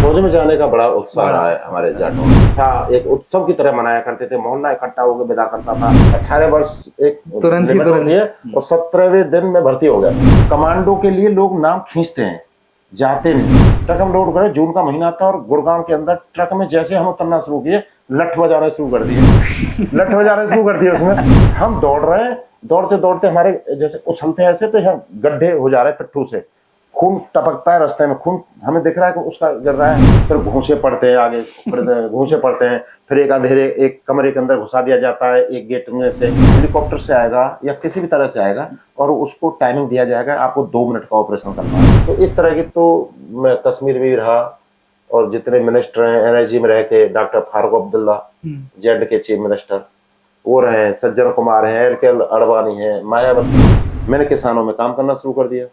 फौज में जाने का बड़ा उत्साह रहा है हमारे जाटों में। हाँ, एक उत्सव की तरह मनाया करते थे, मोहल्ला इकट्ठा होकर विदा करता था। 18 वर्ष एक लिमिट होती है और 17वें दिन में भर्ती हो गया। कमांडो के लिए लोग नाम खींचते हैं, जाते नहीं। ट्रक हम लोड गए, जून का महीना था और गुड़गांव के अंदर ट्रक में जैसे हम उतरना शुरू किए, लठ बजाना शुरू कर दिए। लठ बजाना शुरू कर दिए। उसमें हम दौड़ रहे हैं, दौड़ते दौड़ते हमारे जैसे उछलते हैं ऐसे, तो यहाँ गड्ढे हो जा रहे हैं पिट्ठू से, खून टपकता है रास्ते में, खून हमें दिख रहा है कि उसका गिर रहा है। फिर घूंसे पड़ते हैं, आगे घूंसे पड़ते हैं। फिर एक अंधेरे एक कमरे के अंदर घुसा दिया जाता है, एक गेट में से हेलीकॉप्टर से आएगा या किसी भी तरह से आएगा और उसको टाइमिंग दिया जाएगा, आपको 2 मिनट का ऑपरेशन करना है। तो इस तरह की, तो मैं कश्मीर में भी रहा और जितने मिनिस्टर हैं एनर्जी में रहे थे, डॉक्टर फारूक अब्दुल्ला जेड के चीफ मिनिस्टर वो रहे, सज्जन कुमार हैं, एल अडवाणी है, मायावती। मैंने किसानों में काम करना शुरू कर दिया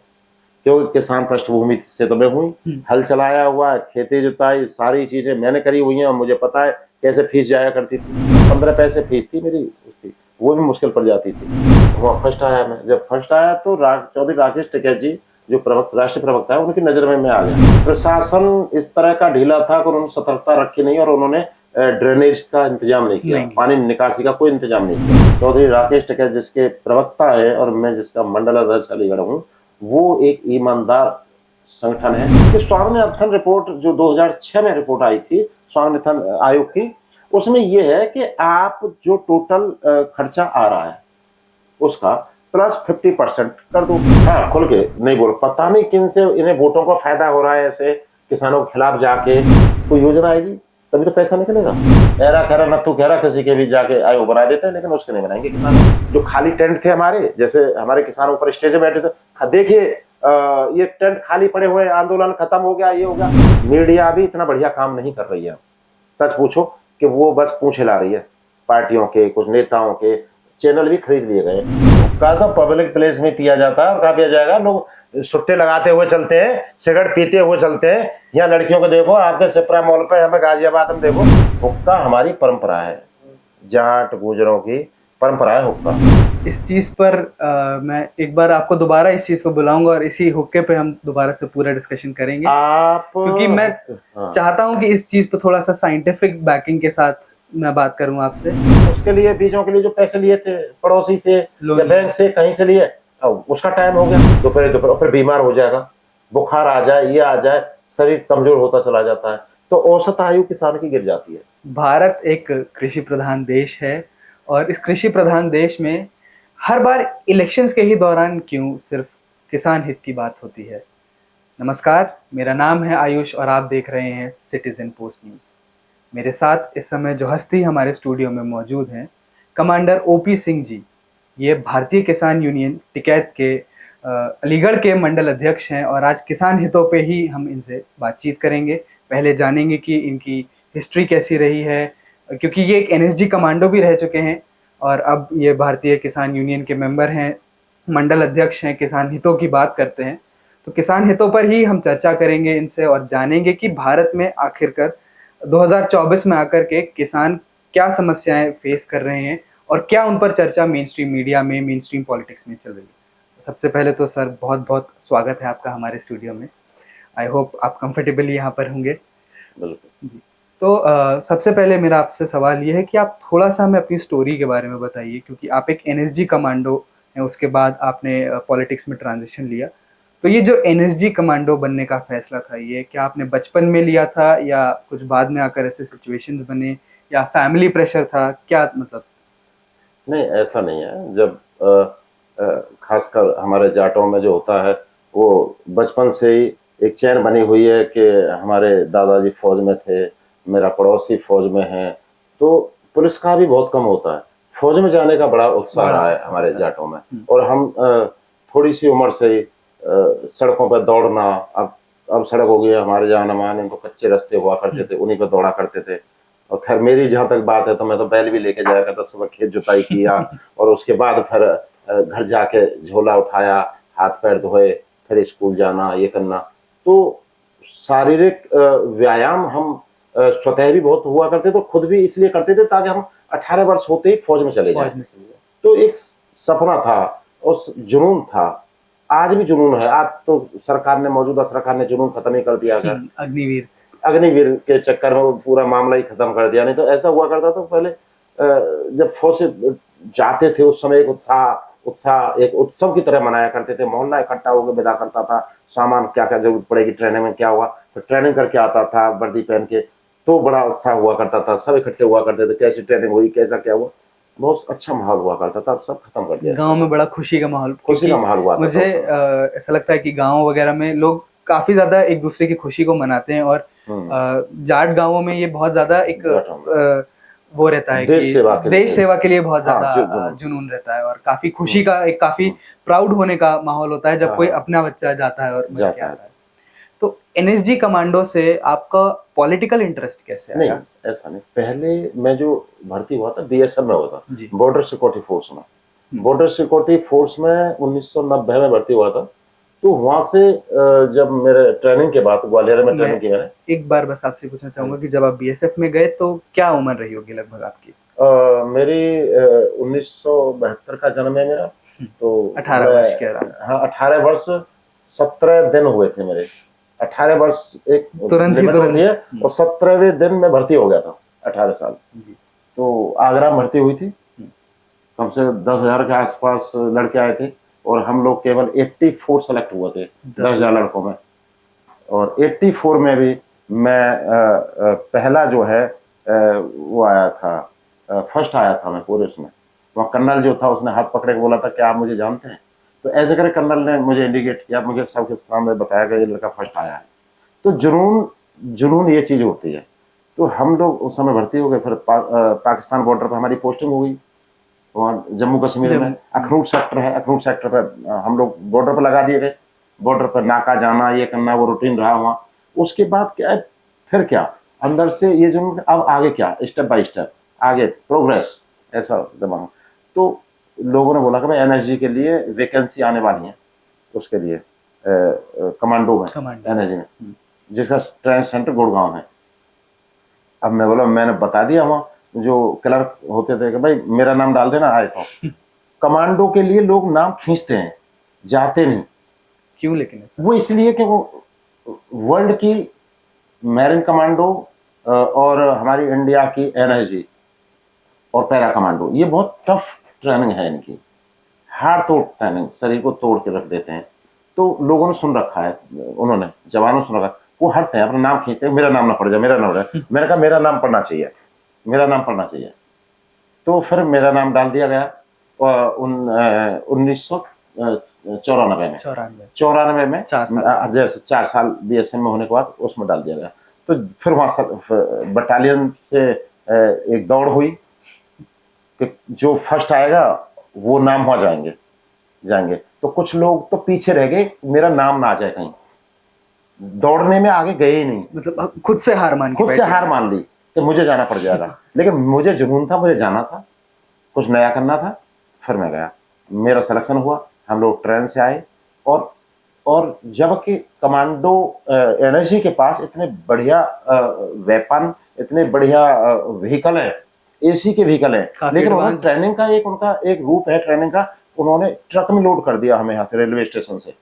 क्योंकि किसान पृष्ठभूमि से तो मैं हुई। हल चलाया हुआ, खेती जुताई, सारी चीजें मैंने करी हुई हैं और मुझे पता है कैसे फीस जाया करती थी। 15 पैसे फीस थी मेरी उसकी, वो भी मुश्किल पड़ जाती थी। वहाँ फर्स्ट आया मैं। जब फर्स्ट आया तो चौधरी राकेश टिकैत जी जो राष्ट्रीय प्रवक्ता है, उनकी नजर में मैं आ गया। प्रशासन इस तरह का ढीला था कि उन्होंने सतर्कता रखी नहीं और उन्होंने ड्रेनेज का इंतजाम नहीं किया, पानी निकासी का कोई इंतजाम नहीं किया। चौधरी राकेश टिकैत जिसके प्रवक्ता है और मैं जिसका मंडल अध्यक्ष अलीगढ़ हूँ, वो एक ईमानदार संगठन है। कि स्वामीनाथन रिपोर्ट जो 2006 में रिपोर्ट आई थी स्वामीनाथन आयोग की, उसमें यह है कि आप जो टोटल खर्चा आ रहा है उसका प्लस 50% कर दो। हाँ, खुल के नहीं बोल, पता नहीं किन से इन्हें वोटों का फायदा हो रहा है, ऐसे किसानों के खिलाफ जाके कोई योजना आएगी तभी तो पैसा निकलेगा। ऐरा खैरा नत्थू खैरा किसी के भी जाके आयोग बना देते हैं, लेकिन उसके नहीं बनाएंगे किसान। जो खाली टेंट थे हमारे, जैसे हमारे किसानों पर स्टेज में बैठे थे, देखिए ये टेंट खाली पड़े हुए, आंदोलन खत्म हो गया, ये हो गया। मीडिया भी इतना बढ़िया काम नहीं कर रही है। सच पूछो कि वो बस पूंछ हिला रही है पार्टियों के, कुछ नेताओं के। चैनल भी खरीद लिए गए। कहा तो पब्लिक प्लेस में पिया जाता है और कहा पिया जाएगा, लोग सुट्टे लगाते हुए चलते हैं, सिगरेट पीते हुए चलते हैं। यहाँ लड़कियों को देखो, आपके सिपरा मॉल पे, हमें गाजियाबाद में देखो। हुक्का हमारी परंपरा है, जाट गुजरों की परंपरा है हुक्का। इस चीज पर मैं एक बार आपको दोबारा इस चीज को बुलाऊंगा और इसी हुक्के पे हम दोबारा से पूरा डिस्कशन करेंगे, क्योंकि मैं चाहता हूं कि इस चीज पे थोड़ा सा साइंटिफिक बैकिंग के साथ मैं बात करूं आपसे। उसके लिए बीजों के लिए जो पैसे लिए थे पड़ोसी से या बैंक से कहीं से लिए, उसका टाइम हो गया। दोपहर फिर बीमार हो जाएगा, बुखार आ जाए, ये आ जाए, शरीर कमजोर होता चला जाता है, तो औसत आयु किसान की गिर जाती है। भारत एक कृषि प्रधान देश है और इस कृषि प्रधान देश में हर बार इलेक्शंस के ही दौरान क्यों सिर्फ किसान हित की बात होती है। नमस्कार, मेरा नाम है आयुष और आप देख रहे हैं सिटीजन पोस्ट न्यूज। मेरे साथ इस समय जो हस्ती हमारे स्टूडियो में मौजूद हैं, कमांडर ओपी सिंह जी। ये भारतीय किसान यूनियन टिकैत के अलीगढ़ के मंडल अध्यक्ष हैं और आज किसान हितों पे ही हम इनसे बातचीत करेंगे। पहले जानेंगे कि इनकी हिस्ट्री कैसी रही है, क्योंकि ये एक एनएसजी कमांडो भी रह चुके हैं और अब ये भारतीय किसान यूनियन के मेंबर हैं, मंडल अध्यक्ष हैं, किसान हितों की बात करते हैं। तो किसान हितों पर ही हम चर्चा करेंगे इनसे और जानेंगे कि भारत में आखिरकार 2024 में आकर के किसान क्या समस्याएं फेस कर रहे हैं और क्या उन पर चर्चा मेन स्ट्रीम मीडिया में, मेन स्ट्रीम पॉलिटिक्स में चल रही है। सबसे पहले तो सर बहुत बहुत स्वागत है आपका हमारे स्टूडियो में। आई होप आप कंफर्टेबली यहाँ पर होंगे। बिल्कुल जी। तो सबसे पहले मेरा आपसे सवाल ये है कि आप थोड़ा सा हमें अपनी स्टोरी के बारे में बताइए, क्योंकि आप एक एनएसजी कमांडो हैं, उसके बाद आपने पॉलिटिक्स में ट्रांजिशन लिया। तो ये जो एनएसजी कमांडो बनने का फैसला था, ये क्या आपने बचपन में लिया था या कुछ बाद में आकर ऐसे सिचुएशंस बने या फैमिली प्रेशर था, क्या मतलब? नहीं, ऐसा नहीं है। जब खासकर हमारे जाटों में जो होता है, वो बचपन से ही एक चैन बनी हुई है कि हमारे दादाजी फौज में थे, मेरा पड़ोसी फौज में है, तो पुलिस का भी बहुत कम होता है। फौज में जाने का बड़ा उत्साह रहा है हमारे जाटों में। और हम थोड़ी सी उम्र से ही सड़कों पर दौड़ना, अब सड़क हो गई है हमारे जान मान, तो कच्चे रास्ते हुआ करते थे, उन्हीं पर दौड़ा करते थे। और खैर मेरी जहाँ तक बात है तो मैं तो बैल भी लेके जाया करता, सुबह खेत जुताई किया और उसके बाद फिर घर जाके झोला उठाया, हाथ पैर धोए, फिर स्कूल जाना, ये करना। तो शारीरिक व्यायाम हम स्वतः भी बहुत हुआ करते, तो खुद भी इसलिए करते थे ताकि हम 18 वर्ष होते ही फौज में चले जाएं। तो एक सपना था, उस जुनून था, आज भी जुनून है। आज तो सरकार ने, मौजूदा सरकार ने जुनून खत्म ही कर दिया है। अग्निवीर अग्निवीर के चक्कर में वो पूरा मामला ही खत्म कर दिया। नहीं तो ऐसा हुआ करता था पहले, जब फौज से जाते थे उस समय एक उत्साह एक उत्सव की तरह मनाया करते थे। मोहल्ला इकट्ठा होकर विदा करता था, सामान क्या क्या जरूरत पड़ेगी, ट्रेनिंग में क्या हुआ, तो ट्रेनिंग करके आता था वर्दी पहन के, तो बड़ा उत्साह हुआ करता था। सब इकट्ठे हुआ करते थे, कैसी ट्रेनिंग हुई, कैसा क्या हुआ, बहुत अच्छा माहौल हुआ करता था। अब सब खत्म कर दिया। गांव में बड़ा खुशी का माहौल, खुशी का माहौल हुआ था मुझे ऐसा लगता है कि गांव वगैरह में लोग काफी ज्यादा एक दूसरे की खुशी को मनाते हैं, और जाट गांवों में ये बहुत ज्यादा एक वो रहता है देश कि देश सेवा के लिए बहुत ज्यादा हाँ, जुनून रहता है, और काफी खुशी का एक काफी प्राउड होने का माहौल होता है जब कोई अपना बच्चा जाता है और मर के आता है। तो एनएसजी कमांडो से आपका पॉलिटिकल इंटरेस्ट कैसे आया? नहीं, ऐसा नहीं। पहले मैं जो भर्ती हुआ था बीएसएफ में हुआ था, बॉर्डर सिक्योरिटी फोर्स में। बॉर्डर सिक्योरिटी फोर्स में 1990 में भर्ती हुआ था। तो वहां से जब मेरे ट्रेनिंग के बाद ग्वालियर में ट्रेनिंग किया है। एक बार बस आपसे पूछना चाहूंगा कि जब आप बीएसएफ में गए तो क्या उम्र रही होगी लगभग आपकी? मेरी 1972 का जन्म है मेरा, तो 18 वर्ष के अराउंड। हाँ, 18 वर्ष 17 दिन हुए थे मेरे। 18 वर्ष एक तुरंत है, और 17वें दिन में भर्ती हो गया था। 18 साल तो आगरा में भर्ती हुई थी। कम से 10,000 के आसपास लड़के आए थे, और हम लोग केवल 84 सेलेक्ट हुए थे 10,000 लड़कों में। और 84 में भी मैं पहला जो है वो आया था, फर्स्ट आया था मैं पूरे उसमें। वहाँ कर्नल जो था उसने हाथ पकड़े के बोला था कि आप मुझे जानते हैं, तो ऐसे करके कर्नल ने मुझे इंडिकेट किया, मुझे सबके सामने बताया कि ये लड़का फर्स्ट आया है। तो जुनून ये चीज होती है। तो हम लोग उस समय भर्ती हो गए। फिर पाकिस्तान बॉर्डर पर हमारी पोस्टिंग हो गई, वहाँ जम्मू कश्मीर में अखनूर सेक्टर है। अखनूर सेक्टर पर हम लोग बॉर्डर पर लगा दिए गए। बॉर्डर पर नाका जाना, ये करना, वो रूटीन रहा वहाँ। उसके बाद क्या है, फिर क्या अंदर से ये जो अब आगे क्या, स्टेप बाय स्टेप आगे प्रोग्रेस, ऐसा दिमाग। तो लोगों ने बोला कि भाई एनएसजी के लिए वैकेंसी आने वाली है, उसके लिए कमांडो में, एनएसजी में, जिसका ट्रेनिंग सेंटर गुड़गांव है। अब मैं बोला, मैंने बता दिया वहाँ जो क्लर्क होते थे कि भाई मेरा नाम डाल देना, आए तो। कमांडो के लिए लोग नाम खींचते हैं, जाते नहीं। क्यों? लेकिन वो इसलिए कि वो वर्ल्ड की मैरिन कमांडो और हमारी इंडिया की एनएसजी और पैरा कमांडो, ये बहुत टफ ट्रेनिंग है इनकी, हार्ड तोड़ ट्रेनिंग, शरीर को तोड़ के रख देते हैं। तो लोगों ने सुन रखा है, उन्होंने जवानों सुन रखा, वो हटते हैं, अपना नाम खींचते हैं, मेरा नाम ना पड़ जाए, मेरा नाम रहे। मैंने कहा मेरा नाम पढ़ना चाहिए, मेरा नाम पढ़ना चाहिए। तो फिर मेरा नाम डाल दिया गया 1994 में, जैसे 4 साल बीएसएफ में होने के बाद उसमें डाल दिया गया। तो फिर वहां बटालियन से एक दौड़ हुई कि जो फर्स्ट आएगा वो नाम हो जाएंगे। तो कुछ लोग तो पीछे रह गए, मेरा नाम ना आ जाए कहीं, दौड़ने में आगे गए ही नहीं। मतलब खुद से हार मान ली कि मुझे जाना पड़ जाएगा। लेकिन मुझे जुनून था, मुझे जाना था, कुछ नया करना था। फिर मैं गया, मेरा सिलेक्शन हुआ, हम लोग ट्रेन से आए। और जबकि कमांडो एनएसजी के पास इतने बढ़िया वेपन, इतने बढ़िया व्हीकल है, एसी के व्हीकल है, लेकिन उन्होंने ट्रेनिंग का उनका एक रूप है ट्रेनिंग का। उन्होंने ट्रक में लोड कर दिया हमें यहाँ से, रेलवे स्टेशन से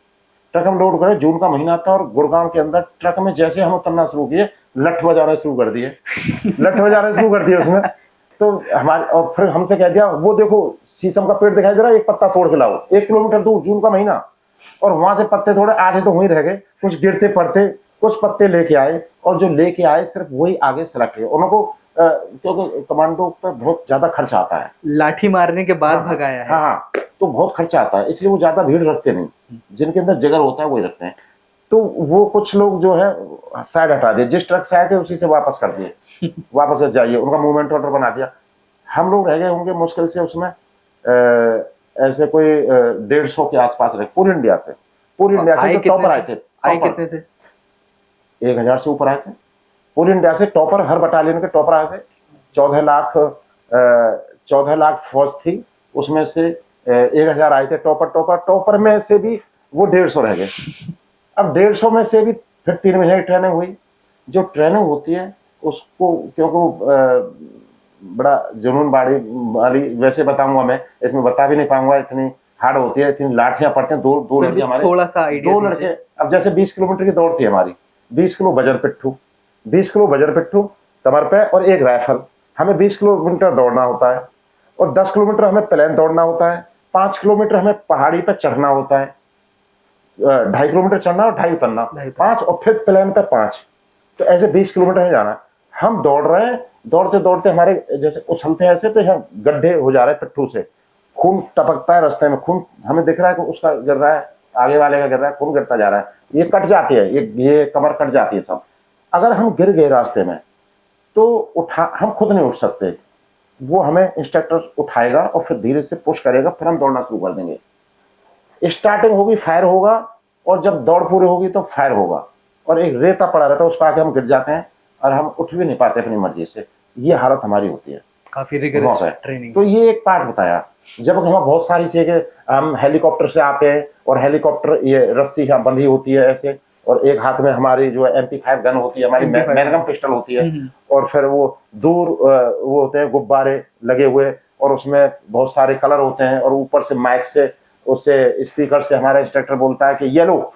ट्रक में लोड करे। जून का महीना था और गुड़गांव के अंदर ट्रक में जैसे हम उतरना शुरू किए, लठ बजाना शुरू कर दिए उसमें। तो हमारे, और फिर हमसे कह दिया, वो देखो शीशम का पेड़ दिखाई दे रहा है, एक पत्ता तोड़ के लाओ। 1 किलोमीटर दूर, जून का महीना, और वहां से पत्ते थोड़े आधे तो वहीं रह गए, कुछ गिरते पड़ते, कुछ पत्ते लेके आए, और जो लेके आए सिर्फ वही आगे सेलेक्ट हुए। उनको क्योंकि कमांडो पर बहुत ज्यादा खर्चा आता है, लाठी मारने के बाद भगाया है। हाँ, तो बहुत खर्चा आता है, इसलिए वो ज्यादा भीड़ रखते नहीं, जिनके अंदर जिगर होता है वही रखते हैं। तो वो कुछ लोग जो है साइड हटा दिए, जिस ट्रक से आए थे उसी से वापस कर दिए, वापस जाइए, उनका मूवमेंट ऑर्डर बना दिया। हम लोग रह गए होंगे मुश्किल से उसमें ऐसे कोई 150 के आसपास रहे, पूरी इंडिया से टॉपर आए थे। कितने थे? 1000 से ऊपर आए थे पूरी इंडिया से टॉपर, हर बटालियन के टॉपर आए थे। 14 लाख फौज थी, उसमें से 1000 आए थे टॉपर में से भी वो 150 रह गए। अब 150 में से भी फिर 3 महीने की ट्रेनिंग हुई। जो ट्रेनिंग होती है उसको, क्योंकि बड़ा जुनून वाली वैसे बताऊंगा मैं, इसमें बता भी नहीं पाऊंगा, इतनी हार्ड होती है, इतनी लाठियां पड़ते हैं। दो लड़के हमारे, थोड़ा सा आइडिया 2 लड़के। अब जैसे 20 किलोमीटर की दौड़ थी हमारी, 20 किलो बजर पिट्ठू, 20 किलो वजन पिट्ठू कमर पे और एक राइफल। हमें 20 किलोमीटर दौड़ना होता है और 10 किलोमीटर हमें प्लेन दौड़ना होता है। 5 किलोमीटर हमें पहाड़ी पे चढ़ना होता है, 2.5 किलोमीटर चढ़ना और 2.5 उतरना, 5 और फिर प्लेन पे 5। तो ऐसे 20 किलोमीटर में जाना। हम दौड़ रहे हैं, दौड़ते दौड़ते हमारे जैसे उछलते हैं ऐसे, तो यहाँ गड्ढे हो जा रहे हैं पिट्ठू से, खून टपकता है रास्ते में, खून हमें दिख रहा है कि उसका गिर रहा है, आगे वाले का गिर रहा है, खून गिरता जा रहा है, ये कट जाती है, ये कमर कट जाती है सब। अगर हम गिर गए रास्ते में तो हम खुद नहीं उठ सकते, वो हमें इंस्ट्रक्टर उठाएगा और फिर धीरे से पुश करेगा, फिर हम दौड़ना शुरू कर देंगे। स्टार्टिंग होगी, फायर होगा, और जब दौड़ पूरी होगी तो फायर होगा, और एक रेता पड़ा रहता है, उस पर आके हम गिर जाते हैं और हम उठ भी नहीं पाते अपनी मर्जी से। ये हालत हमारी होती है, काफी रिगरस ट्रेनिंग। तो ये एक पार्ट बताया। जब हमें बहुत सारी चीजें, हम हेलीकॉप्टर से आते हैं और हेलीकॉप्टर ये रस्सी यहाँ बंधी होती है ऐसे, और एक हाथ में हमारी जो MP5 गन होती है, हमारी मैनगन पिस्टल होती है, और फिर वो दूर वो होते हैं गुब्बारे लगे हुए, और उसमें बहुत सारे कलर होते हैं, और ऊपर से माइक से, उससे स्पीकर से हमारा इंस्ट्रक्टर बोलता है कि येलो,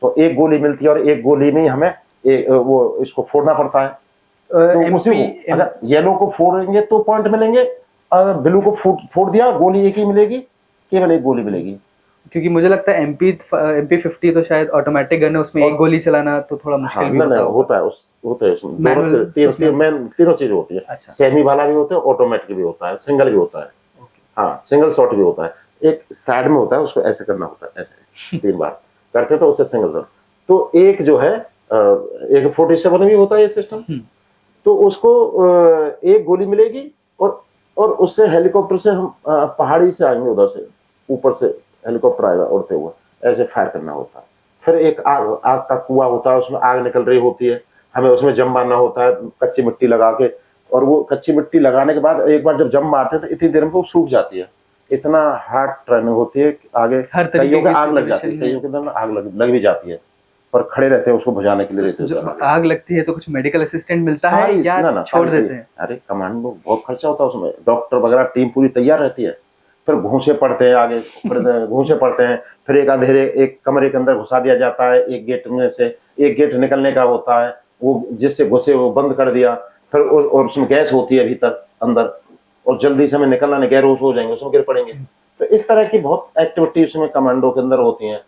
तो एक गोली मिलती है और एक गोली में हमें वो इसको फोड़ना पड़ता है। तो उसी को अगर येलो को फोड़ेंगे तो पॉइंट मिलेंगे, और ब्लू को फोड़ दिया गोली एक ही मिलेगी, केवल एक गोली मिलेगी। क्योंकि मुझे लगता है MP50 तो शायद ऑटोमेटिक गन है, उसमें एक गोली चलाना तो थोड़ा मुश्किल भी होता है उसमें तीनों चीज होती है। अच्छा। सेमी वाला भी होता है, ऑटोमेटिक भी होता है, सिंगल भी होता है। हाँ, सिंगल शॉट भी होता है, एक साइड में होता है, उसको ऐसे करना होता है, ऐसे 3 बार करते तो उससे सिंगल शॉट। तो एक जो है एक 47 में भी होता है ये सिस्टम, तो उसको एक गोली मिलेगी, और उससे हेलीकॉप्टर से हम पहाड़ी से आएंगे, उधर से ऊपर से हेलीकॉप्टर आएगा उड़ते हुए, ऐसे फायर करना होता है। फिर एक आग का कुआं होता है, उसमें आग निकल रही होती है, हमें उसमें जम मारना होता है कच्ची मिट्टी लगा के, और वो कच्ची मिट्टी लगाने के बाद एक बार जब जम मारते हैं तो इतनी देर में वो सूख जाती है। इतना हार्ड ट्रेनिंग होती है, आगे कईयों की आग लग जाती है, कईयों के अंदर आग लग भी जाती है, पर खड़े रहते हैं उसको बुझाने के लिए रहते हैं। आग लगती है तो कुछ मेडिकल असिस्टेंट मिलता है या छोड़ देते हैं? अरे कमांडो बहुत खर्चा होता है उसमें, डॉक्टर वगैरह टीम पूरी तैयार रहती है, फिर घूंसे पड़ते हैं आगे, घूंसे पड़ते हैं, फिर एक अंधेरे एक कमरे के अंदर घुसा दिया जाता है, एक गेट में से एक गेट निकलने का होता है, वो जिससे घुसे वो बंद कर दिया, फिर और उसमें गैस होती है भीतर अंदर, और जल्दी से हमें निकलना नहीं, गैर हो जाएंगे, उसमें गिर पड़ेंगे। तो इस तरह की बहुत एक्टिविटी उसमें कमांडो के अंदर होती हैं।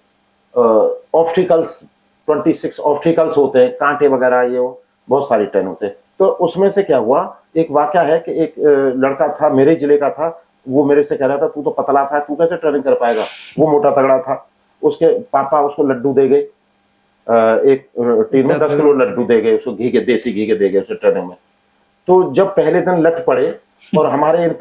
ऑप्टिकल्स 26 ऑप्टिकल्स होते हैं, कांटे वगैरह, ये बहुत सारी ट्रेन होते हैं। तो उसमें से क्या हुआ, एक वाकया है कि एक लड़का था मेरे जिले का था, वो मेरे से कह रहा था तू तो पतला सा है, तू कैसे ट्रेनिंग कर पाएगा। वो मोटा तगड़ा था, उसके पापा उसको लड्डू दे गए, एक टीम में 10 किलो लड्डू दे गए उसको, घी के, देसी घी के दे गए उसे ट्रेनिंग में। तो जब पहले दिन लट पड़े और हमारे इन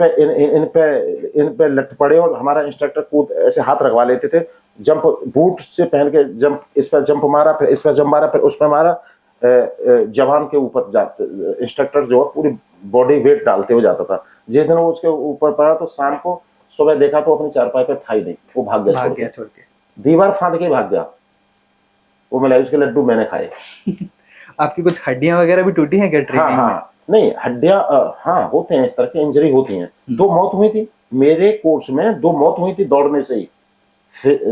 पे लट पड़े, और हमारा इंस्ट्रक्टर कूद ऐसे हाथ रखवा लेते थे, जंप बूट से पहन के जंप, इस पर जंप मारा, फिर इस पर जंप मारा, फिर उस पर मारा, जवान के ऊपर जाते इंस्ट्रक्टर जो है पूरी बॉडी वेट डालते हुए जाता था। जिस दिन वो उसके ऊपर पड़ा तो शाम को सुबह देखा तो अपनी चारपाई पे था ही नहीं, वो भाग गया छोड़ के, दीवार फांद के भाग गया। वो मिला उसके लड्डू मैंने खाए। आपकी कुछ हड्डियां वगैरह भी टूटी हैं क्या ट्रेनिंग में? नहीं, हड्डियां हाँ होते हैं, इस तरह की इंजरी होती हैं। 2 मौत हुई थी मेरे कोर्स में, 2 मौत हुई थी दौड़ने से ही,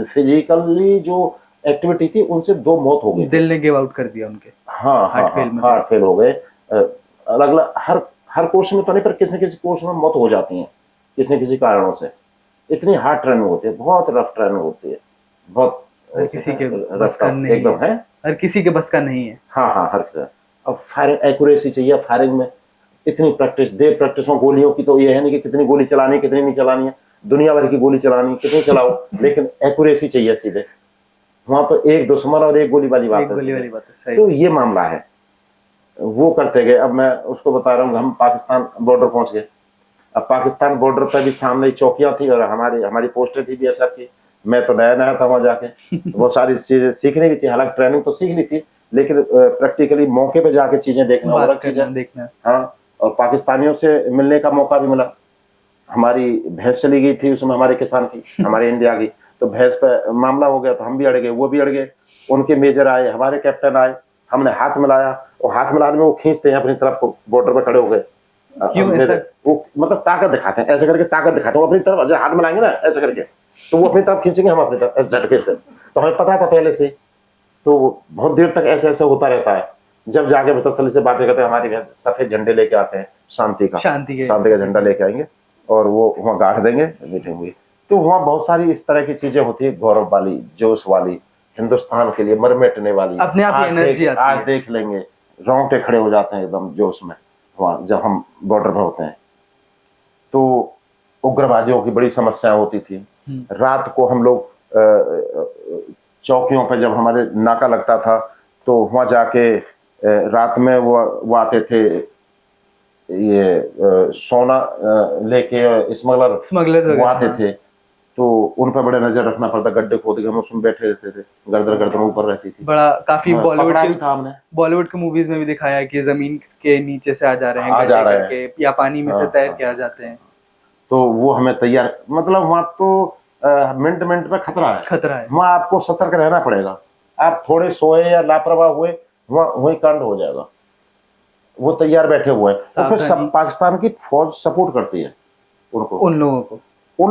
फिजिकली जो एक्टिविटी थी उनसे 2 मौत हो गई। दिल ने गिव आउट कर दिया उनके। हार्ट फेल हो गए। अलग अलग हर कोर्स में तो नहीं, पर किसी न किसी कोर्स में मौत हो जाती है किसी न किसी कारणों से। इतनी हार्ड ट्रेनिंग होती है, बहुत रफ ट्रेनिंग होती है, बहुत किसी के बस का नहीं एकदम है, हर किसी के बस का नहीं है। हाँ हर किसी। अब फायरिंग एक्यूरेसी चाहिए, फायरिंग में इतनी प्रैक्टिस, देर प्रैक्टिस में गोलियों की तो ये है नहीं कि कितनी गोली चलानी है कितनी नहीं चलानी है, दुनिया भर की गोली चलानी कितनी चलाओ, लेकिन एक्यूरेसी चाहिए सीधे। वहां तो एक दुश्मन और एक गोली वाली बात है। तो ये मामला है, वो करते गए। अब मैं उसको बता रहा हूँ, हम पाकिस्तान बॉर्डर पहुंच गए। अब पाकिस्तान बॉर्डर पर भी सामने चौकियां थी और हमारी पोस्टें थी BSF की। मैं तो नया था वहां जाके, बहुत सारी चीजें सीखनी भी थी, हालांकि ट्रेनिंग तो सीख ली थी, लेकिन प्रैक्टिकली मौके पे जाके चीजें देखना और चीजें देखना। हाँ, और पाकिस्तानियों से मिलने का मौका भी मिला। हमारी भैंस चली गई थी उसमें, हमारे किसान की, हमारे इंडिया की, तो भैंस पे मामला हो गया, तो हम भी अड़ गए, वो भी अड़ गए। उनके मेजर आए, हमारे कैप्टन आए, हमने हाथ मिलाया, और हाथ मिलाने में वो खींचते हैं अपनी तरफ को, बॉर्डर पर खड़े हो गए। वो मतलब ताकत दिखाते हैं, ऐसे करके ताकत दिखाते हैं, वो अपनी तरफ हाथ मिलाएंगे ना ऐसे करके, तो वो अपनी तरफ खींचेंगे, हम अपनी तरफ झटके से। तो हमें पता था पहले से, तो बहुत देर तक ऐसे ऐसे होता रहता है। जब जाके तसल्ली से बातें करते हैं, हमारे घर सफेद झंडे लेके आते हैं, शांति का झंडा लेके आएंगे और वो वहाँ गाड़ देंगे मीटिंग हुई। तो वहाँ बहुत सारी इस तरह की चीजें होती है, गौरव वाली, जोश वाली, हिंदुस्तान के लिए मर मिटने वाली, अपने आप एनर्जी आती है। आज देख लेंगे, रोंगटे खड़े हो जाते हैं एकदम जोश में वहाँ जब हम बॉर्डर पर होते हैं। तो उग्रवादियों की बड़ी समस्या होती थी। रात को हम लोग चौकियों पर जब हमारे नाका लगता था तो वहां जाके रात में वो आते थे, ये सोना लेके स्मगलर वो आते थे, तो उन पर बड़े नजर रखना पड़ता, गड्ढे खोद के हम उसमें बैठे रहते थे, गर्दन ऊपर रहती थी। बड़ा काफी बॉलीवुड के मूवीज में भी दिखाया है कि जमीन के नीचे से आ जा रहे हैं, करके या पानी में से तैर के आ जाते हैं। तो वो हमें तैयार, मतलब वहां तो मिनट पे खतरा है, वहां आपको सतर्क रहना पड़ेगा। आप थोड़े सोए या लापरवाह हुए, वही कांड हो जाएगा। वो तैयार बैठे हुए हैं, तो फिर सब पाकिस्तान की फौज सपोर्ट करती है उनको, उन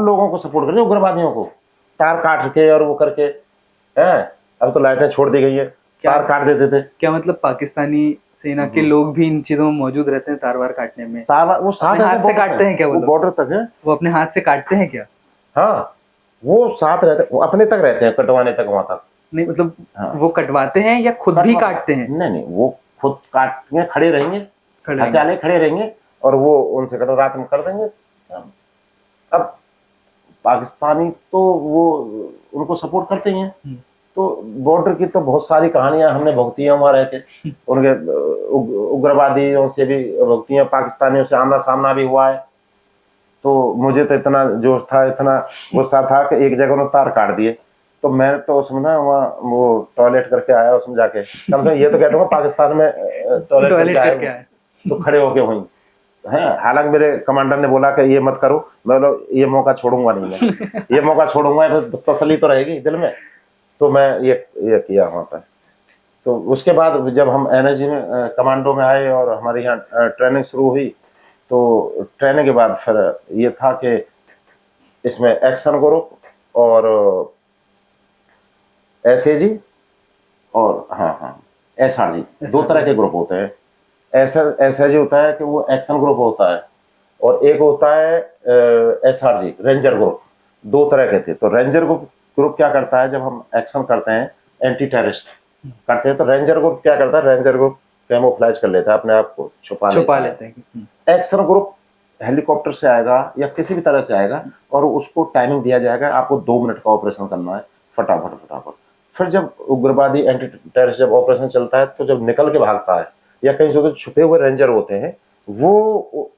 लोगों को सपोर्ट करती है, उग्रवादियों को तार काट के और वो करके हैं। अब तो लाइटें छोड़ दी गई है, तार काट देते थे। क्या मतलब पाकिस्तानी सेना के लोग भी इन चीजों में मौजूद रहते हैं, तार वार काटने में? वो हाथ से काटते हैं क्या? वो बॉर्डर तक है, वो अपने हाथ से काटते हैं क्या? हाँ, वो साथ रहते, वो अपने तक रहते हैं, कटवाने तक वहां तक नहीं, मतलब हाँ। वो कटवाते हैं या खुद भी काटते हैं? नहीं, वो खुद काटने खड़े रहेंगे, खड़े रहेंगे और वो उनसे कटो, रात में कर देंगे। अब पाकिस्तानी तो वो उनको सपोर्ट करते ही हैं। तो बॉर्डर की तो बहुत सारी कहानियां हमने भुगती हैं वहां रह के, उनके उग्रवादियों से भी भुगती हैं, पाकिस्तानियों से आमना सामना भी हुआ है। तो मुझे तो इतना जोश था, इतना गुस्सा था कि एक जगह उन्होंने तार काट दिए, तो मैं तो उसमें ना वहाँ वो टॉयलेट करके आया, उसमें जाके कम से कम ये तो कहता हूँ पाकिस्तान में टॉयलेट करके आया, तो खड़े होके वहीं है। हालांकि मेरे कमांडर ने बोला कि ये मत करो, मैं बोला ये मौका छोड़ूंगा नहीं, मैं ये मौका छोड़ूंगा, तो तसल्ली तो रहेगी दिल में। तो मैं ये किया वहां पर। तो उसके बाद जब हम एनर्जी में कमांडो में आए और हमारे यहाँ ट्रेनिंग शुरू हुई, तो ट्रेनिंग के बाद फिर ये था कि इसमें एक्शन ग्रुप और एसएजी और एसआरजी, दो तरह के ग्रुप होते हैं। एसआरजी होता है कि वो एक्शन ग्रुप होता है, और एक होता है एसआरजी रेंजर ग्रुप। दो तरह के थे। तो रेंजर ग्रुप क्या करता है, जब हम एक्शन करते हैं, एंटी टेररिस्ट करते हैं, तो रेंजर ग्रुप क्या करता है, रेंजर ग्रुप कैमोफ्लेज कर लेता है, अपने आप को छुपा लेते हैं। एक्शन ग्रुप हेलीकॉप्टर से आएगा या किसी भी तरह से आएगा और उसको टाइमिंग दिया जाएगा, आपको 2 मिनट का ऑपरेशन करना है, फटाफट। फिर जब उग्रवादी एंटी टेररिस्ट जब ऑपरेशन चलता है, तो जब निकल के भागता है या कहीं जो छुपे हुए रेंजर होते हैं, वो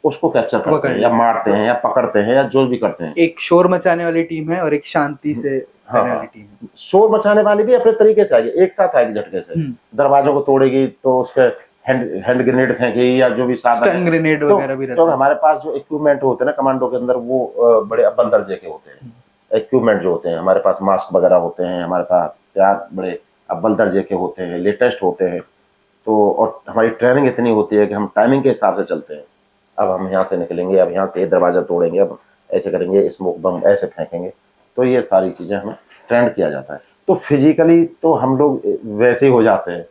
उसको कैप्चर करते हैं या मारते हैं या पकड़ते हैं या जो भी करते हैं। एक शोर मचाने वाली टीम है और एक शांति से वाली टीम है। शोर मचाने वाली भी अपने तरीके से आएगी, एक साथ आएगी झटके से, दरवाजों को तोड़ेगी, तो उसके हैंड ग्रेनेड फेंकेगी या जो भी स्टन ग्रेनेड वगैरह भी रहते हैं। तो हमारे पास जो इक्विपमेंट होते हैं ना कमांडो के अंदर, वो बड़े अव्वल दर्जे के होते हैं। इक्विपमेंट जो होते हैं हमारे पास, मास्क वगैरह होते हैं हमारे पास, हथियार बड़े अव्वल दर्जे के होते हैं, लेटेस्ट होते हैं। तो और हमारी ट्रेनिंग इतनी होती है कि हम टाइमिंग के हिसाब से चलते हैं। अब हम यहाँ से निकलेंगे, अब यहाँ से ये दरवाजा तोड़ेंगे, अब ऐसे करेंगे, स्मोक बम ऐसे फेंकेंगे। तो ये सारी चीजें हमें ट्रेंड किया जाता है। तो फिजिकली तो हम लोग वैसे ही हो जाते हैं।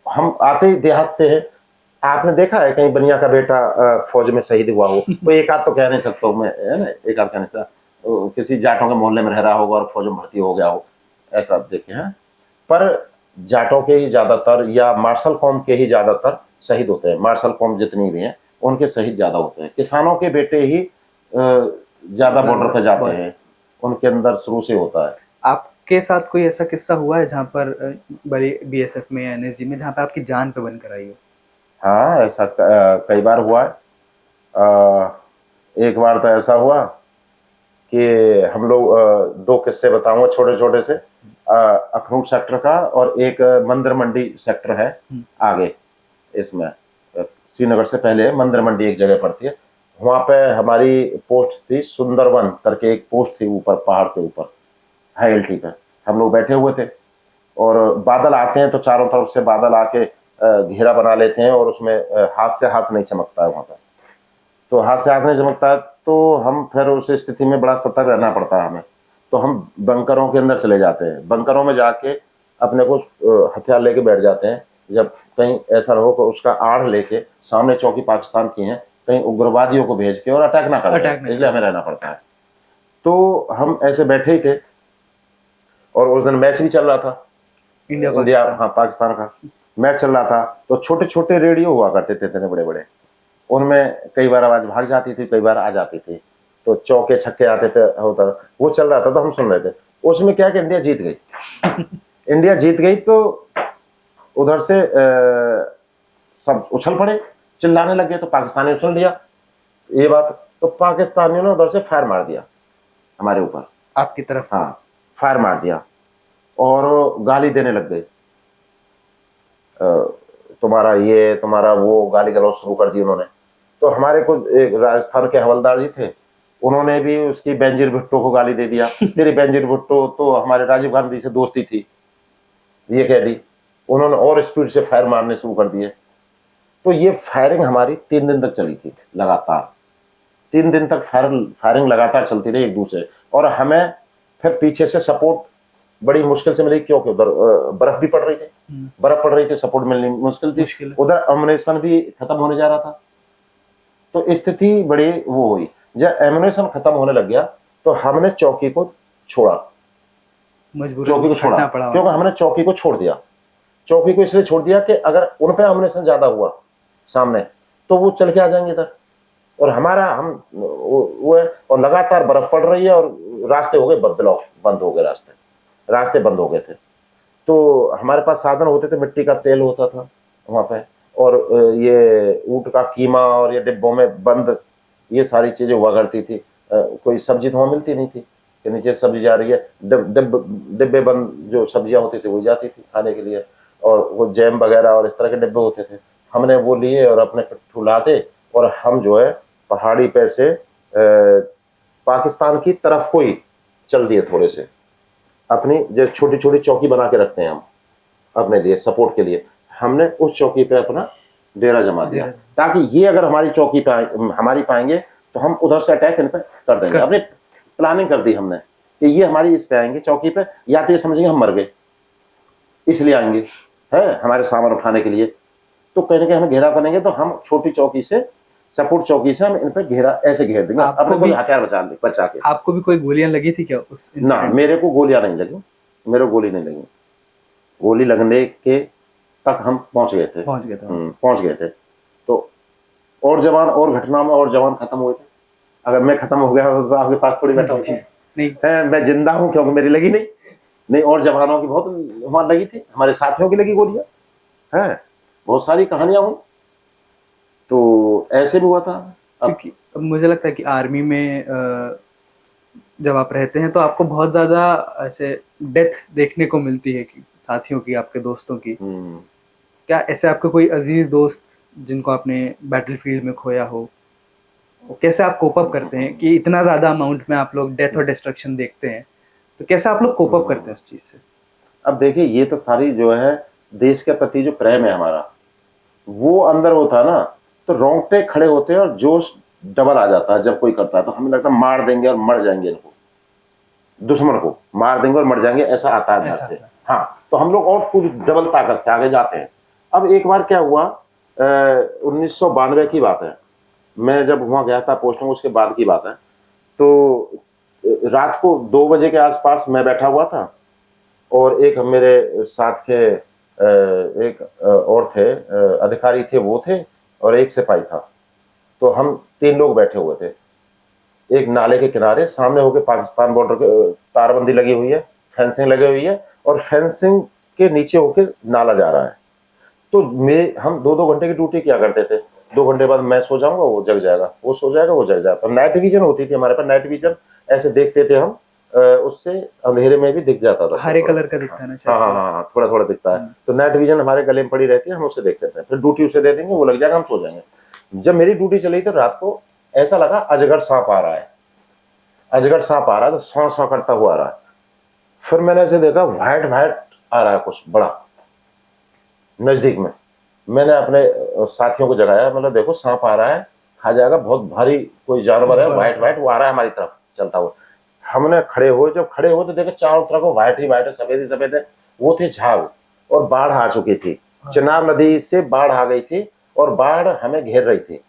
हम आते ही देहात से हैं। आपने देखा है कहीं बनिया का बेटा फौज में शहीद हुआ हो? तो एक आध तो कह नहीं सकता मैं, है ना, एक आध कह नहीं सकता, किसी जाटों के मोहल्ले में रह रहा होगा और फौज में भर्ती हो गया हो, ऐसा देखे हैं। पर जाटों के ही ज्यादातर या मार्शल कौम के ही ज्यादातर शहीद होते हैं। मार्शल कौम जितनी भी हैं उनके शहीद ज्यादा होते हैं। किसानों के बेटे ही ज्यादा बॉर्डर पर जाते हैं, उनके अंदर शुरू से होता है। आपके साथ कोई ऐसा किस्सा हुआ है जहाँ पर बड़ी बीएसएफ में, एनएसजी में, जहाँ पे आपकी जान पे बन कर आई हो? हाँ, ऐसा कई बार हुआ है। एक बार तो ऐसा हुआ कि हम लोग 2 किस्से बताऊंगा छोटे छोटे से। अखनूर सेक्टर का और एक मंदिर मंडी सेक्टर है आगे, इसमें श्रीनगर से पहले मंदिर मंडी एक जगह पड़ती है। वहां पे हमारी पोस्ट थी, सुंदरवन करके एक पोस्ट थी, ऊपर पहाड़ के ऊपर हाई एल्टी पे हम लोग बैठे हुए थे। और बादल आते हैं तो चारों तरफ से बादल आके घेरा बना लेते हैं, और उसमें हाथ से हाथ नहीं चमकता है वहां पर। तो हाथ से हाथ नहीं चमकता है तो हम फिर उस स्थिति में बड़ा सतर्क रहना पड़ता है हमें। तो हम बंकरों के अंदर चले जाते हैं। बंकरों में जाके अपने को हथियार लेके बैठ जाते हैं जब कहीं ऐसा हो कि उसका आड़ लेके सामने चौकी पाकिस्तान की है, कहीं उग्रवादियों को भेज के और अटैक ना कर दें, इसलिए हमें रहना पड़ता है। तो हम ऐसे बैठे ही थे और उस दिन मैच भी चल रहा था, इंडिया हाँ पाकिस्तान का मैच चल रहा था। तो छोटे छोटे रेडियो हुआ करते थे इतने बड़े बड़े, उनमें कई बार आवाज भाग जाती थी, कई बार आ जाती थी, तो चौके छक्के आते थे, होता वो चल रहा था तो हम सुन रहे थे। उसमें क्या कि इंडिया जीत गई इंडिया जीत गई तो उधर से सब उछल पड़े, चिल्लाने लगे, तो पाकिस्तानी सुन लिया ये बात, तो पाकिस्तानियों ने उधर से फायर मार दिया हमारे ऊपर, आपकी तरफ। हाँ फायर मार दिया और गाली देने लग गए, तुम्हारा ये तुम्हारा वो, गाली गलौज शुरू कर दी उन्होंने। तो हमारे कुछ एक राजस्थान के हवलदार जी थे, उन्होंने भी उसकी बेनजीर भुट्टो को गाली दे दिया, तेरी बेनजीर भुट्टो तो हमारे राजीव गांधी से दोस्ती थी, ये कह दी। उन्होंने और स्पीड से फायर मारने शुरू कर दिए। तो ये फायरिंग हमारी 3 दिन तक चली थी लगातार, 3 दिन तक फायरिंग लगातार चलती रही एक दूसरे, और हमें फिर पीछे से सपोर्ट बड़ी मुश्किल से मिली, क्योंकि उधर बर्फ भी पड़ रही थी, बर्फ पड़ रही थी, सपोर्ट मिलनी मुश्किल थी, उधर अम्युनिशन भी खत्म होने जा रहा था। तो स्थिति बड़ी वो हुई। जब एम्युनिशन खत्म होने लग गया तो हमने चौकी को छोड़ा, चौकी को छोड़ा, क्योंकि हमने चौकी को छोड़ दिया। चौकी को इसलिए छोड़ दिया कि अगर उन पे एम्युनिशन ज्यादा हुआ सामने तो वो चल के आ जाएंगे इधर, और हमारा हम वो है, और लगातार बर्फ पड़ रही है और रास्ते हो गए ब्लॉक, बंद हो गए, रास्ते बंद हो गए थे। तो हमारे पास साधन होते थे, मिट्टी का तेल होता था वहां पे, और ये ऊँट का कीमा और ये डिब्बों में बंद ये सारी चीजें हुआ करती थी। कोई सब्जी तो वहां मिलती नहीं थी कि नीचे सब्जी जा रही है, डिब्बे बंद जो सब्जियां होती थी वो जाती थी खाने के लिए, और वो जैम वगैरह और इस तरह के डिब्बे होते थे, हमने वो लिए और अपने पिट्ठू लाते, और हम जो है पहाड़ी पे से पाकिस्तान की तरफ को ही चल दिए थोड़े से, अपनी जो छोटी छोटी चौकी बना के रखते हैं हम अपने लिए सपोर्ट के लिए, हमने उस चौकी पे अपना डेरा जमा दिया, ताकि ये अगर हमारी चौकी पे हमारी पाएंगे तो हम उधर से अटैक इन पे कर देंगे। अपनी प्लानिंग कर दी हमने कि ये हमारी इस पे आएंगे चौकी पे, या तो ये समझेंगे हम मर गए इसलिए आएंगे है हमारे सामान उठाने के लिए, तो कहीं ना कहीं हमें घेरा करेंगे, तो हम छोटी चौकी से, सपोर्ट चौकी से हम इन पे घेरा ऐसे घेर देंगे, अपने को हथियार बचा के। आपको भी कोई गोलियां लगी थी क्या उस ना, मेरे को गोलियां नहीं लगी, मेरे को गोली नहीं लगी, गोली लगने के तक हम पहुंच गए थे। तो और जवान और घटना में और जवान खत्म हुए थे, अगर मैं खत्म हो गया तो आपके पास थोड़ी बैठा होता नहीं है, मैं जिंदा हूं क्योंकि मेरी लगी नहीं, और जवानों की बहुत वहां लगी थी, हमारे साथियों की लगी गोलियां है, बहुत सारी कहानियां हुई। तो ऐसे भी हुआ था। अब मुझे लगता है कि आर्मी में जब आप रहते हैं तो आपको बहुत ज्यादा ऐसे डेथ देखने को मिलती है कि साथियों की, आपके दोस्तों की। क्या ऐसे आपके कोई अजीज दोस्त जिनको आपने बैटलफील्ड में खोया हो, कैसे आप कोप अप करते हैं कि इतना ज्यादा अमाउंट में आप लोग डेथ और डिस्ट्रक्शन देखते हैं, तो कैसे आप लोग कोप अप करते हैं उस चीज से? अब देखिए, ये तो सारी जो है देश के प्रति जो प्रेम है हमारा, वो अंदर होता है ना, तो रोंगटे खड़े होते हैं और जोश डबल आ जाता है जब कोई करता है, तो हमें लगता है मार देंगे और मर जाएंगे, इनको दुश्मन को मार देंगे और मर जाएंगे, ऐसा आता है अंदर से। हाँ, तो हम लोग और पूरी डबल ताकत से आगे जाते हैं। अब एक बार क्या हुआ, 1992 की बात है, मैं जब वहां गया था पोस्टिंग, उसके बाद की बात है। तो रात को 2 बजे के आसपास मैं बैठा हुआ था, और एक मेरे साथ के एक और थे अधिकारी थे, वो थे, और एक सिपाही था। तो हम 3 लोग बैठे हुए थे एक नाले के किनारे, सामने होके पाकिस्तान बॉर्डर के तारबंदी लगी हुई है, फेंसिंग लगी हुई है, और फेंसिंग के नीचे होके नाला जा रहा है। तो हम 2-2 घंटे की ड्यूटी किया करते थे, 2 घंटे बाद मैं सो जाऊंगा, वो जग जाएगा, वो सो जाएगा, वो जग जाएगा। तो नाइट विजन होती थी हमारे पास, नाइट विजन ऐसे देखते थे हम, उससे अंधेरे में भी दिख जाता था, हरे कलर का दिखता है ना। हाँ, थोड़ा थोड़ा दिखता है। तो नाइट विजन हमारे गले में पड़ी रहती है, हम उससे देखते थे, फिर ड्यूटी उसे दे देंगे, वो लग जाएगा, हम सो जाएंगे। जब मेरी ड्यूटी चली तो रात को ऐसा लगा अजगर सांप आ रहा है, अजगर सांप आ रहा है, तो सौ सौ करता हुआ आ रहा है। फिर मैंने ऐसे देखा, व्हाइट आ रहा है कुछ बड़ा नजदीक में। मैंने अपने साथियों को जगाया, मतलब देखो सांप आ रहा है, खा जाएगा, बहुत भारी कोई जानवर है, व्हाइट वो आ रहा है हमारी तरफ चलता हुआ। हमने जब खड़े हुए तो देखे चारों तरफ व्हाइट ही व्हाइट है, सफेद ही सफेद है, वो थे झाग, और बाढ़ आ चुकी थी चिनाब नदी से बाढ़ आ गई थी और बाढ़ हमें घेर रही थी,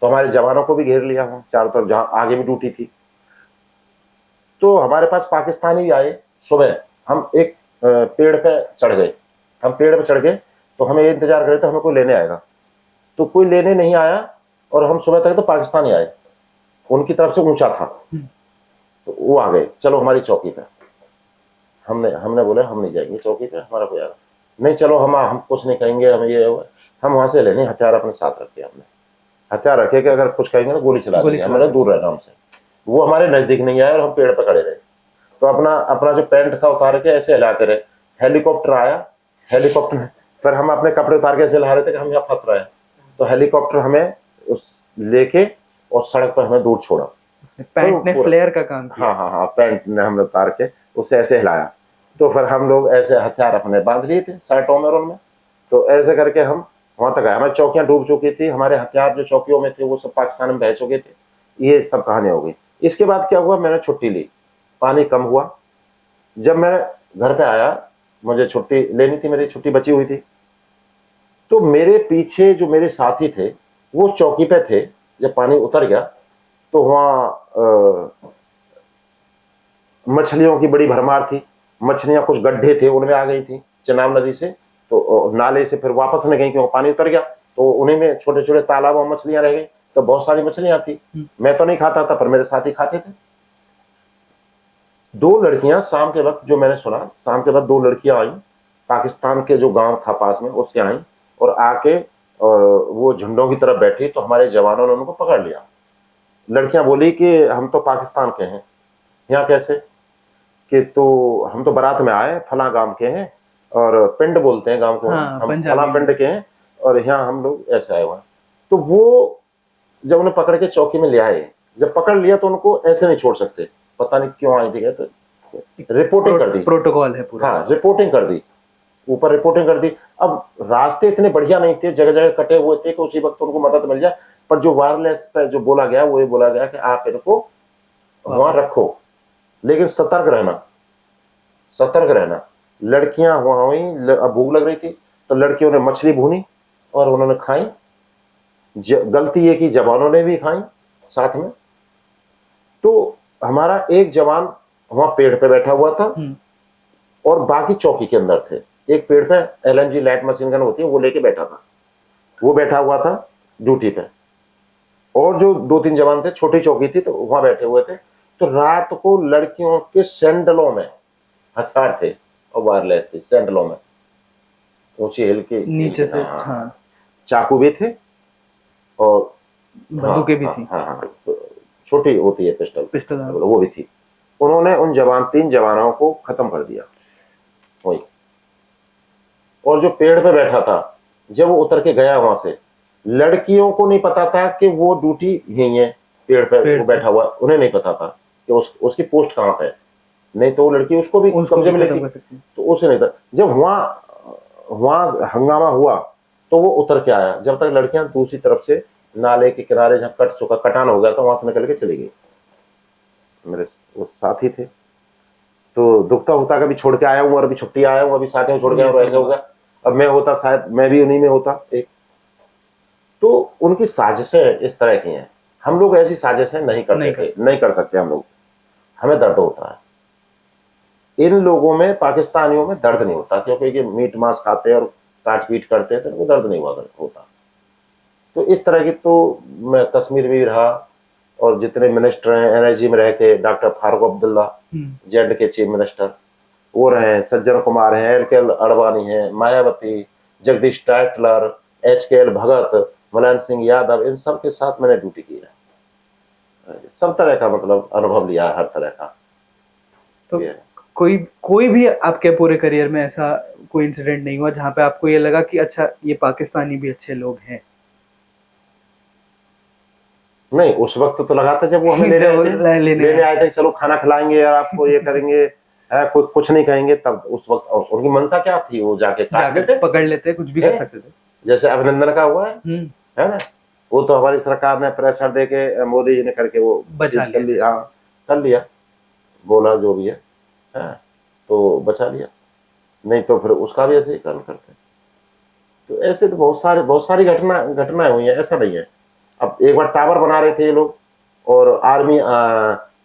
तो हमारे जवानों को भी घेर लिया वहां चारों तरफ, जहां आगे भी ड्यूटी थी। तो हमारे पास पाकिस्तानी आए सुबह, हम एक पेड़ पे चढ़ गए, हम पेड़ पे चढ़ गए तो हमें ये इंतजार करे तो हमें कोई लेने आएगा, तो कोई लेने नहीं आया और हम सुबह तक तो पाकिस्तानी आए, उनकी तरफ से ऊंचा था, तो वो आ गए, चलो हमारी चौकी पे। हमने बोला हम नहीं जाएंगे चौकी पे, हमारा कोई आएगा नहीं, चलो हम कुछ नहीं कहेंगे, हम ये हम वहां से लेने, हथियार अपने साथ रखे, हमने हथियार रखे कि अगर कुछ कहेंगे तो गोली चला देंगे, हमारे दूर रहना हमसे। वो हमारे नजदीक नहीं आया और हम पेड़ पे खड़े रहे, तो अपना जो पैंट था उतार के ऐसे हिलाते रहे। हेलीकॉप्टर आया, हेलीकॉप्टर फिर हम अपने कपड़े उतार के ऐसे हिला रहे थे कि हम यहाँ फंस रहे हैं, तो हेलीकॉप्टर हमें उस लेके और सड़क पर हमें दूर छोड़ा। पैंट ने फ्लेयर का काम किया। हाँ, पैंट ने हमने उतार के उसे ऐसे हिलाया, तो फिर हम लोग ऐसे हथियार अपने बांध लिए थे शर्टों में और उनमें, तो ऐसे करके हम वहां तक आए। हमारी चौकियां डूब चुकी थी, हमारे हथियार जो चौकियों में थे वो सब पाकिस्तान में बह चुके थे, ये सब कहानी हो गई। इसके बाद क्या हुआ, मैंने छुट्टी ली, पानी कम हुआ, जब मैं घर पे आया, मुझे छुट्टी लेनी थी, मेरी छुट्टी बची हुई थी, तो मेरे पीछे जो मेरे साथी थे वो चौकी पे थे। जब पानी उतर गया तो वहां मछलियों की बड़ी भरमार थी, मछलियां कुछ गड्ढे थे उनमें आ गई थी चिनाब नदी से, तो नाले से फिर वापस न गई क्योंकि पानी उतर गया, तो उन्हीं में छोटे छोटे तालाबों में मछलियां रह गई, तो बहुत सारी मछलियां थी। मैं तो नहीं खाता था पर मेरे साथी खाते थे। दो लड़कियां शाम के वक्त, जो मैंने सुना शाम के वक्त दो लड़कियां आई, पाकिस्तान के जो गांव था पास में उससे आई और आके वो झंडों की तरफ बैठी, तो हमारे जवानों ने उनको पकड़ लिया। लड़कियां बोली कि हम तो पाकिस्तान के हैं, यहाँ कैसे, कि तो हम तो बारात में आए, फला गांव के हैं, और पिंड बोलते हैं गांव को, हम फला पिंड के हैं और यहाँ हम लोग ऐसे आए हुए हैं। तो वो जब उन्हें पकड़ के चौकी में ले आए, जब पकड़ लिया तो उनको ऐसे नहीं छोड़ सकते, पता नहीं क्यों आई थी, तो रिपोर्टिंग कर दी, प्रोटोकॉल है पूरा। हाँ, रिपोर्टिंग कर दी, ऊपर रिपोर्टिंग कर दी। अब रास्ते इतने बढ़िया नहीं थे, जगह जगह कटे हुए थे कि उसी वक्त उनको मदद मिल जाए, पर जो वायरलेस पे जो बोला गया वो ये बोला गया कि आप इनको वहां रखो, लेकिन सतर्क रहना, सतर्क रहना। लड़कियां वहां हुई, भूख लग रही थी तो लड़कियों ने मछली भूनी और उन्होंने खाई, गलती ये की जवानों ने भी खाई साथ में। तो हमारा एक जवान वहां पेड़ पे बैठा हुआ था और बाकी चौकी के अंदर थे। एक पेड़ पे LMG लाइट मशीन गन होती है वो लेके बैठा था, वो बैठा हुआ था ड्यूटी पे, और जो दो तीन जवान थे, छोटी चौकी थी तो वहां बैठे हुए थे। तो रात को लड़कियों के सैंडलों में हथियार थे और वायरलेस थे, सैंडलों में ऊंची हिल के नीचे से, हाँ, चाकू भी थे और बंदूकें भी थी, छोटी होती है पिस्टल, वो भी थी। उन्होंने उन तीन जवानों को खत्म कर दिया वही। और जो पेड़ पे बैठा था, जब वो उतर के गया वहां से, लड़कियों को नहीं पता था कि वो ड्यूटी यही है, पेड़ पे वो बैठा हुआ, उन्हें नहीं पता था कि उसकी पोस्ट कहां पे है, नहीं तो वो लड़की उसको भी कब्जे में लेती, तो उसे नहीं था। जब वहां हंगामा हुआ तो वो उतर के आया, जब तक लड़कियां दूसरी तरफ से नाले के किनारे जहां कटान हो गया तो वहां से निकल के चली गई। मेरे वो साथी थे, तो दुखता होता कभी छोड़ के आया हूं और अभी छुट्टी आया हूं, अभी साथियों छोड़ के और ऐसा होगा। अब मैं होता शायद मैं भी उन्हीं में होता एक। तो उनकी साजिशें इस तरह की हैं, हम लोग ऐसी साजिशें नहीं कर सकते हम लोग, हमें दर्द होता है। इन लोगों में, पाकिस्तानियों में दर्द नहीं होता क्योंकि ये मीट मांस खाते हैं और काट पीट करते हैं, तो उनको दर्द नहीं होता। तो इस तरह की, तो मैं कश्मीर में भी रहा और जितने मिनिस्टर हैं एनर्जी में रह के, डॉक्टर फारूक अब्दुल्ला जेड के चीफ मिनिस्टर वो रहे, सज्जन कुमार हैं, LK अडवाणी हैं, मायावती, जगदीश टाइटलर, HKL भगत, मुलायम सिंह यादव, इन सब के साथ मैंने ड्यूटी की है। सब तरह का मतलब अनुभव लिया है, हर तरह का। तो कोई भी आपके पूरे करियर में ऐसा कोई इंसिडेंट नहीं हुआ जहां पे आपको ये लगा कि अच्छा ये पाकिस्तानी भी अच्छे लोग हैं? नहीं, उस वक्त तो लगा था जब वो हमें लेने आए थे, चलो खाना खिलाएंगे यार आपको, ये करेंगे, कुछ नहीं कहेंगे, तब उस वक्त उनकी मंशा क्या थी, वो जाके पकड़ लेते, कुछ भी कर सकते थे। जैसे अभिनंदन का हुआ है ना, वो तो हमारी सरकार ने प्रेशर दे के, मोदी जी ने करके वो बचा लिया, कर लिया, बोला जो भी है, तो बचा लिया, नहीं तो फिर उसका भी ऐसे ही काम करते। तो ऐसे तो बहुत सारी घटनाएं हुई हैं, ऐसा नहीं है। अब एक बार टावर बना रहे थे ये लोग, और आर्मी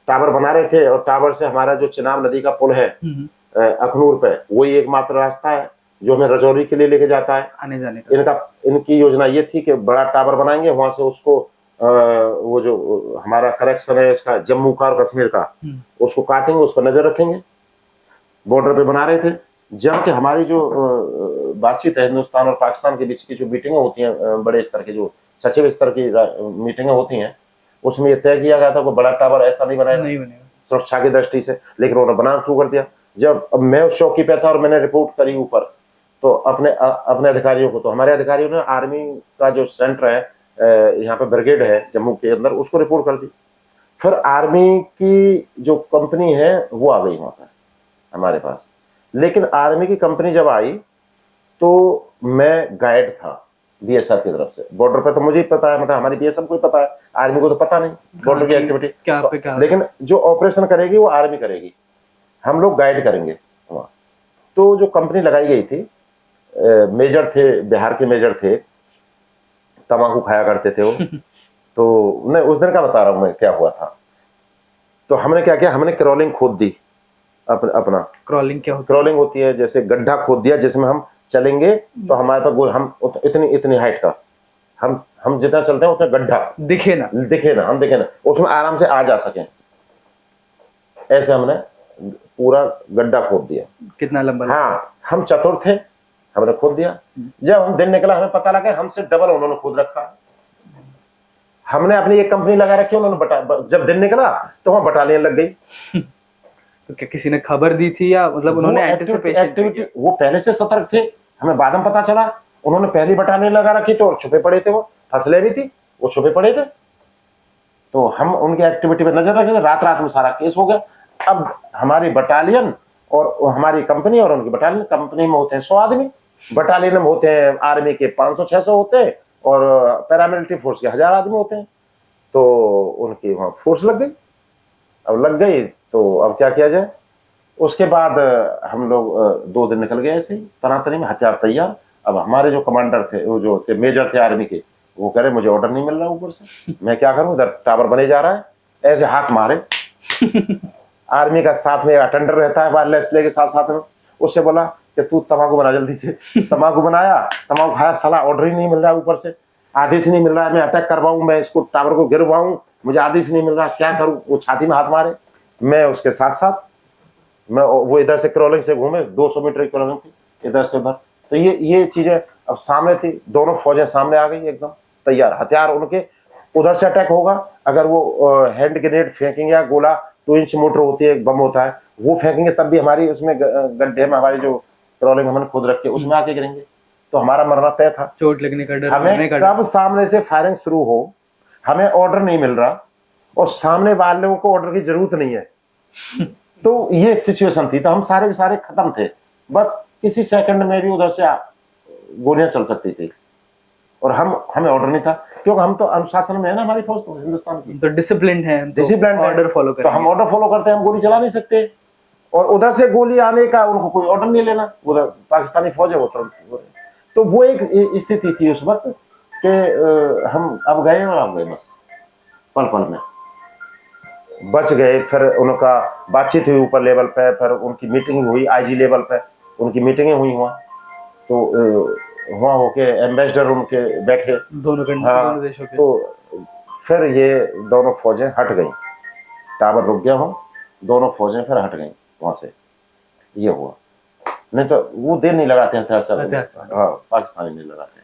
टावर बना रहे थे, और टावर से हमारा जो चिनाब नदी का पुल है अखनूर पे, वही एकमात्र रास्ता है जो हमें रजौरी के लिए लेके जाता है आने जाने का। इनकी योजना ये थी कि बड़ा टावर बनाएंगे, वहां से उसको वो जो हमारा कनेक्शन है इसका जम्मू का और कश्मीर का, उसको काटेंगे, उस पर नजर रखेंगे। बॉर्डर पे बना रहे थे। जबकि हमारी जो बातचीत है हिंदुस्तान और पाकिस्तान के बीच की जो मीटिंगें होती हैं, बड़े स्तर की जो सचिव स्तर की मीटिंगें होती हैं, उसमें यह तय किया गया था कि बड़ा टावर ऐसा नहीं बनेगा सुरक्षा की दृष्टि से, लेकिन उन्होंने बनाना शुरू कर दिया। जब अब मैं उस चौकी पे था और मैंने रिपोर्ट करी ऊपर, तो अपने अधिकारियों को, तो हमारे अधिकारियों ने आर्मी का जो सेंटर है यहाँ पे ब्रिगेड है जम्मू के अंदर, उसको रिपोर्ट कर दी। फिर आर्मी की जो कंपनी है वो आ गई वहां पर हमारे पास। लेकिन आर्मी की कंपनी जब आई तो मैं गाइड था बीएसएफ की तरफ से। बॉर्डर पे तो मुझे ही पता है, मतलब हमारी बीएसएफ को ही पता है, आर्मी को तो पता नहीं बॉर्डर की एक्टिविटी क्या। लेकिन जो ऑपरेशन करेगी वो आर्मी करेगी, हम लोग गाइड करेंगे वहां। तो जो कंपनी लगाई गई थी, मेजर थे, बिहार के मेजर थे, तंबाकू खाया करते थे वो तो मैं उस दिन का बता रहा हूं मैं क्या हुआ था। तो हमने क्या किया, हमने क्रॉलिंग खोद दी अपना। क्रॉलिंग क्या होती है? क्रॉलिंग होती है जैसे गड्ढा खोद दिया जिसमें हम चलेंगे तो हमारे पास हम इतनी हाइट का, हम जितना चलते हैं उतना गड्ढा दिखे ना, हम दिखे ना, उसमें आराम से आ जा सके, ऐसे हमने पूरा गड्ढा खोद दिया। कितना लंबा? हाँ, हम चतुर थे, हमने खोद दिया। जब हम दिन निकला हमें पता लगा हमसे डबल उन्होंने खोद रखा। हमने अपनी एक कंपनी लगा रखी, उन्होंने जब दिन निकला तो वहां बटालियन लग गई। तो क्या किसी ने खबर दी थी, या मतलब उन्होंने एक्टिविटी वो पहले से सतर्क थे, हमें बाद में पता चला। उन्होंने पहली बटालियन लगा रखी तो छुपे पड़े थे, वो फसलें भी थी, वो छुपे पड़े थे। तो हम उनकी एक्टिविटी पर नजर रखेंगे। रात में सारा केस हो गया। अब हमारी बटालियन और हमारी कंपनी और उनकी बटालियन, कंपनी में होते हैं 100 आदमी, बटालियन में होते हैं आर्मी के 500-600 होते हैं, और पैरामिलिट्री फोर्स के 1000 आदमी होते हैं। तो उनकी वहां फोर्स लग गई। अब लग गई तो अब क्या किया जाए। उसके बाद हम लोग 2 दिन निकल गए ऐसे ही तनातनी में, हथियार तैयार। अब हमारे जो कमांडर थे, वो जो थे मेजर थे आर्मी के, वो कह रहे मुझे ऑर्डर नहीं मिल रहा ऊपर से, मैं क्या करूं, इधर टावर बने जा रहा है, ऐसे हाथ मारे। आर्मी का साथ में अटेंडर रहता है वायरलेस लेके साथ में, उससे बोला कि तू तंबाकू बना जल्दी से। तंबाकू बनाया, तंबाकू खाया, साला ऑर्डर ही नहीं मिल रहा है ऊपर से, आदेश नहीं मिल रहा है, मैं अटैक करवाऊं, मैं इसको टावर को गिरवाऊं, मुझे आदेश नहीं मिल रहा, क्या करूं। वो छाती में हाथ मारे, मैं उसके साथ मैं, वो इधर से क्रॉलिंग से घूमे, 200 मीटर की क्रॉलिंग थी इधर से उधर। तो ये चीजें अब सामने थी, दोनों फौजें सामने आ गई एकदम तैयार, हथियार उनके, उधर से अटैक होगा। अगर वो हैंड ग्रेनेड फेंकेंगे या गोला 2 इंच मोटर होती है, बम होता है, वो फेंकेंगे तब भी हमारी उसमें गड्ढे में हमारी जो क्रॉलिंग हमने खुद रखे उसमें आके गिरेंगे, तो हमारा मरना तय था। चोट लगने का डर, हमें कब सामने से फायरिंग शुरू हो, हमें ऑर्डर नहीं मिल रहा और सामने वालों को ऑर्डर की जरूरत नहीं है। तो ये सिचुएशन थी। तो हम सारे के सारे खत्म थे, बस किसी सेकंड में भी उधर से गोलियां चल सकती थी, और हमें ऑर्डर नहीं था, क्योंकि हम तो अनुशासन में है ना, हमारी फौज तो हिंदुस्तान की तो डिसिप्लिन है, ऑर्डर फॉलो करते हैं। तो हम ऑर्डर फॉलो करते हैं, हम गोली चला नहीं सकते। और उधर से गोली आने का उनको कोई ऑर्डर नहीं लेना, उधर पाकिस्तानी फौज है वो तो वो एक स्थिति थी उस वक्त कि हम अब गए और अब गए, बस पल में बच गए। फिर उनका बातचीत हुई ऊपर लेवल पे, फिर उनकी मीटिंग हुई आईजी लेवल पे, उनकी मीटिंगें हुई वहां, तो वहां होके एम्बेसडर उनके बैठे दोनों देशों के। तो फिर ये दोनों फौजें हट गई, टावर रुक गया वहां, दोनों फौजें फिर हट गई वहां से। ये हुआ, नहीं तो वो देर नहीं लगाते हैं पाकिस्तानी नहीं लगाते।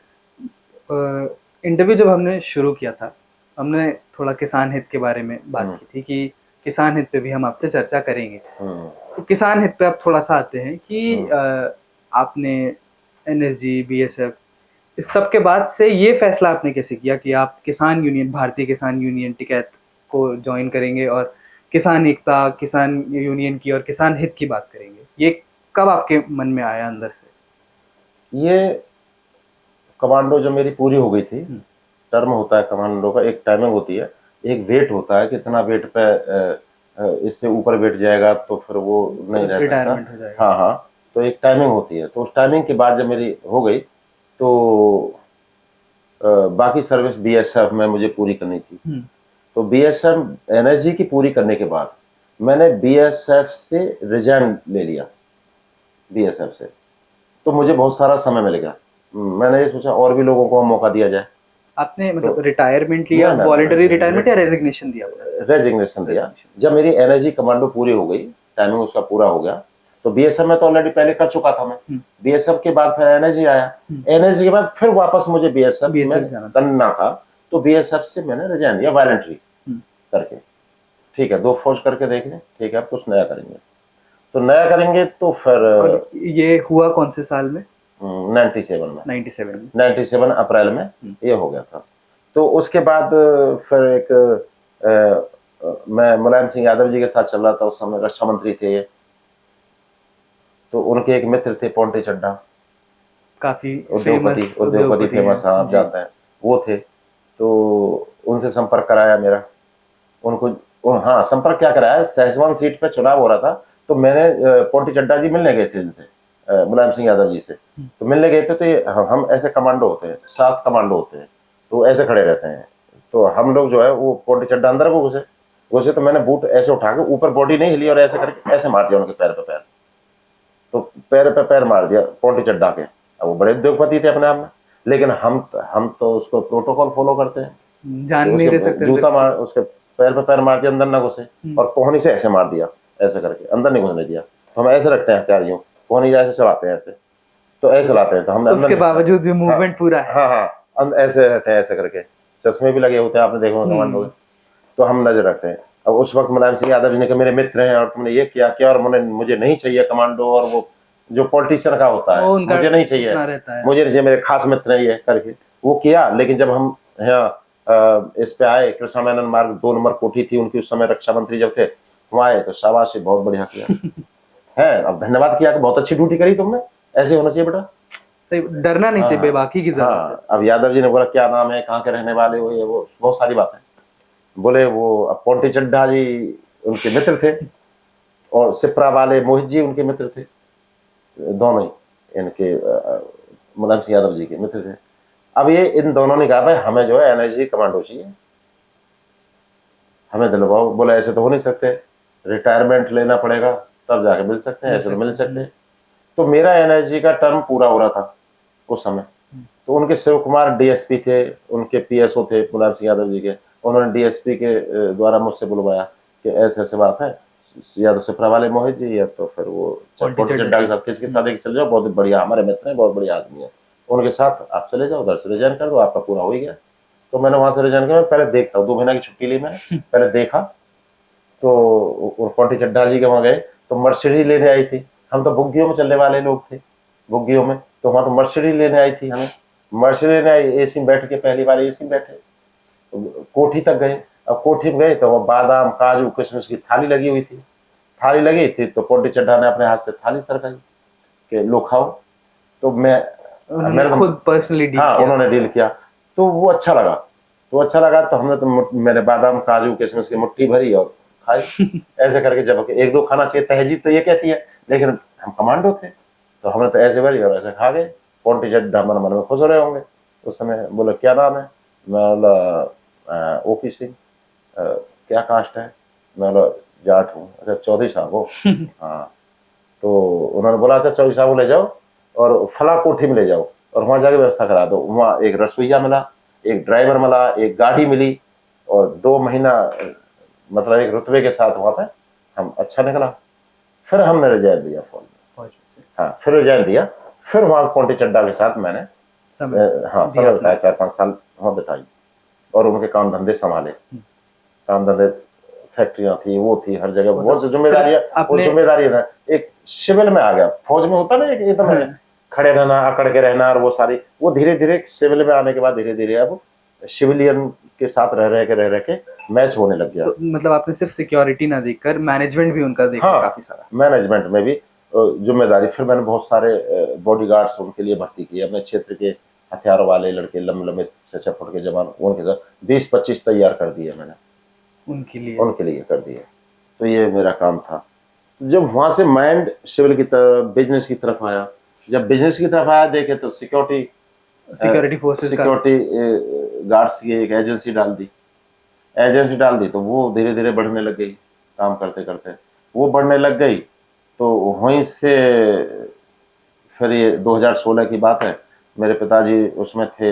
इंटरव्यू जब हमने शुरू किया था, हमने थोड़ा किसान हित के बारे में बात की थी कि किसान हित पे भी हम आपसे चर्चा करेंगे। तो किसान हित पे आप थोड़ा सा आते हैं कि आपने एनएसजी, बीएसएफ, इस सब के बाद से ये फैसला आपने कैसे किया कि आप किसान यूनियन, भारतीय किसान यूनियन टिकैत को ज्वाइन करेंगे और किसान एकता, किसान यूनियन की और किसान हित की बात करेंगे? ये कब आपके मन में आया अंदर से? ये कमांडो जब मेरी पूरी हो गई थी, टर्म होता है कमांडो का, एक टाइमिंग होती है, एक वेट होता है, कितना वेट पे इससे ऊपर वेट जाएगा तो फिर वो नहीं रह सकता। हाँ, तो एक टाइमिंग होती है। तो उस टाइमिंग के बाद जब मेरी हो गई तो बाकी सर्विस बीएसएफ में मुझे पूरी करनी थी। तो बीएसएफ एनर्जी की पूरी करने के बाद मैंने बीएसएफ से रिजाइन ले लिया। बीएसएफ से तो मुझे बहुत सारा समय मिल गया। मैंने ये सोचा और भी लोगों को मौका दिया जाए। आपने मतलब रिटायरमेंट लिया, वॉलंटरी रिटायरमेंट या रेजिग्नेशन दिया? रेजिग्नेशन दिया। जब मेरी एनर्जी कमांडो पूरी हो गई, टाइमिंग उसका पूरा हो गया, तो बीएसएफ में तो ऑलरेडी पहले कर चुका था मैं। बीएसएफ के बाद फिर एनर्जी आया। एनर्जी के बाद फिर वापस मुझे बीएसएफ में करना था, तो बीएसएफ से मैंने रिजाइन दिया वॉलंटरी करके। ठीक है, 2 फौज करके देख लें, ठीक है, अब कुछ नया करेंगे। तो नया करेंगे तो फिर ये हुआ कौन से साल में? 97 अप्रैल में ये हो गया था। तो उसके बाद फिर एक मैं मुलायम सिंह यादव जी के साथ चल रहा था। उस समय रक्षा मंत्री थे ये, तो उनके एक मित्र थे पोंटी चड्ढा, काफी उद्योगपति फेमस, आप जानते हैं, वो थे। तो उनसे संपर्क कराया मेरा, उनको हाँ संपर्क क्या कराया, सहसवान सीट पे चुनाव हो रहा था, तो मैंने पोंटी चड्ढा जी मिलने गए थे इनसे, मुलायम सिंह यादव जी से। तो मिलने गए थे, तो हम ऐसे कमांडो होते हैं, 7 कमांडो होते हैं, तो ऐसे खड़े रहते हैं। तो हम लोग जो है वो पोंटी चड्ढा अंदर को घुसे, तो मैंने बूट ऐसे उठा के ऊपर, बॉडी नहीं हिली, और ऐसे करके ऐसे मार दिया उनके पैर पे पैर। तो पैर पे पैर मार दिया पोंटी चड्ढा के। अब वो बड़े उद्योगपति थे अपने आप में, लेकिन हम तो उसको प्रोटोकॉल फॉलो करते हैं, जान नहीं दे सकते। जूता मार, उसके पैर पे पैर मार दिया, अंदर ना घुसे, और कोहनी से ऐसे मार दिया, ऐसे करके अंदर नहीं घुसने दिया। तो हम ऐसे रखते हैं हथियार, यूं कोहनी ऐसे चलाते हैं, ऐसे तो ऐसे लाते हैं। तो हमने उसके बावजूद भी मूवमेंट पूरा है। हाँ, ऐसे रहते हैं, ऐसे करके। चश्मे भी लगे होते हैं, आपने देखो कमांडो। तो हम नजर रखते हैं। अब उस वक्त मुलायम सिंह यादव जी ने कहा मेरे मित्र हैं और तुमने ये किया क्या, और मुझे नहीं चाहिए कमांडो, और वो जो पॉलिटिशियन का होता है, मुझे नहीं चाहिए, मुझे नहीं, मेरे खास मित्र हैं ये करके वो किया। लेकिन जब हम यहाँ इस पे आए, कृष्णा मेनन मार्ग 2 नंबर कोठी थी उनकी, उस समय रक्षा मंत्री जब थे, वहां आए तो शाबाश, बहुत बढ़िया किया है। अब धन्यवाद किया कि बहुत अच्छी ड्यूटी करी तुमने, ऐसे होना चाहिए बेटा, डरना नहीं चाहिए, बेबाकी की जरूरत है। अब यादव जी ने बोला क्या नाम है, कहाँ के रहने वाले हो, ये वो बहुत सारी बातें बोले। वो अब पोंटी चड्ढा जी उनके मित्र थे, और सिपरा वाले मोहित जी उनके मित्र थे, दोनों ही इनके मुलायम सिंह यादव जी के मित्र थे। अब ये इन दोनों ने कहा भाई हमें जो है एनर्जी कमांडो चाहिए, हमें दिलवाओ। बोला ऐसे तो हो नहीं सकते, रिटायरमेंट लेना पड़ेगा तब जाके मिल सकते हैं, ऐसे तो मिल नहीं सकते। तो मेरा एनर्जी का टर्म पूरा हो रहा था उस समय। तो उनके शिव कुमार डीएसपी थे, उनके पीएसओ थे मुलायम सिंह यादव जी के, उन्होंने डीएसपी के द्वारा मुझसे बुलवाया कि ऐसे ऐसे बात है, या तो सिपरा वाले मोहित जी, या तो फिर वो पोंटी चड्ढा के साथ, किसके साथ एक चल जाओ, बहुत बढ़िया हमारे मित्र हैं, बहुत बढ़िया आदमी है, उनके साथ आप चले जाओ, उधर से रिजाइन कर दो, आपका पूरा हो ही गया। तो मैंने वहां से रिजाइन किया। पहले देखता हूँ, 2 महीना की छुट्टी ली मैंने, पहले देखा तो पोंटी चड्ढा जी के वहां गए, तो मर्सिडीज लेने आई थी। हम तो बुग्गियों में चलने वाले लोग थे, बुग्गियों में, तो वहां तो मर्सिडीज लेने आई थी हमें, मर्सिडीज लेने आई, एसी में बैठ के, पहली बार एसी में बैठे, कोठी तक गए। अब कोठी में गए तो वो बादाम काजू किशमिश की थाली लगी हुई थी, थाली लगी थी, तो पोंटी चड्ढा ने अपने हाथ से थाली सरकाई कि लो खाओ। तो मैंने खुद पर्सनली डील किया। उन्होंने डील किया, तो वो अच्छा लगा, तो हमने तो मैंने बादाम काजू किशमिश की मुट्ठी भरी और खाई ऐसे करके। जब 1-2 खाना चाहिए, तहजीब तो ये कहती है, लेकिन हम कमांडो थे तो हमने तो ऐसे भरी और ऐसे खा गए। पोंटी चड्ढा मन मन में खुश हो रहे होंगे उस समय। बोले क्या नाम है, मैं बोला ओपी सिंह, क्या कास्ट है, मैं बोला जाट हूँ। अच्छा चौधरी साहब हो हाँ। तो उन्होंने बोला अच्छा चौधरी साहब को ले जाओ और फला कोठी में ले जाओ, और वहां जाके व्यवस्था करा दो। वहां एक रसोईया मिला, एक ड्राइवर मिला, एक गाड़ी मिली, और 2 महीना मतलब एक रुतबे के साथ वहां पे हम अच्छा निकला। फिर हमने रिजाइन दिया फौज में, हाँ फिर रिजाइन दिया। फिर वहां पोंटी चड्ढा के साथ मैंने समय बिताया, 4-5 साल वहां बिताई, और उनके काम धंधे संभाले। काम धंधे, फैक्ट्रियां थी, वो थी, हर जगह बहुत जिम्मेदारी है। एक सिविल में आ गया, फौज में होता ना एकदम खड़े रहना, अकड़ के रहना, और वो सारी, वो धीरे धीरे सिविल में आने के बाद धीरे धीरे अब सिविलियन के साथ रह रह के मैच होने लग गया। तो मतलब आपने सिर्फ सिक्योरिटी ना देखकर मैनेजमेंट भी उनका देखा? हाँ, काफी सारा मैनेजमेंट में भी जिम्मेदारी। फिर मैंने बहुत सारे बॉडीगार्ड्स उनके लिए भर्ती किए, अपने क्षेत्र के हथियारों वाले लड़के, लंबे 6-6 फुट के जवान, उनके साथ 20-25 तैयार कर दिए मैंने, उनके लिए कर दिए। तो ये मेरा काम था। जब वहां से माइंड सिविल की तरफ, बिजनेस की तरफ आया, जब बिजनेस की तरफ आया, देखे तो सिक्योरिटी सिक्योरिटी फोर्सेस का सिक्योरिटी गार्ड्स की एक एजेंसी डाल दी, तो वो धीरे धीरे बढ़ने लग गई। काम करते करते वो बढ़ने लग गई, तो वहीं से फिर ये 2016 की बात है, मेरे पिताजी उसमें थे,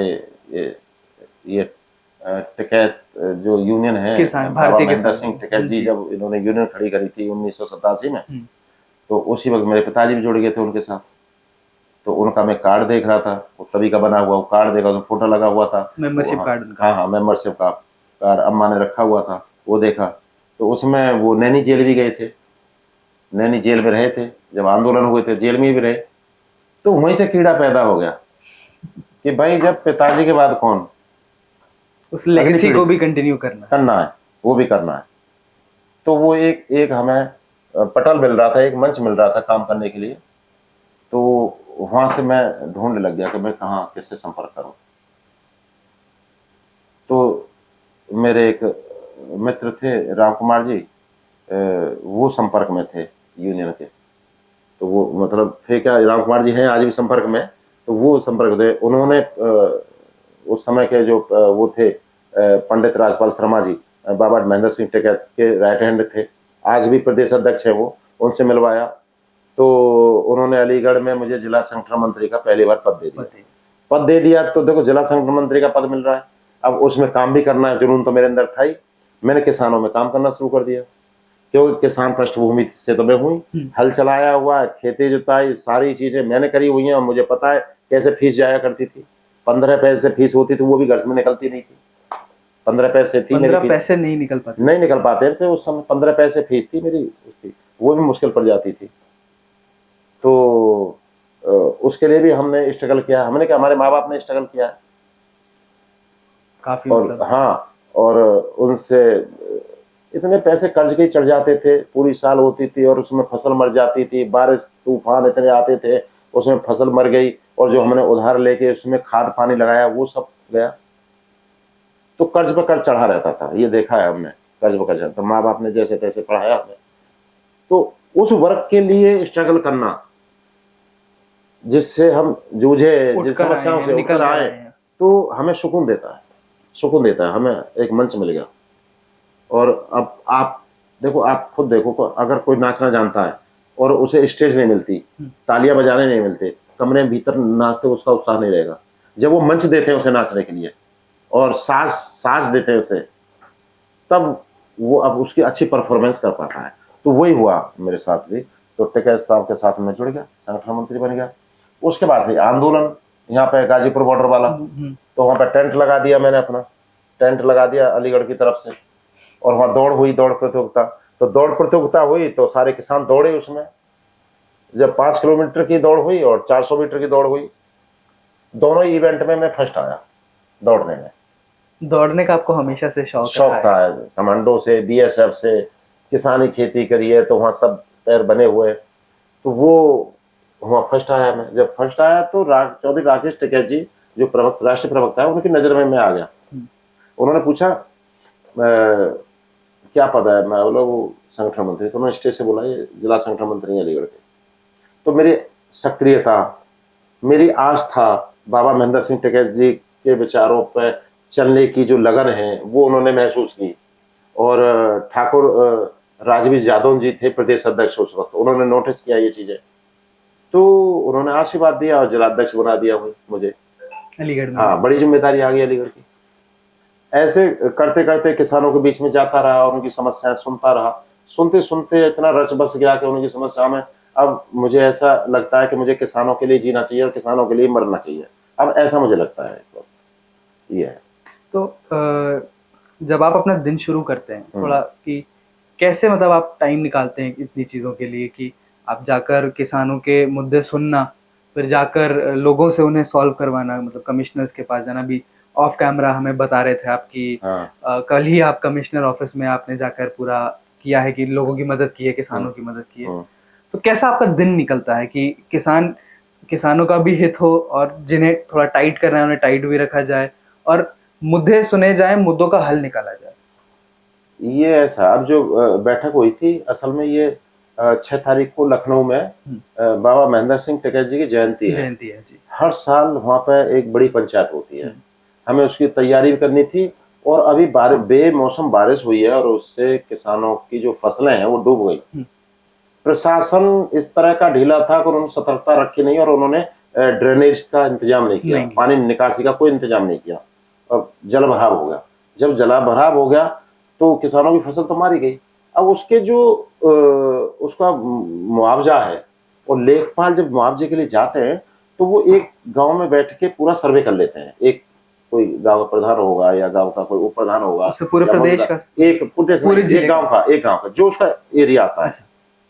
ये टिकैत जो यूनियन है, किसान बाबा भारतीय महेंद्र किसान सिंह टिकैत जी, जी। जब इन्होंने यूनियन खड़ी करी थी 1987 में, हम्म, तो उसी वक्त मेरे पिताजी भी जुड़ गए थे उनके साथ। तो उनका मैं कार्ड देख रहा था, वो तभी का बना हुआ वो कार्ड देखा, उसमें फोटो लगा हुआ था। मेंबरशिप हाँ कार्ड उनका। हाँ हाँ, मेंबरशिप का कार्ड अम्मा ने रखा हुआ था, वो देखा। तो उसमें वो नैनी जेल भी गए थे, नैनी जेल में रहे थे, जब आंदोलन हुए थे जेल में भी रहे। तो वहीं से कीड़ा पैदा हो गया कि भाई जब पिताजी के बाद कौन, उस लेगेसी को भी कंटिन्यू करना है, वो भी करना है। तो वो एक हमें पटल मिल रहा था, एक मंच मिल रहा था काम करने के लिए। तो वहां से मैं ढूंढने लग गया कि मैं कहाँ किससे संपर्क करूं। तो मेरे एक मित्र थे राम कुमार जी, वो संपर्क में थे यूनियन के। तो वो मतलब थे क्या, राम कुमार जी हैं आज भी संपर्क में। तो वो संपर्क थे, उन्होंने उस समय के जो वो थे पंडित राजपाल शर्मा जी, बाबा महेंद्र सिंह टिकैत के राइट हैंड थे, आज भी प्रदेश अध्यक्ष है वो, उनसे मिलवाया। तो उन्होंने अलीगढ़ में मुझे जिला संगठन मंत्री का पहली बार पद दे दिया। तो देखो जिला संगठन मंत्री का पद मिल रहा है, अब उसमें काम भी करना है, जुनून तो मेरे अंदर था ही। मैंने किसानों में काम करना शुरू कर दिया, क्योंकि किसान पृष्ठभूमि से तो मैं हुई, हल चलाया हुआ, खेती जुताई सारी चीजें मैंने करी हुई हैं, और मुझे पता है कैसे फीस जाया करती थी। 15 पैसे फीस होती थी, वो भी घर से निकलती नहीं थी। 15 पैसे थी, 15 पैसे नहीं निकल पाते थे उस समय। 15 पैसे फीस थी मेरी उसकी, वो भी मुश्किल पड़ जाती थी। तो उसके लिए भी हमने स्ट्रगल किया, हमने क्या, हमारे माँ बाप ने स्ट्रगल किया काफी। और मतलब हाँ, और उनसे इतने पैसे कर्ज के चढ़ जाते थे, पूरी साल होती थी और उसमें फसल मर जाती थी, बारिश तूफान इतने आते थे, उसमें फसल मर गई, और जो हमने उधार लेके उसमें खाद पानी लगाया वो सब गया। तो कर्ज पर कर्ज चढ़ा रहता था, ये देखा है हमने, कर्ज पर कर्ज। तो माँ बाप ने जैसे तैसे पढ़ाया हमें। तो उस वर्ग के लिए स्ट्रगल करना, जिससे हम जूझे, जिस समस्याओं से उठकर आए, तो हमें सुकून देता है, हमें एक मंच मिल गया। और अब आप देखो, आप खुद देखो, अगर कोई नाचना जानता है और उसे स्टेज नहीं मिलती, तालियां बजाने नहीं मिलते, कमरे में भीतर नाचते, उसका उत्साह नहीं रहेगा। जब वो मंच देते हैं उसे नाचने के लिए और साज देते हैं उसे, तब वो अब उसकी अच्छी परफॉर्मेंस कर पाता है। तो वही हुआ मेरे साथ भी। तो टिकैत साहब के साथ में जुड़ गया, संगठन मंत्री बन गया। उसके बाद भी आंदोलन यहाँ पे गाजीपुर बॉर्डर वाला, तो वहां पे टेंट लगा दिया मैंने, अपना टेंट लगा दिया अलीगढ़ की तरफ से, और वहां दौड़ हुई, दौड़ प्रतियोगिता। तो दौड़ प्रतियोगिता हुई तो सारे किसान दौड़े उसमें। जब 5 किलोमीटर की दौड़ हुई और 400 मीटर की दौड़ हुई, दोनों इवेंट में मैं फर्स्ट आया दौड़ने में। दौड़ने का आपको हमेशा से शौक था, कमांडो से, बीएसएफ से, किसानी खेती करी है, तो वहां सब पैर बने हुए। तो वो वहां फर्स्ट आया मैं। जब फर्स्ट आया तो चौधरी राकेश टिकैत जी, जो राष्ट्रीय प्रवक्ता है, उनकी नजर में मैं आ गया। उन्होंने पूछा क्या पद है, मैं बोला वो संगठन मंत्री। तो उन्होंने स्टेज से बोला ये जिला संगठन मंत्री है अलीगढ़ के। तो मेरी सक्रियता, मेरी आस्था बाबा महेंद्र सिंह टिकैत जी के विचारों पर चलने की जो लगन है, वो उन्होंने महसूस की। और ठाकुर राजवीर यादव जी थे प्रदेश अध्यक्ष उस वक्त, उन्होंने नोटिस किया ये चीजें, तो उन्होंने आशीर्वाद दिया और जिलाध्यक्ष बना दिया मुझे अलीगढ़ में। हाँ, बड़ी जिम्मेदारी आ गई अलीगढ़ की। ऐसे करते करते किसानों के बीच में जाता रहा और उनकी समस्याएं सुनता रहा। सुनते सुनते इतना रच बस गया कि उनकी समस्या में अब मुझे ऐसा लगता है कि मुझे किसानों के लिए जीना चाहिए और किसानों के लिए मरना चाहिए। अब ऐसा मुझे लगता है इस वक्त ये है। तो जब आप अपना दिन शुरू करते हैं थोड़ा, कि कैसे मतलब आप टाइम निकालते हैं इतनी चीज़ों के लिए, कि आप जाकर किसानों के मुद्दे सुनना, फिर जाकर लोगों से उन्हें सॉल्व करवाना, मतलब कमिश्नर्स के पास जाना भी। ऑफ कैमरा हमें बता रहे थे आपकी कल ही आप कमिश्नर ऑफिस में आपने जाकर पूरा किया है कि लोगों की मदद की है, किसानों की मदद की है। तो कैसा आपका दिन निकलता है कि किसानों का भी हित हो और जिन्हें थोड़ा टाइट करना है उन्हें टाइट भी रखा जाए और मुद्दे सुने जाए, मुद्दों का हल निकाला जाए? ये ऐसा अब जो बैठक हुई थी, असल में ये 6 तारीख को लखनऊ में बाबा महेंद्र सिंह टिकैत जी की जयंती है जी। हर साल वहाँ पे एक बड़ी पंचायत होती है, हमें उसकी तैयारी भी करनी थी। और अभी बेमौसम बारिश हुई है और उससे किसानों की जो फसलें हैं वो डूब गई। प्रशासन इस तरह का ढीला था कि उन्होंने सतर्कता रखी नहीं और उन्होंने ड्रेनेज का इंतजाम नहीं किया, पानी निकासी का कोई इंतजाम नहीं किया और जल भराव हो गया। जब जला भराव हो गया तो किसानों की फसल तो मारी गई। अब उसके जो उसका मुआवजा है और लेखपाल जब मुआवजे के लिए जाते हैं तो वो एक गांव में बैठ के पूरा सर्वे कर लेते हैं। एक कोई गांव प्रधान होगा या गांव का कोई उप प्रधान होगा, पूरे प्रदेश का पूरे गांव का जो उसका एरिया आता है,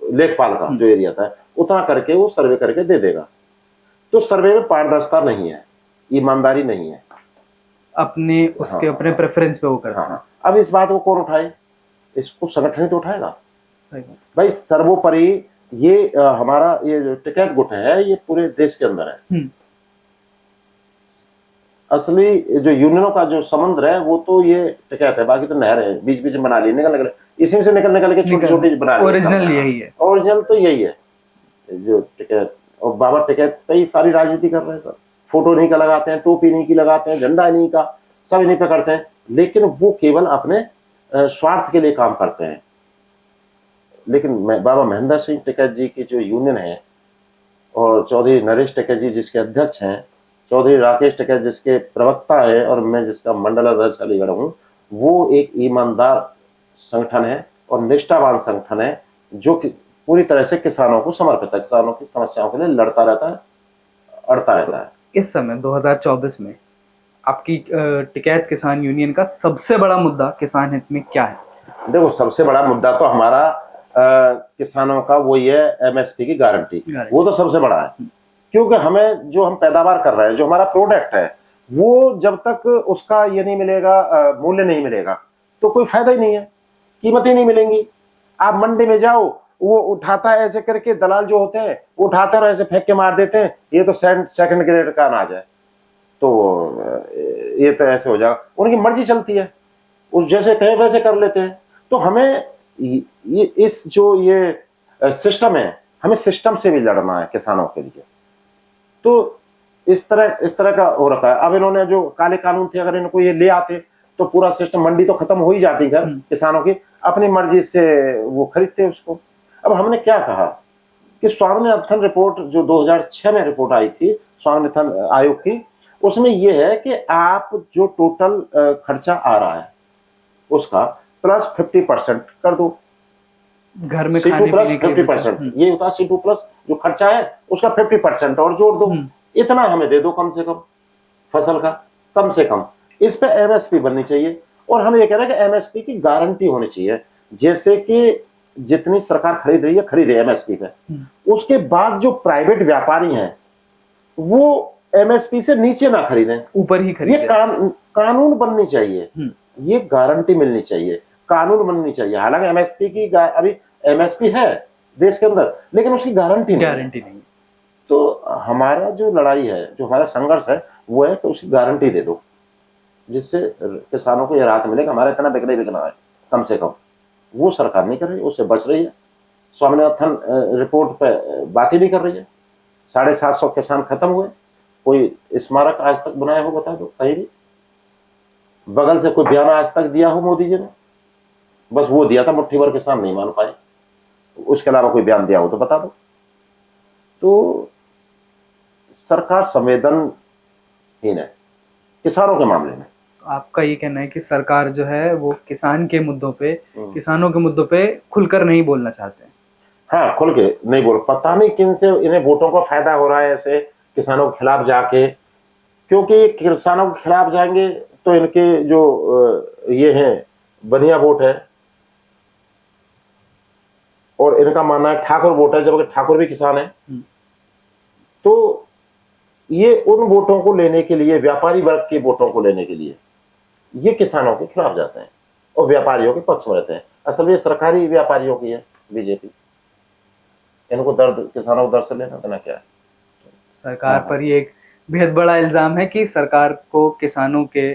लेखपाल का जो एरिया था उतना करके वो सर्वे करके दे देगा। तो सर्वे में पारदर्शिता नहीं है, ईमानदारी नहीं है, अपने उसके अपने प्रेफरेंस पे वो करता है। अब इस बात को कौन उठाए? इसको संगठन ही तो उठाएगा। सही बात भाई सर्वोपरि ये हमारा ये जो टिकैत गुट है ये पूरे देश के अंदर है। असली जो यूनियनों का जो समुद्र है वो तो ये टिकैत है, बाकी तो नहर है, बीच बीच में बना ली निकल इसी से निकल के छोटी छोटी बना ली। ओरिजिनल यही है, ओरिजिनल तो यही है जो टिकैत। और बाबा टिकैत पे ही सारी राजनीति कर रहे हैं सब। फोटो नहीं का लगाते हैं, टोपी नहीं की लगाते हैं, झंडा नहीं का, सब नहीं पे करते हैं, लेकिन वो केवल अपने स्वार्थ के लिए काम करते हैं। लेकिन बाबा महेंद्र सिंह टिकैत जी की जो यूनियन है और चौधरी नरेश टिकैत जी जिसके अध्यक्ष हैं, चौधरी राकेश टिकैत जिसके प्रवक्ता है और मैं जिसका मंडल अध्यक्ष अलीगढ़ हूँ, वो एक ईमानदार संगठन है और निष्ठावान संगठन है जो कि पूरी तरह से किसानों को समर्पित है, किसानों की समस्याओं के लिए लड़ता रहता है, अड़ता रहता है। इस समय 2024 में आपकी टिकैत किसान यूनियन का सबसे बड़ा मुद्दा किसान हित में क्या है? देखो, सबसे बड़ा मुद्दा तो हमारा किसानों का वही है एमएसपी की गारंटी। वो तो सबसे बड़ा है, क्योंकि हमें जो हम पैदावार कर रहे हैं, जो हमारा प्रोडक्ट है, वो जब तक उसका ये नहीं मिलेगा, मूल्य नहीं मिलेगा तो कोई फायदा ही नहीं है, कीमत ही नहीं मिलेंगी। आप मंडी में जाओ, वो उठाता है ऐसे करके, दलाल जो होते हैं वो उठाते हैं और ऐसे फेंक के मार देते हैं, ये तो सेकंड ग्रेड का अनाज है, तो ये तो ऐसे हो जाएगा। उनकी मर्जी चलती है, उस जैसे कहे वैसे कर लेते हैं। तो हमें ये इस जो ये सिस्टम है, हमें सिस्टम से भी लड़ना है किसानों के लिए। तो इस तरह का हो रखा है। अब इन्होंने जो काले कानून थे, अगर इनको ये ले आते तो पूरा सिस्टम, मंडी तो खत्म हो ही जाती है किसानों की, अपनी मर्जी से वो खरीदते उसको। अब हमने क्या कहा कि स्वामीनाथन रिपोर्ट जो 2006 में रिपोर्ट आई थी स्वामीनाथन आयोग की, उसमें यह है कि आप जो टोटल खर्चा आ रहा है उसका प्लस 50% कर दो, घर में C2 प्लस 50%, ये होता है C2 प्लस जो खर्चा है उसका 50% और जोड़ दो, इतना हमें दे दो कम से कम फसल का, कम से कम इस पे एमएसपी बननी चाहिए। और हम ये कह रहे हैं कि एमएसपी की गारंटी होनी चाहिए, जैसे कि जितनी सरकार खरीद रही है खरीदे एमएसपी पे, उसके बाद जो प्राइवेट व्यापारी हैं वो एमएसपी से नीचे ना खरीदें, ऊपर ही खरीदें। ये कानून बननी चाहिए, ये गारंटी मिलनी चाहिए, कानून बननी चाहिए। हालांकि एमएसपी की अभी एमएसपी है देश के अंदर, लेकिन उसकी गारंटी नहीं। तो हमारा जो लड़ाई है, जो हमारा संघर्ष है, वो है कि उसकी गारंटी दे दो, जिससे किसानों को यह राहत मिलेगा हमारा इतना बिकना है कम से कम। वो सरकार नहीं कर रही, उससे बच रही है। स्वामीनाथन रिपोर्ट पे बात ही नहीं कर रही है। 750 किसान खत्म हुए, कोई स्मारक आज तक बनाया हो बता दो कहीं भी? बगल से कोई बयान आज तक दिया हो मोदी जी ने? बस वो दिया था, मुट्ठी भर किसान नहीं मान पाए, उसके अलावा कोई बयान दिया हो तो बता दो। तो सरकार संवेदनहीन है किसानों के मामले में। आपका ये कहना है कि सरकार जो है वो किसान के मुद्दों पे, किसानों के मुद्दों पे खुलकर नहीं बोलना चाहते हैं। हाँ, खुल के नहीं बोल, पता नहीं किन से इन्हें वोटों का फायदा हो रहा है ऐसे किसानों के खिलाफ जाके, क्योंकि किसानों के खिलाफ जाएंगे तो इनके जो ये हैं बनिया वोट है और इनका मानना है ठाकुर वोट है, जबकि ठाकुर भी किसान है। तो ये उन वोटों को लेने के लिए, व्यापारी वर्ग के वोटों को लेने के लिए ये किसानों के खिलाफ जाते हैं और व्यापारियों के पक्ष में रहते हैं। असल में सरकारी व्यापारियों की है बीजेपी, इनको दर्द, किसानों को दर्द से लेना देना क्या है? सरकार पर ये एक बेहद बड़ा इल्जाम है कि सरकार को किसानों के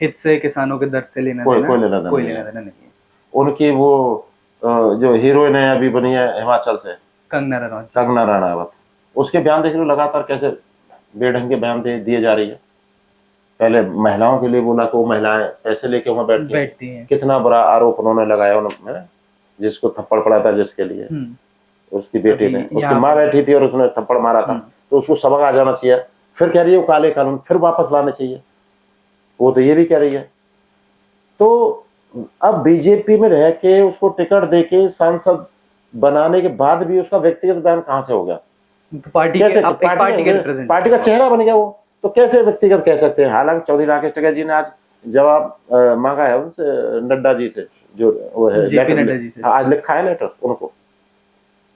हित से, किसानों के दर्द से लेना देना कोई लेना देना नहीं है। उनकी वो जो हीरोइन है अभी बनी है हिमाचल से, कंगना रनौत। कंगना रनावत, उसके बयान देख लो लगातार कैसे बेढंग के बयान दिए जा रही है। पहले महिलाओं के लिए बोला तो वो महिलाएं पैसे लेके वहां बैठती हैं। कितना बुरा आरोप उन्होंने लगाया उन्होंने, जिसको थप्पड़ पड़ा था जिसके लिए, उसकी बेटी ने, उसकी माँ बैठी थी और उसने थप्पड़ मारा था, तो उसको सबक आ जाना चाहिए। फिर कह रही है वो काले कानून फिर वापस लाने चाहिए, वो तो ये भी कह रही है। तो अब बीजेपी में रह के उसको टिकट देके सांसद बनाने के बाद भी उसका व्यक्तिगत बयान कहां से हो गया? पार्टी का चेहरा बन गया वो, तो कैसे व्यक्तिगत कह सकते हैं? हालांकि चौधरी राकेश टिकैत जी ने आज जवाब मांगा है उनसे, नड्डा जी से, जो वो है नड्डा जी से, आज लिखा है लेटर उनको,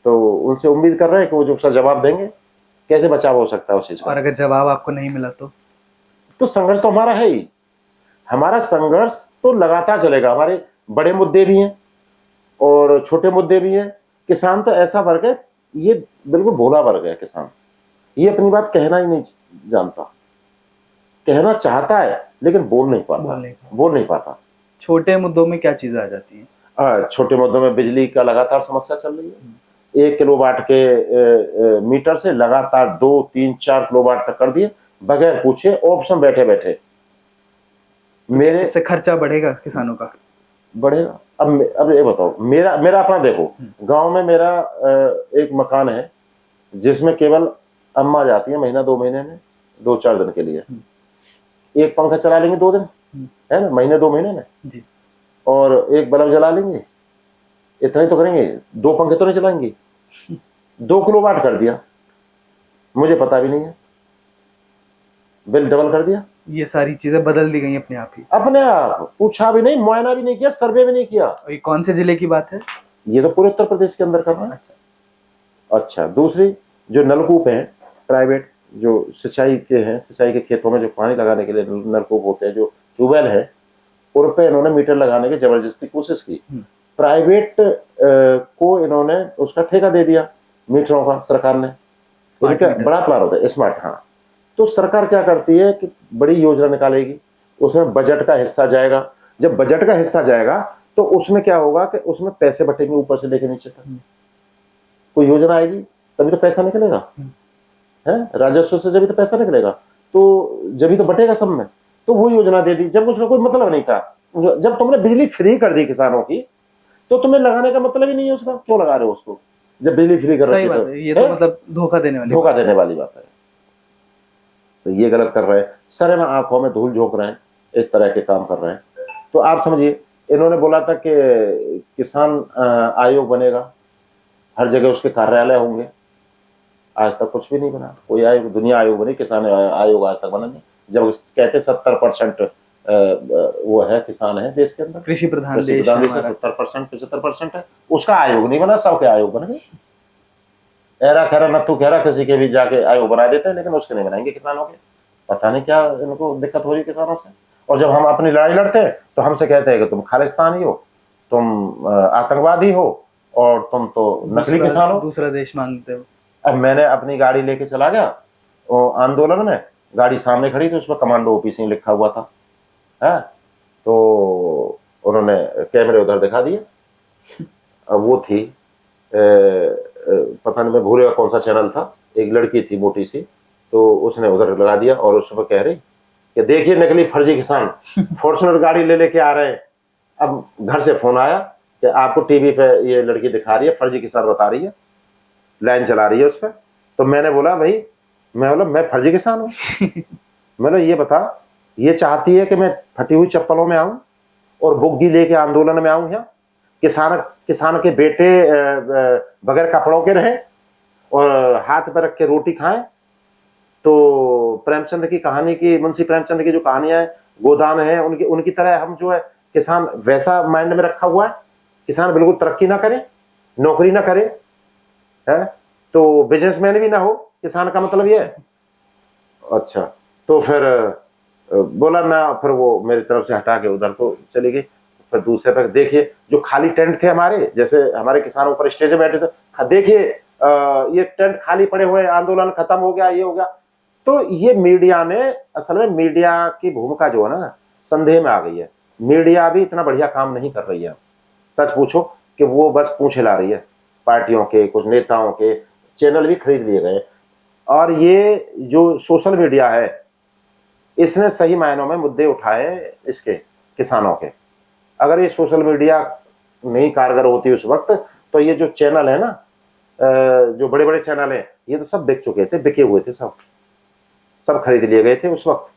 तो उनसे उम्मीद कर रहे हैं कि वो जो उसका जवाब देंगे। कैसे बचाव हो सकता है उस चीज का? और अगर जवाब आपको नहीं मिला तो संघर्ष तो हमारा है ही, हमारा संघर्ष तो लगातार चलेगा। हमारे बड़े मुद्दे भी हैं और छोटे मुद्दे भी हैं। किसान तो ऐसा वर्ग है, ये बिल्कुल भोला वर्ग है किसान, ये अपनी बात कहना ही नहीं जानता, कहना चाहता है लेकिन बोल नहीं पाता। छोटे मुद्दों में क्या चीजें आ जाती हैं? छोटे मुद्दों में बिजली का लगातार समस्या चल रही है। 1 किलोवाट के मीटर से लगातार 2, 3, 4 किलोवाट तक कर दिए बगैर पूछे, ऑप्शन बैठे बैठे। मेरे इससे खर्चा बढ़ेगा किसानों का, बढ़ेगा। अब ये बताओ, मेरा अपना देखो, गांव में मेरा एक मकान है जिसमें केवल अम्मा जाती है महीना 2 महीने में, 2-4 दिन के लिए, एक पंखा चला लेंगे 2 दिन, है ना, महीने 2 महीने में जी, और एक बल्ब जला लेंगे, इतना ही तो करेंगे, 2 पंखे तो नहीं चलाएंगे। 2 किलोवाट कर दिया, मुझे पता भी नहीं है, बिल डबल कर दिया। ये सारी चीजें बदल दी गई अपने आप ही, अपने आप, पूछा भी नहीं, मुआयना भी नहीं किया, सर्वे भी नहीं किया। ये कौन से जिले की बात है? ये तो पूरे उत्तर प्रदेश के अंदर करना है। अच्छा, दूसरी जो नलकूप है प्राइवेट, जो सिंचाई के हैं, सिंचाई के खेतों में जो पानी लगाने के लिए नलकूप होते हैं, जो ट्यूबवेल है, उन पे इन्होंने मीटर लगाने की जबरदस्ती कोशिश की। प्राइवेट को इन्होंने उसका ठेका दे दिया मीटरों का, सरकार ने। बड़ा प्लान होता है स्मार्ट। हाँ, तो सरकार क्या करती है कि बड़ी योजना निकालेगी, उसमें बजट का हिस्सा जाएगा। जब बजट का हिस्सा जाएगा तो उसमें क्या होगा कि उसमें पैसे बटेंगे ऊपर से लेके नीचे तक। कोई योजना आएगी तभी तो पैसा निकलेगा, है, राजस्व से जब तो पैसा निकलेगा, तो जब तो बटेगा सब में। तो वो योजना दे दी जब उसका कोई मतलब नहीं था। जब तुमने बिजली फ्री कर दी किसानों की, तो तुम्हें लगाने का मतलब ही नहीं है उसका, क्यों लगा रहे हो उसको जब बिजली फ्री कर रहे हो? ये तो मतलब धोखा देने वाली बात है। तो ये गलत कर रहे हैं, सर आंखों में धूल झोंक रहे हैं, इस तरह के काम कर रहे हैं। तो आप समझिए, इन्होंने बोला था कि किसान आयोग बनेगा, हर जगह उसके कार्यालय होंगे, आज तक कुछ भी नहीं बना। कोई आयोग, दुनिया आयोग बनी, किसान आयोग आज तक बना नहीं। जब कहते 70% वो है किसान है देश के अंदर, कृषि प्रधान देश 70%, 75% है, उसका आयोग नहीं बना, सबके आयोग बन गए। एरा खैरा नत्थू खैरा किसी के भी जाके आयोग बना देते हैं, लेकिन उसके नहीं बनाएंगे किसानों के। पता नहीं क्या इनको दिक्कत हो रही है किसानों से। और जब हम अपनी लड़ाई लड़ते हैं तो हमसे कहते हैं कि तुम खालिस्तानी हो, तुम आतंकवादी हो, और तुम तो नकली किसान हो, दूसरा देश मांगते हो। अब मैंने अपनी गाड़ी लेके चला गया आंदोलन में, गाड़ी सामने खड़ी थी, उसमें कमांडो ओपीसी लिखा हुआ था, है, तो उन्होंने कैमरे उधर दिखा दिए। अब वो थी पता नहीं, मैं भूल गया कौन सा चैनल था, एक लड़की थी मोटी सी, तो उसने उधर लगा दिया और उसमें कह रही कि देखिए नकली फर्जी किसान फॉर्च्यूनर गाड़ी ले लेके आ रहे हैं। अब घर से फोन आया कि आपको टीवी पे ये लड़की दिखा रही है, फर्जी किसान बता रही है, लाइन चला रही है उस पर। तो मैंने बोला भाई, मैं फर्जी किसान हूँ? मैंने ये बता, ये चाहती है कि मैं फटी हुई चप्पलों में आऊं और बुग्गी लेके आंदोलन में आऊं, यहाँ किसान के बेटे बगैर कपड़ों के रहे और हाथ पर रख के रोटी खाएं? तो प्रेमचंद की कहानी की, मुंशी प्रेमचंद की जो कहानियां है, गोदान है, उनकी तरह हम जो है किसान वैसा माइंड में रखा हुआ है। किसान बिल्कुल तरक्की ना करे, नौकरी ना करे, है, तो बिजनेसमैन भी ना हो, किसान का मतलब ये है। अच्छा, तो फिर बोला ना, फिर वो मेरी तरफ से हटा के उधर तो चली गई। फिर दूसरे पर देखिए, जो खाली टेंट थे हमारे, जैसे हमारे किसानों पर स्टेज पे बैठे थे, देखिए ये टेंट खाली पड़े हुए, आंदोलन खत्म हो गया, ये हो गया। तो ये मीडिया ने, असल में मीडिया की भूमिका जो है ना, संदेह में आ गई है। मीडिया भी इतना बढ़िया काम नहीं कर रही है। सच पूछो कि वो बस पूंछ हिला रही है। पार्टियों के, कुछ नेताओं के चैनल भी खरीद लिए गए। और ये जो सोशल मीडिया है, इसने सही मायनों में मुद्दे उठाए इसके, किसानों के। अगर ये सोशल मीडिया नहीं कारगर होती उस वक्त, तो ये जो चैनल है ना, जो बड़े बड़े चैनल है, ये तो सब बिक चुके थे, बिके हुए थे, सब खरीद लिए गए थे उस वक्त।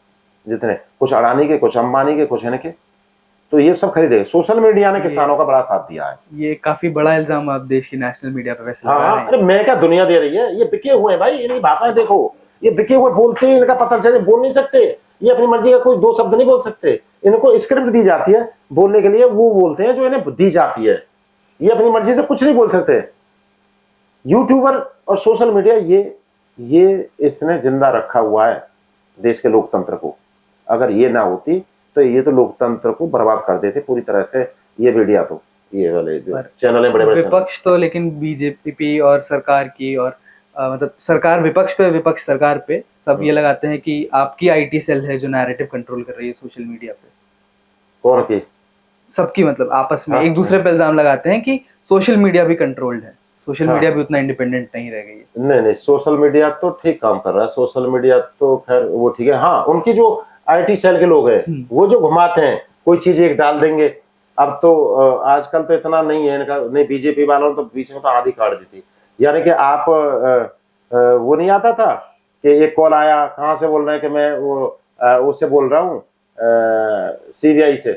जितने, कुछ अडानी के, कुछ अंबानी के, कुछ इनके, तो ये सब खरीदे। सोशल मीडिया ने किसानों का बड़ा साथ दिया है। ये काफी बड़ा इल्जाम आप देश की नेशनल मीडिया पे वैसे लगा रहे हैं। अरे मैं क्या, दुनिया दे रही है। ये बिके हुए हैं भाई, इनकी भाषाएं देखो, ये बिके हुए बोलते हैं, इनका पता चले, बोल नहीं सकते, ये अपनी मर्जी का कोई दो शब्द नहीं बोल सकते। इनको स्क्रिप्ट दी जाती है बोलने के लिए, वो बोलते हैं जो इन्हें दी जाती है। ये अपनी मर्जी से कुछ नहीं बोल सकते। यूट्यूबर और सोशल मीडिया, ये इसने जिंदा रखा हुआ है देश के लोकतंत्र को। अगर ये ना होती तो ये तो लोकतंत्र को बर्बाद कर देते पूरी तरह से। ये मीडिया तो, ये वाले चैनल है, बड़े बड़े विपक्ष तो, लेकिन बीजेपी और सरकार की, और मतलब सरकार विपक्ष पे, विपक्ष सरकार पे, सब ये लगाते हैं कि आपकी आईटी सेल है जो नैरेटिव कंट्रोल कर रही है सोशल मीडिया पे। कौन की? सबकी, मतलब आपस में एक दूसरे पे इल्जाम लगाते हैं कि सोशल मीडिया भी कंट्रोल्ड है, सोशल मीडिया भी उतना इंडिपेंडेंट नहीं रह गई है। नहीं, सोशल मीडिया तो ठीक काम कर रहा है। सोशल मीडिया तो खैर वो ठीक है। हाँ, उनकी जो आईटी सेल के लोग हैं, वो जो घुमाते हैं, कोई चीज एक डाल देंगे। अब तो आजकल तो इतना नहीं है इनका। नहीं, बीजेपी वालों ने तो बीच में तो आधी काट दी थी। यानी कि आप वो नहीं आता था कि एक कॉल आया, कहाँ से बोल रहे हैं, कि मैं वो उससे बोल रहा हूँ, सीबीआई से।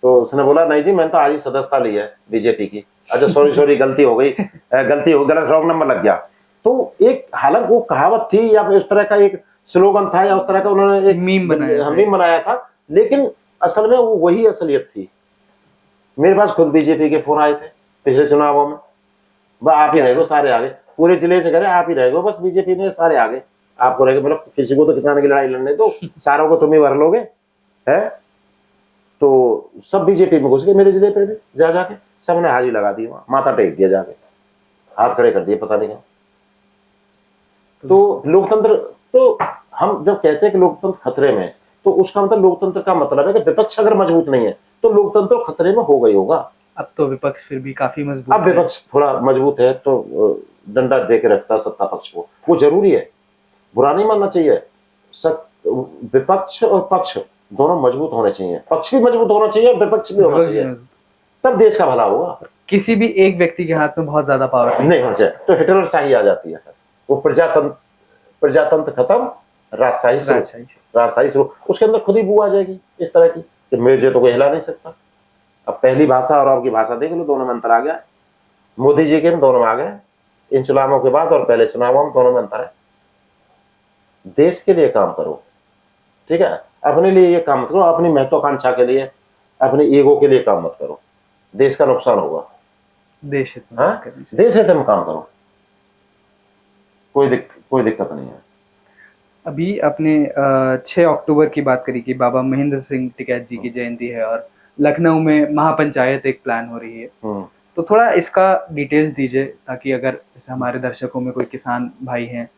तो उसने बोला, नहीं जी, मैंने तो आज ही सदस्यता ली है बीजेपी की। अच्छा, सॉरी गलती हो गई, गलत रॉन्ग नंबर लग गया। तो एक, हालांकि वो कहावत थी या फिर उस तरह का एक स्लोगन था, या उस तरह का उन्होंने एक मीम बनाया था, लेकिन असल में वो वही असलियत थी। मेरे पास खुद बीजेपी के फोन आए थे पिछले चुनावों में। आप ही रहेगो, सारे आगे, पूरे जिले से करे आप ही रहेगो, बस बीजेपी में सारे आगे, आपको रहेगा। मतलब किसी को तो किसान की लड़ाई लड़ने दो, सारों को तुम ही भर लोगे, है। तो सब बीजेपी में घुस गए। मेरे जिले पे भी जाके सबने हाजिरी लगा दी, वहां माथा टेक दिया, जाके हाथ खड़े कर दिए, पता नहीं क्या। तो लोकतंत्र, तो हम जब कहते हैं कि लोकतंत्र खतरे में, तो उसका मतलब, लोकतंत्र का मतलब है कि विपक्ष अगर मजबूत नहीं है तो लोकतंत्र खतरे में हो गई होगा। अब तो विपक्ष फिर भी काफी मजबूत, अब विपक्ष थोड़ा मजबूत है, तो डंडा दे के रखता सत्ता पक्ष को, वो जरूरी है, बुरा नहीं मानना चाहिए। विपक्ष और पक्ष दोनों मजबूत होने चाहिए। पक्ष भी मजबूत होना चाहिए, विपक्ष भी होना चाहिए, तब देश का भला होगा। किसी भी एक व्यक्ति के हाथ में बहुत ज्यादा पावर नहीं होना चाहिए, तो हिटलर शाही आ जाती है। वो प्रजातंत्र खत्म, राजशाही शुरू। उसके अंदर खुद ही बू आ जाएगी इस तरह की कि मुझे तो कोई हिला नहीं सकता। अब पहली भाषा और आपकी भाषा देख लो, दोनों में अंतर आ गया। मोदी जी के दोनों में आ गए, इन चुनावों के बाद और पहले चुनावों में, दोनों में अंतर है। देश के लिए काम करो, ठीक है। अपने लिए ये काम मत करो, अपनी महत्वाकांक्षा के लिए, अपने ईगो के लिए काम मत करो, देश का नुकसान होगा। देश हित में काम करो, कोई दिक्कत नहीं है। अभी आपने 6 अक्टूबर की बात करी कि बाबा महेंद्र सिंह टिकैत जी की जयंती है और लखनऊ में महापंचायत एक प्लान हो रही है। तो थोड़ा इसका डिटेल्स दीजिए, ताकि अगर जैसे हमारे दर्शकों में कोई किसान भाई हैं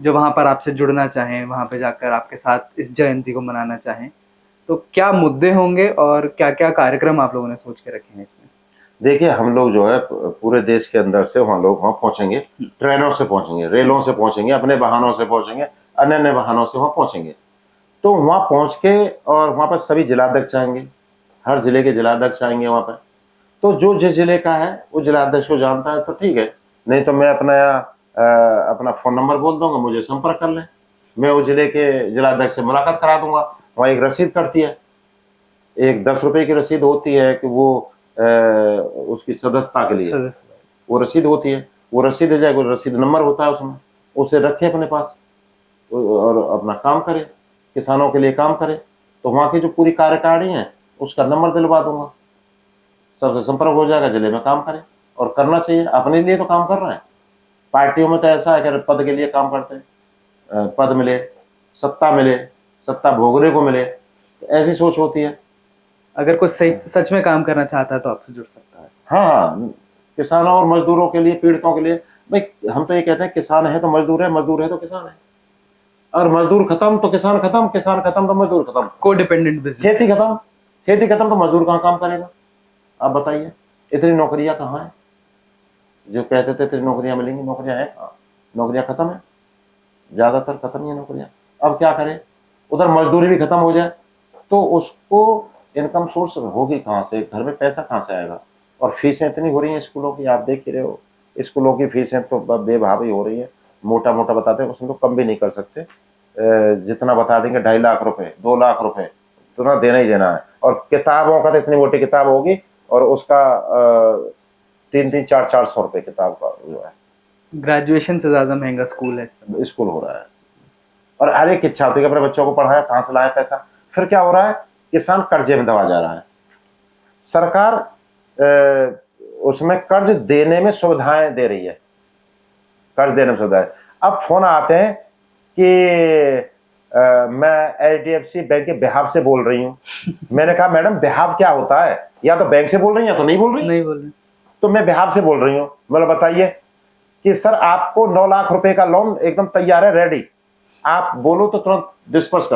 जो वहां पर आपसे जुड़ना चाहें, वहां पे जाकर आपके साथ इस जयंती को मनाना चाहें, तो क्या मुद्दे होंगे और क्या क्या कार्यक्रम आप लोगों ने सोच के रखे हैं इसमें? देखिए, हम लोग जो है पूरे देश के अंदर से वहां पहुंचेंगे, ट्रेनों से पहुंचेंगे, रेलों से पहुंचेंगे, अपने वाहनों से पहुंचेंगे, अन्य वाहनों से वहां पहुंचेंगे। तो वहां पहुंच के, और वहां पर सभी जिलाध्यक्ष आएंगे, हर जिले के जिलाध्यक्ष आएंगे वहां पर। तो जो जिस जिले का है वो जिलाध्यक्ष को जानता है तो ठीक है, नहीं तो मैं अपना फोन नंबर बोल दूंगा, मुझे संपर्क कर ले, मैं वो जिले के जिलाध्यक्ष से मुलाकात करा दूंगा। वहाँ एक रसीद कटती है, एक 10 रुपए की रसीद होती है कि वो उसकी सदस्यता के लिए वो रसीद होती है। वो रसीद दे जाएगी, रसीद नंबर होता है उसमें, उसे रखे अपने पास और अपना काम करे, किसानों के लिए काम करे। तो वहाँ की जो पूरी कार्यकारिणी है उसका नंबर दिलवा दूंगा, सबसे संपर्क हो जाएगा, जिले में काम करे। और करना चाहिए, अपने लिए तो काम कर रहे हैं। पार्टियों में तो ऐसा है कि पद के लिए काम करते हैं, पद मिले, सत्ता मिले, सत्ता भोगने को मिले, तो ऐसी सोच होती है। अगर कोई सच में काम करना चाहता है तो आपसे जुड़ सकता है। हाँ, किसानों और मजदूरों के लिए, पीड़ितों के लिए। भाई हम तो ये कहते हैं, किसान है तो मजदूर है, मजदूर है तो किसान है, और मजदूर खत्म तो किसान खत्म, किसान खत्म तो मजदूर खत्म। को डिपेंडेंट बिजनेस, खेती खत्म तो मजदूर कहाँ काम करेगा, आप बताइए। इतनी नौकरियां कहाँ है? जो कहते थे इतनी नौकरियां मिलेंगी, नौकरियां हैं कहाँ? नौकरियां खत्म है, ज्यादातर खत्म ही है नौकरियां। अब क्या करें? उधर मजदूरी भी खत्म हो जाए तो उसको इनकम सोर्स होगी कहाँ से? घर में पैसा कहाँ से आएगा? और फीसें इतनी हो रही हैं स्कूलों की, आप देख ही रहे हो। स्कूलों की फीसें तो बेबहावी हो रही है, मोटा मोटा बताते हैं, उसमें तो कम भी नहीं कर सकते। जितना बता देंगे 2.5 लाख रुपए, 2 लाख रुपए उतना देना ही देना है। और किताबों का तो इतनी मोटी किताब होगी और उसका 300-400 रुपए किताब का जो है। ग्रेजुएशन से ज्यादा महंगा स्कूल है इस समय। स्कूल हो रहा है। और हर एक इच्छा होती है कि अपने बच्चों को पढ़ाया, कहाँ से लाए पैसा? फिर क्या हो रहा है? किसान कर्जे में दबा जा रहा है। सरकार उसमें कर्ज देने में सुविधाएं दे रही है, कर्ज देने में सुविधाएं। अब फोन आते हैं कि मैं HDFC बैंक के बिहाफ से बोल रही हूं। मैंने कहा मैडम बिहाफ क्या होता है? या तो बैंक से बोल रही हैं या तो नहीं बोल रही। नहीं बोल रही। तो मैं बिहाफ से बोल रही हूँ। मतलब बताइए कि सर आपको 9 लाख रुपए का लोन एकदम तैयार है, रेडी, आप बोलो तो तुरंत डिस्पर्स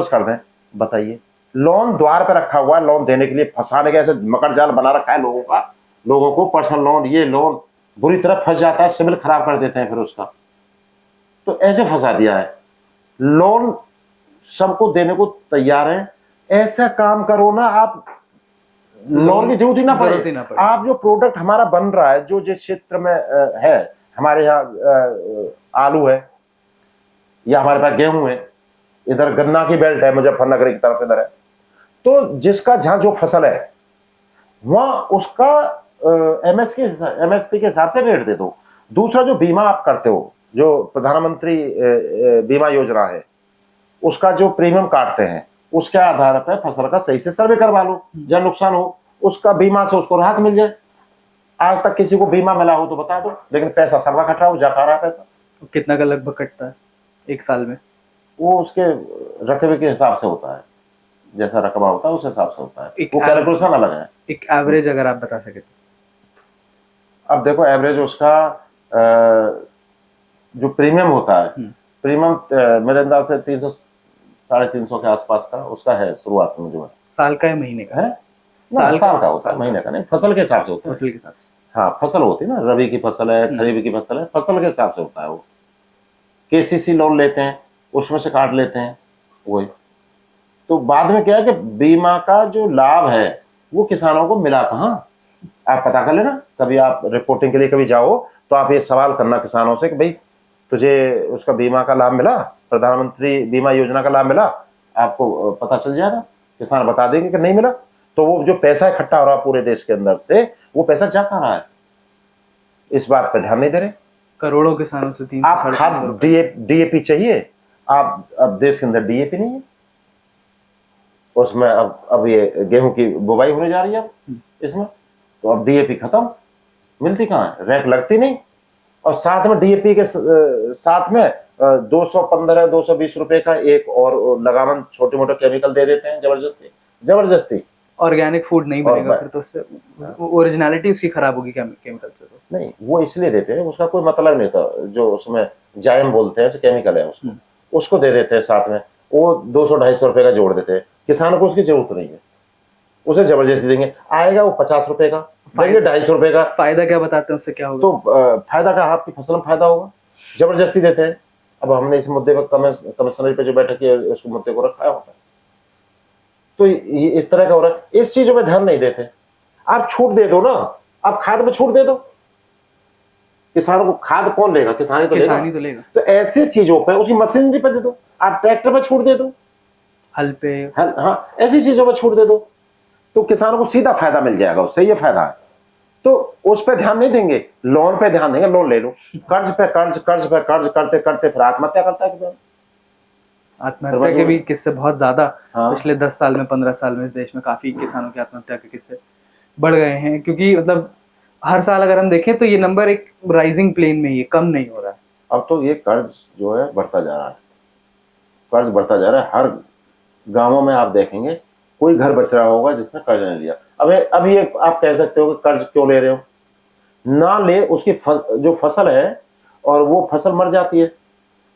कर दें। बताइए, लोन द्वार पर रखा हुआ है, लोन देने के लिए फंसाने के ऐसे मकर जाल बना रखा है लोगों को पर्सनल लोन, ये लोन बुरी तरह फंस जाता है, सिविल खराब कर देते हैं फिर उसका। तो ऐसे फंसा दिया है। लोन सबको देने को तैयार है, ऐसा काम करो ना आप, लोन की जरूरत ही ना पड़े। आप जो प्रोडक्ट हमारा बन रहा है, जो जिस क्षेत्र में है, हमारे यहाँ आलू है या हमारे पास गेहूं है, इधर गन्ना की बेल्ट है, मुजफ्फरनगर की तरफ इधर है, तो जिसका जहां जो फसल है वहां उसका MSP के हिसाब से रेट दे दो। दूसरा जो बीमा आप करते हो, जो प्रधानमंत्री बीमा योजना है, उसका जो प्रीमियम काटते हैं, उसके आधार पर फसल का सही से सर्वे करवा लो, जब नुकसान हो उसका बीमा से उसको राहत मिल जाए। आज तक किसी को बीमा मिला हो तो बता दो, लेकिन पैसा सबका कट रहा हो, जा पा रहा है पैसा। कितना का लगभग कटता है एक साल में? वो उसके रकबे के हिसाब से होता है, जैसा रकबा होता है उस हिसाब से होता है, वो कैलकुलेशन अलग है। एक एवरेज अगर आप बता सके तो। अब देखो एवरेज उसका जो प्रीमियम होता है, प्रीमियम मेरे अंदाज से 300-350 के आसपास का उसका है शुरुआत में। जो है साल का है, महीने का है? साल का होता है, महीने का नहीं, फसल के हिसाब से होता है। फसल के हिसाब से, हाँ, फसल होती है ना, रबी की फसल है, खरीफ की फसल है, फसल के हिसाब से होता है वो। KCC लोन लेते हैं, उसमें से काट लेते हैं वही। तो बाद में क्या है कि बीमा का जो लाभ है वो किसानों को मिला कहाँ, आप पता कर लेना। कभी आप रिपोर्टिंग के लिए कभी जाओ तो आप ये सवाल करना किसानों से कि भाई तुझे उसका बीमा का लाभ मिला, प्रधानमंत्री बीमा योजना का लाभ मिला? आपको पता चल जाएगा, किसान बता देंगे कि नहीं मिला। तो वो जो पैसा इकट्ठा हो रहा है पूरे देश के अंदर से, वो पैसा जा कहाँ रहा है, इस बात पर ध्यान नहीं दे रहे। करोड़ों किसानों से 300 आप खाद DAP चाहिए, आप अब देश के अंदर DAP नहीं है, उसमें अब ये गेहूं की बुवाई होने जा रही है अब इसमें, तो अब DAP खत्म, मिलती कहाँ है, रैक लगती नहीं। और साथ में DAP के साथ में 215-220 रुपए का एक और लगावन छोटे मोटे केमिकल दे देते हैं, जबरदस्ती। ऑर्गेनिक फूड नहीं बनेगा फिर तो उससे ओरिजिनलिटी उसकी खराब होगी केमिकल से। तो नहीं, वो इसलिए देते हैं, उसका कोई मतलब नहीं था। जो उसमें जायम बोलते हैं, केमिकल है उसको दे देते हैं साथ में, वो 200-250 रुपए का जोड़ देते हैं। किसानों को उसकी जरूरत नहीं है, उसे जबरदस्ती देंगे, आएगा वो 50 रुपए का, देंगे 250 रुपए का। फायदा क्या बताते हैं, उससे क्या होगा? तो फायदा का, आपकी फसल में फायदा होगा, जबरदस्ती देते हैं। अब हमने इस मुद्दे पर कमिश्नर पे जो बैठक की इस मुद्दे को रखा होता है, तो ये इस तरह का हो रहा है। इस चीजों में ध्यान नहीं देते। आप छूट दे दो ना, आप खाद में छूट दे दो, किसानों को खाद कौन लेगा, किसान ही तो लेगा। तो ऐसे चीजों पे उसकी मशीनरी पे दे दो, आप ट्रैक्टर पे छूट दे दो, हल पे, हाँ, ऐसी चीजों पे छूट दे दो, तो किसानों को सीधा फायदा मिल जाएगा, उससे ये फायदा है। तो उस पर ध्यान नहीं देंगे, लोन पे ध्यान देंगे, लोन ले लो, कर्ज पे कर्ज करते करते फिर आत्महत्या करता है किसान। आत्महत्या के भी किस्से बहुत ज्यादा पिछले 10 साल में 15 साल में इस देश में काफी किसानों की आत्महत्या के किस्से बढ़ गए हैं, क्योंकि मतलब हर साल अगर हम देखें तो ये नंबर एक राइजिंग प्लेन में, ये कम नहीं हो रहा है। अब तो ये कर्ज जो है बढ़ता जा रहा है, कर्ज बढ़ता जा रहा है। हर गांवों में आप देखेंगे कोई घर बच रहा होगा जिसने कर्ज नहीं लिया। अब ये आप कह सकते हो कि कर्ज क्यों ले रहे हो, ना ले, उसकी जो फसल है और वो फसल मर जाती है।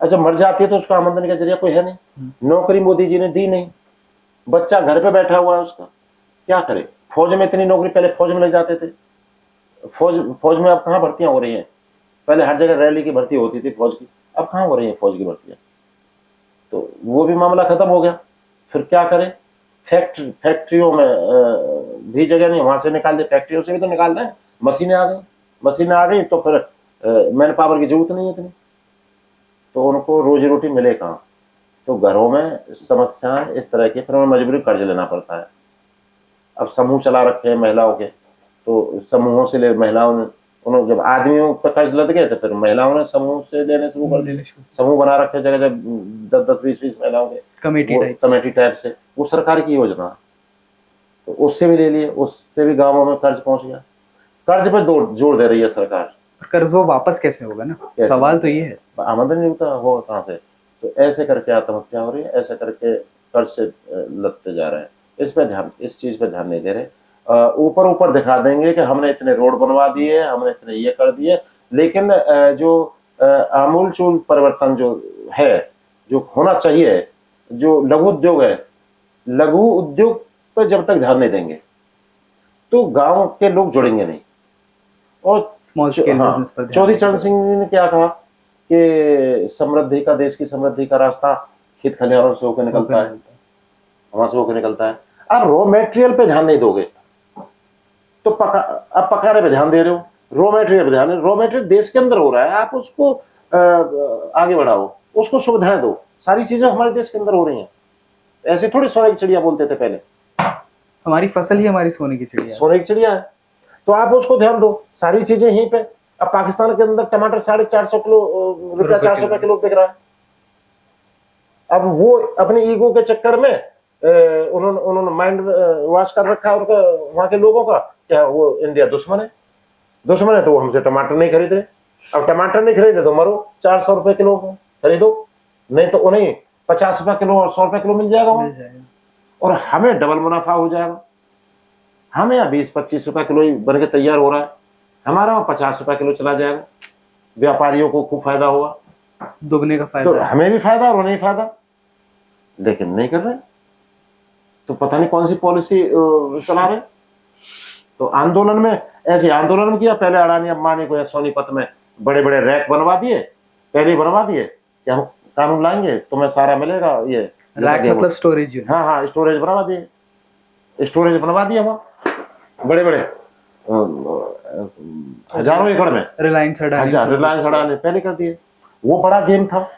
अच्छा, मर जाती है तो उसका आमदनी का जरिया कोई है नहीं, नौकरी मोदी जी ने दी नहीं, बच्चा घर पे बैठा हुआ है, उसका क्या करे, फौज में इतनी नौकरी, पहले फौज में लग जाते थे, फौज में अब कहाँ भर्तियां हो रही हैं? पहले हर जगह रैली की भर्ती होती थी फौज की, अब कहाँ हो रही है फौज की भर्तियां? तो वो भी मामला खत्म हो गया। फिर क्या करें? फैक्ट्रियों में भी जगह नहीं, वहां से निकाल दे, फैक्ट्रियों से भी तो निकाल दें। मशीनें आ गई तो फिर मैन पावर की जरूरत नहीं है इतनी, तो उनको रोजी रोटी मिले कहाँ? तो घरों में समस्याएं इस तरह की, फिर उन्हें मजबूरी कर्ज लेना पड़ता है। अब समूह चला रखे हैं महिलाओं के, तो समूहों से ले, महिलाओं ने, उन्होंने जब आदमियों पर कर्ज लद गए तो फिर महिलाओं ने समूह से लेने शुरू कर दिए। समूह बना रखे जगह जब 10-20 महिलाओं के कमेटी टाइप से, वो सरकार की योजना, तो उससे भी ले लिए, उससे भी गांवों में कर्ज पहुंच गया। कर्ज पे जोर दे रही है सरकार। कर्ज वो वापस कैसे होगा ना, सवाल तो ये है। आमदनी होता होगा कहाँ से? तो ऐसे करके आत्महत्या हो रही है, ऐसे करके कर्ज से लदते जा रहे हैं। इस चीज पे ध्यान नहीं दे रहे। ऊपर दिखा देंगे कि हमने इतने रोड बनवा दिए, हमने इतने ये कर दिए, लेकिन जो आमूलचूल परिवर्तन जो है, जो होना चाहिए, जो लघु उद्योग है, लघु उद्योग पर जब तक ध्यान नहीं देंगे तो गांव के लोग जुड़ेंगे नहीं। और स्मॉल स्केल बिजनेस पर चौधरी चरण सिंह ने क्या कहा कि समृद्धि का, देश की समृद्धि का रास्ता खेत खलिहानों से होकर निकलता है, वहां से होकर निकलता है। अब रॉ मेटेरियल पे ध्यान नहीं दोगे तो अब पकाने पे ध्यान दे रहे हो, रॉ मेटेरियल पे ध्यान, रॉ मेटेरियल देश के अंदर हो रहा है, आप उसको आगे बढ़ाओ, उसको सुविधाएं दो। सारी चीजें हमारे देश के अंदर हो रही हैं। ऐसे थोड़ी सोने की चिड़िया बोलते थे पहले, हमारी फसल ही हमारी सोने की चिड़िया है, तो आप उसको ध्यान दो। सारी चीजें यहीं पे। अब पाकिस्तान के अंदर टमाटर 450 रुपया 400 रुपया किलो बिक रहा है। अब वो अपने ईगो के चक्कर में उन्होंने माइंड वॉश कर रखा है उनका, वहां के लोगों का, क्या वो इंडिया दुश्मन है तो वो हमसे टमाटर नहीं खरीद रहे। अब टमाटर नहीं खरीदे तो मरो, 400 रुपए किलो खरीदो, नहीं तो उन्हें 50 रुपए किलो और 100 रुपए किलो मिल जाएगा और हमें डबल मुनाफा हो जाएगा। हमें यहाँ 20-25 रुपए किलो ही बन के तैयार हो रहा है, हमारा 50 रुपए किलो चला जाएगा। व्यापारियों को खूब फायदा होगा, दुगने का फायदा, तो हमें भी फायदा और उन्हें फायदा, लेकिन नहीं कर रहे। तो पता नहीं कौन सी पॉलिसी चला रहे। तो आंदोलन में ऐसे आंदोलन किया, पहले अडानी अंबानी को या सोनीपत में बड़े बड़े रैक बनवा दिए, पहले बनवा दिए कि हम कानून लाएंगे तुम्हें सारा मिलेगा। ये रैक मतलब स्टोरेज यूनिट, हाँ स्टोरेज बनवा दिए, वहां बड़े बड़े हजारों एकड़ में। रिलायंस अडानी पहले कर दिए। वो बड़ा गेम था।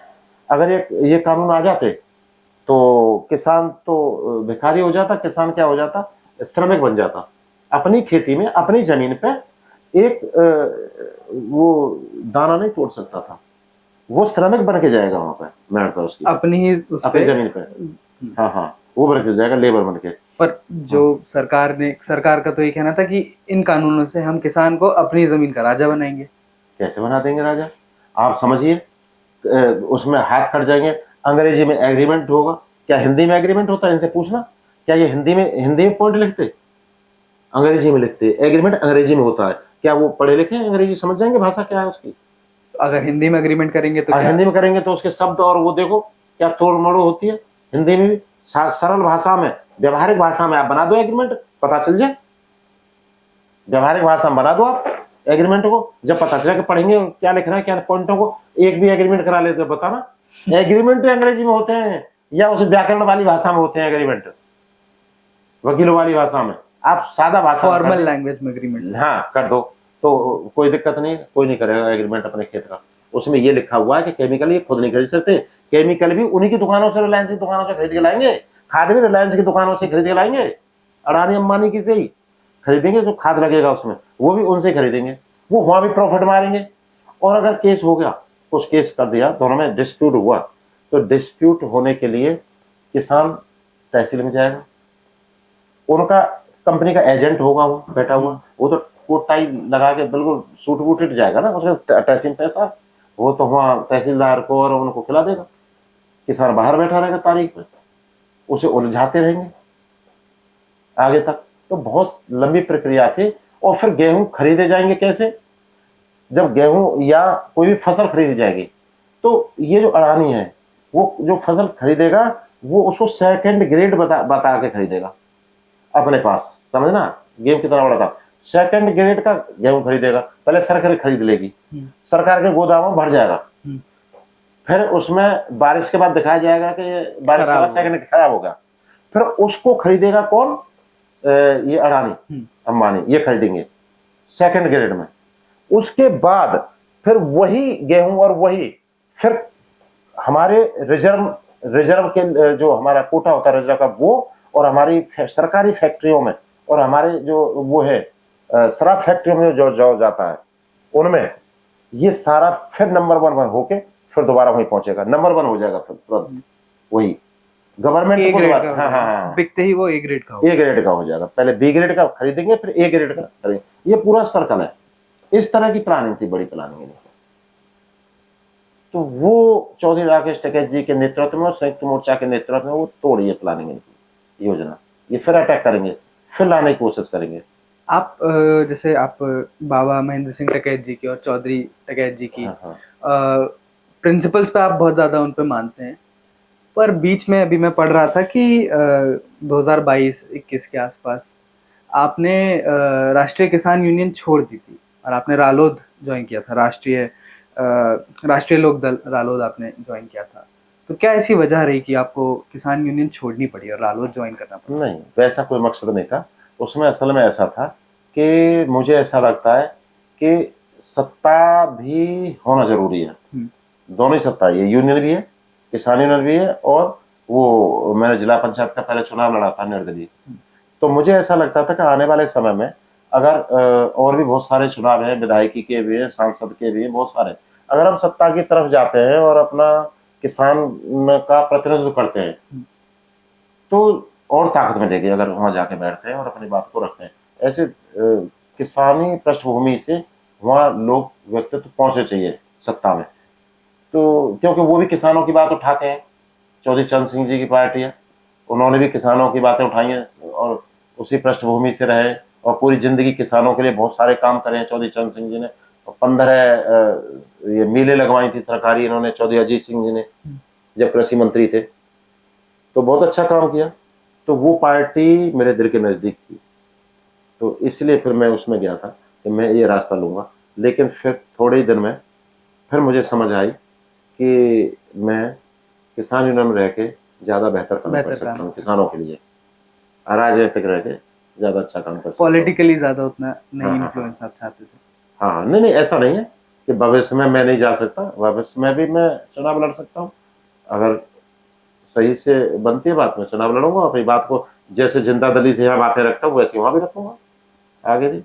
अगर ये कानून आ जाते तो किसान तो भिखारी हो जाता, किसान क्या हो जाता, श्रमिक बन जाता। अपनी खेती में, अपनी जमीन पे एक वो दाना नहीं तोड़ सकता था, वो श्रमिक बन के जाएगा वहां पे, मेहनत उसकी अपनी जमीन पे, हाँ वो बन के जाएगा, लेबर बन के। पर जो सरकार का तो ये कहना था कि इन कानूनों से हम किसान को अपनी जमीन का राजा बनाएंगे। कैसे बना देंगे राजा? आप समझिए, उसमें हाथ कट जाएंगे। अंग्रेजी में एग्रीमेंट होगा, क्या हिंदी में एग्रीमेंट होता है? इनसे पूछना, क्या ये हिंदी में पॉइंट लिखते? अंग्रेजी में लिखते। एग्रीमेंट अंग्रेजी में होता है, क्या वो पढ़े लिखे अंग्रेजी समझ जाएंगे भाषा क्या है उसकी? अगर हिंदी में एग्रीमेंट करेंगे तो हिंदी में करेंगे तो उसके शब्द और वो देखो क्या तोड़ मड़ो होती है। हिंदी में भी सरल भाषा में, व्यवहारिक भाषा में आप बना दो एग्रीमेंट, पता चल जाए। व्यवहारिक भाषा में बना दो आप एग्रीमेंट को, जब पता चले कि पढ़ेंगे क्या लिखना है, क्या पॉइंटों को एक भी एग्रीमेंट करा लेते हो बताना। एग्रीमेंट अंग्रेजी में होते हैं या उस व्याकरण वाली भाषा में होते हैं एग्रीमेंट, वकीलों वाली भाषा में। आप सादा भाषा, फॉर्मल लैंग्वेज में एग्रीमेंट हाँ कर दो तो कोई दिक्कत नहीं, कोई नहीं करेगा एग्रीमेंट अपने खेत का। उसमें ये लिखा हुआ है कि केमिकल ये खुद नहीं खरीद सकते, केमिकल भी उन्हीं की दुकानों से, रिलायंस की दुकानों से खरीद के लाएंगे, खाद भी रिलायंस की दुकानों से खरीद के लाएंगे, अडानी अंबानी की से ही खरीदेंगे। जो खाद लगेगा उसमें वो भी उनसे खरीदेंगे, वो वहां भी प्रॉफिट मारेंगे। और अगर केस हो गया, कुछ केस कर दिया, दोनों में डिस्प्यूट हुआ, तो डिस्प्यूट होने के लिए किसान तहसील में जाएगा, उनका कंपनी का एजेंट होगा वो बैठा हुआ, वो तो कोट टाई लगा के बिल्कुल सूट वूट जाएगा ना, उसका टैक्सिंग पैसा वो तो वहां तहसीलदार को और उनको खिला देगा। किसान बाहर बैठा रहेगा तारीख पे, उसे उलझाते रहेंगे आगे तक। तो बहुत लंबी प्रक्रिया थी। और फिर गेहूं खरीदे जाएंगे कैसे? जब गेहूं या कोई भी फसल खरीदी जाएगी तो ये जो अडानी है वो जो फसल खरीदेगा वो उसको सेकंड ग्रेड बता के खरीदेगा अपने पास, समझना। गेहूं कितना बड़ा था। सेकंड ग्रेड का गेहूं खरीदेगा, पहले सरकार खरीद लेगी, सरकार के गोदामों में भर जाएगा, फिर उसमें बारिश के बाद दिखाया जाएगा कि बारिश के बाद सेकंड खराब होगा, फिर उसको खरीदेगा कौन? ये अडानी अंबानी, ये खरीदेंगे सेकंड ग्रेड में। उसके बाद फिर वही गेहूं और वही फिर हमारे रिजर्व के जो हमारा कोटा होता है रिजर्व का, वो और हमारी सरकारी फैक्ट्रियों में और हमारे जो वो है शराब फैक्ट्रियों में जो जाता है उनमें, ये सारा फिर नंबर 1 होके फिर दोबारा वहीं पहुंचेगा, नंबर 1 हो जाएगा फिर तुरंत वही गवर्नमेंट को। हाँ, बिकते ही वो ए ग्रेड का हो जाएगा। पहले बी ग्रेड का खरीदेंगे, फिर ए ग्रेड का खरीदेंगे। ये पूरा सर्कल है। इस तरह की प्लानिंग थी, बड़ी प्लानिंग है। तो वो चौधरी राकेश टिकैत जी के नेतृत्व में और संयुक्त मोर्चा के नेतृत्व में वो तोड़ी है प्लानिंग इनकी योजना। ये फिर अटैक करेंगे, फिर लाने की कोशिश करेंगे। आप जैसे आप बाबा महेंद्र सिंह टिकैत जी की और चौधरी टिकैत जी की प्रिंसिपल्स पे आप बहुत ज्यादा उन पे मानते हैं, पर बीच में अभी मैं पढ़ रहा था कि 2022-21 के आसपास आपने राष्ट्रीय किसान यूनियन छोड़ दी थी और आपने रालोद ज्वाइन किया था, राष्ट्रीय लोक दल रालोद आपने ज्वाइन किया था। तो क्या ऐसी वजह रही कि आपको किसान यूनियन छोड़नी पड़ी और रालोद ज्वाइन करना पड़ा? नहीं, वैसा कोई मकसद नहीं था उसमें। असल में ऐसा था कि मुझे ऐसा लगता है कि सत्ता भी होना जरूरी है, दोनों ही सत्ता, ये यूनियन भी है, किसान यूनियन भी है, और वो मैंने जिला पंचायत का पहले चुनाव लड़ा था निर्दलीय। तो मुझे ऐसा लगता था कि आने वाले समय में अगर और भी बहुत सारे चुनाव हैं, विधायकी के भी हैं, सांसद के भी हैं, बहुत सारे, अगर हम सत्ता की तरफ जाते हैं और अपना किसान का प्रतिनिधित्व करते हैं तो और ताकत मिलेगी। अगर वहां जाके बैठते हैं और अपनी बात को रखते हैं, ऐसे किसानी पृष्ठभूमि से वहां लोग व्यक्तित्व पहुंचने चाहिए सत्ता में। तो क्योंकि वो भी किसानों की बात उठाते हैं, चौधरी चरण सिंह जी की पार्टी है, उन्होंने भी किसानों की बातें उठाई हैं और उसी पृष्ठभूमि से रहे और पूरी जिंदगी किसानों के लिए बहुत सारे काम करे हैं चौधरी चरण सिंह जी ने। 15 ये मिलें लगवाई थी सरकारी इन्होंने, चौधरी अजीत सिंह जी ने, जब कृषि मंत्री थे, तो बहुत अच्छा काम किया। तो वो पार्टी मेरे दिल के नजदीक थी, तो इसलिए फिर मैं उसमें गया था कि मैं ये रास्ता लूंगा। लेकिन फिर थोड़े ही दिन में फिर मुझे समझ आई कि मैं किसान यूनियन में रह के ज्यादा बेहतर काम कर सकता हूँ किसानों के लिए, राजनीतिक रह के ज्यादा अच्छा काम कर सकता हूँ। पॉलिटिकली ज्यादा उतना नहीं इन्फ्लुएंस आप चाहते थे? हाँ, नहीं, ऐसा नहीं है कि भविष्य में मैं नहीं जा सकता, भविष्य में भी मैं चुनाव लड़ सकता हूँ। अगर सही से बनती है बात, में चुनाव लड़ूंगा, अपनी बात को जैसे जिंदा दिली से यहाँ बातें रखता हूँ वैसे वहां भी रखूंगा आगे भी।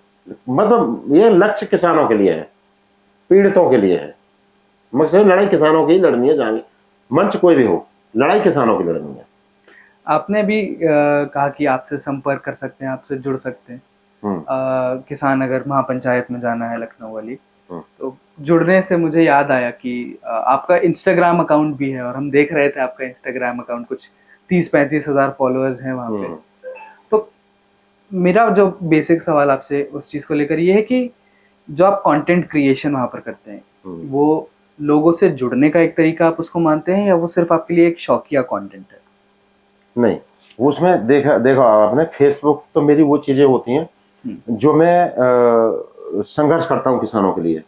मतलब ये लक्ष्य किसानों के लिए है, पीड़ितों के लिए है। मकसद लड़ाई किसानों की लड़नी है, जहां मंच कोई भी हो, लड़ाई किसानों की लड़नी है। आपने भी कहा कि आपसे संपर्क कर सकते हैं, आपसे जुड़ सकते हैं किसान, अगर महापंचायत में जाना है लखनऊ वाली। तो जुड़ने से मुझे याद आया कि आपका इंस्टाग्राम अकाउंट भी है और हम देख रहे थे आपका इंस्टाग्राम अकाउंट, कुछ 30-35 हजार फॉलोअर्स हैं वहां पे। तो मेरा जो बेसिक सवाल आपसे उस चीज को लेकर ये है कि जो आप कंटेंट क्रिएशन वहां पर करते हैं, वो लोगों से जुड़ने का एक तरीका आप उसको मानते हैं या वो सिर्फ आपके लिए एक शौकिया कंटेंट है? नहीं, उसमें देखो आपने, फेसबुक तो मेरी वो चीजें होती हैं जो मैं संघर्ष करता हूँ किसानों के लिए,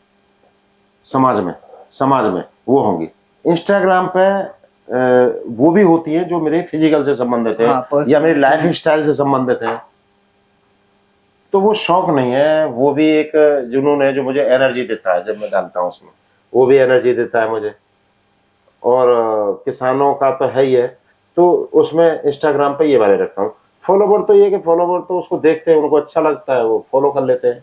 समाज में वो होंगी। इंस्टाग्राम पे वो भी होती है जो मेरे फिजिकल से संबंधित है, या मेरी लाइफ स्टाइल से संबंधित है। तो वो शौक नहीं है, वो भी एक जुनून है जो मुझे एनर्जी देता है। जब मैं डालता हूँ उसमें, वो भी एनर्जी देता है मुझे। और किसानों का तो है ही है, तो उसमें इंस्टाग्राम पे ये वाले रखता हूँ। फॉलोवर तो ये कि फॉलोवर तो उसको देखते हैं, उनको अच्छा लगता है, वो फॉलो कर लेते हैं,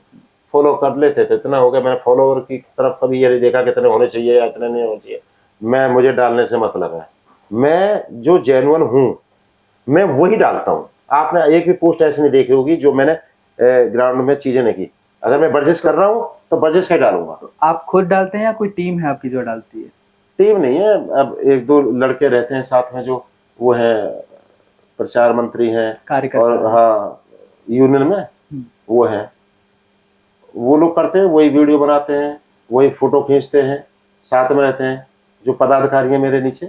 फॉलो कर लेते थे। इतना हो गया, मैंने फॉलोवर की तरफ कभी ये नहीं देखा कि इतने होने चाहिए या इतने नहीं होने चाहिए। मुझे डालने से मतलब है, मैं जो जेन्युइन हूँ मैं वही डालता हूँ। आपने एक भी पोस्ट ऐसी नहीं देखी होगी जो मैंने ग्राउंड में चीजें नहीं की। अगर मैं वर्जिश कर रहा हूँ तो वर्जिश का डालूंगा। तो आप खुद डालते हैं या कोई टीम है आपकी जो डालती है? टीम नहीं है, अब 1-2 लड़के रहते हैं साथ में, जो वो है प्रचार मंत्री हैं और हाँ यूनियन में वो है, वो लोग करते हैं, वही वीडियो बनाते हैं, वही फोटो खींचते हैं, साथ में रहते हैं। जो पदाधिकारी है मेरे नीचे,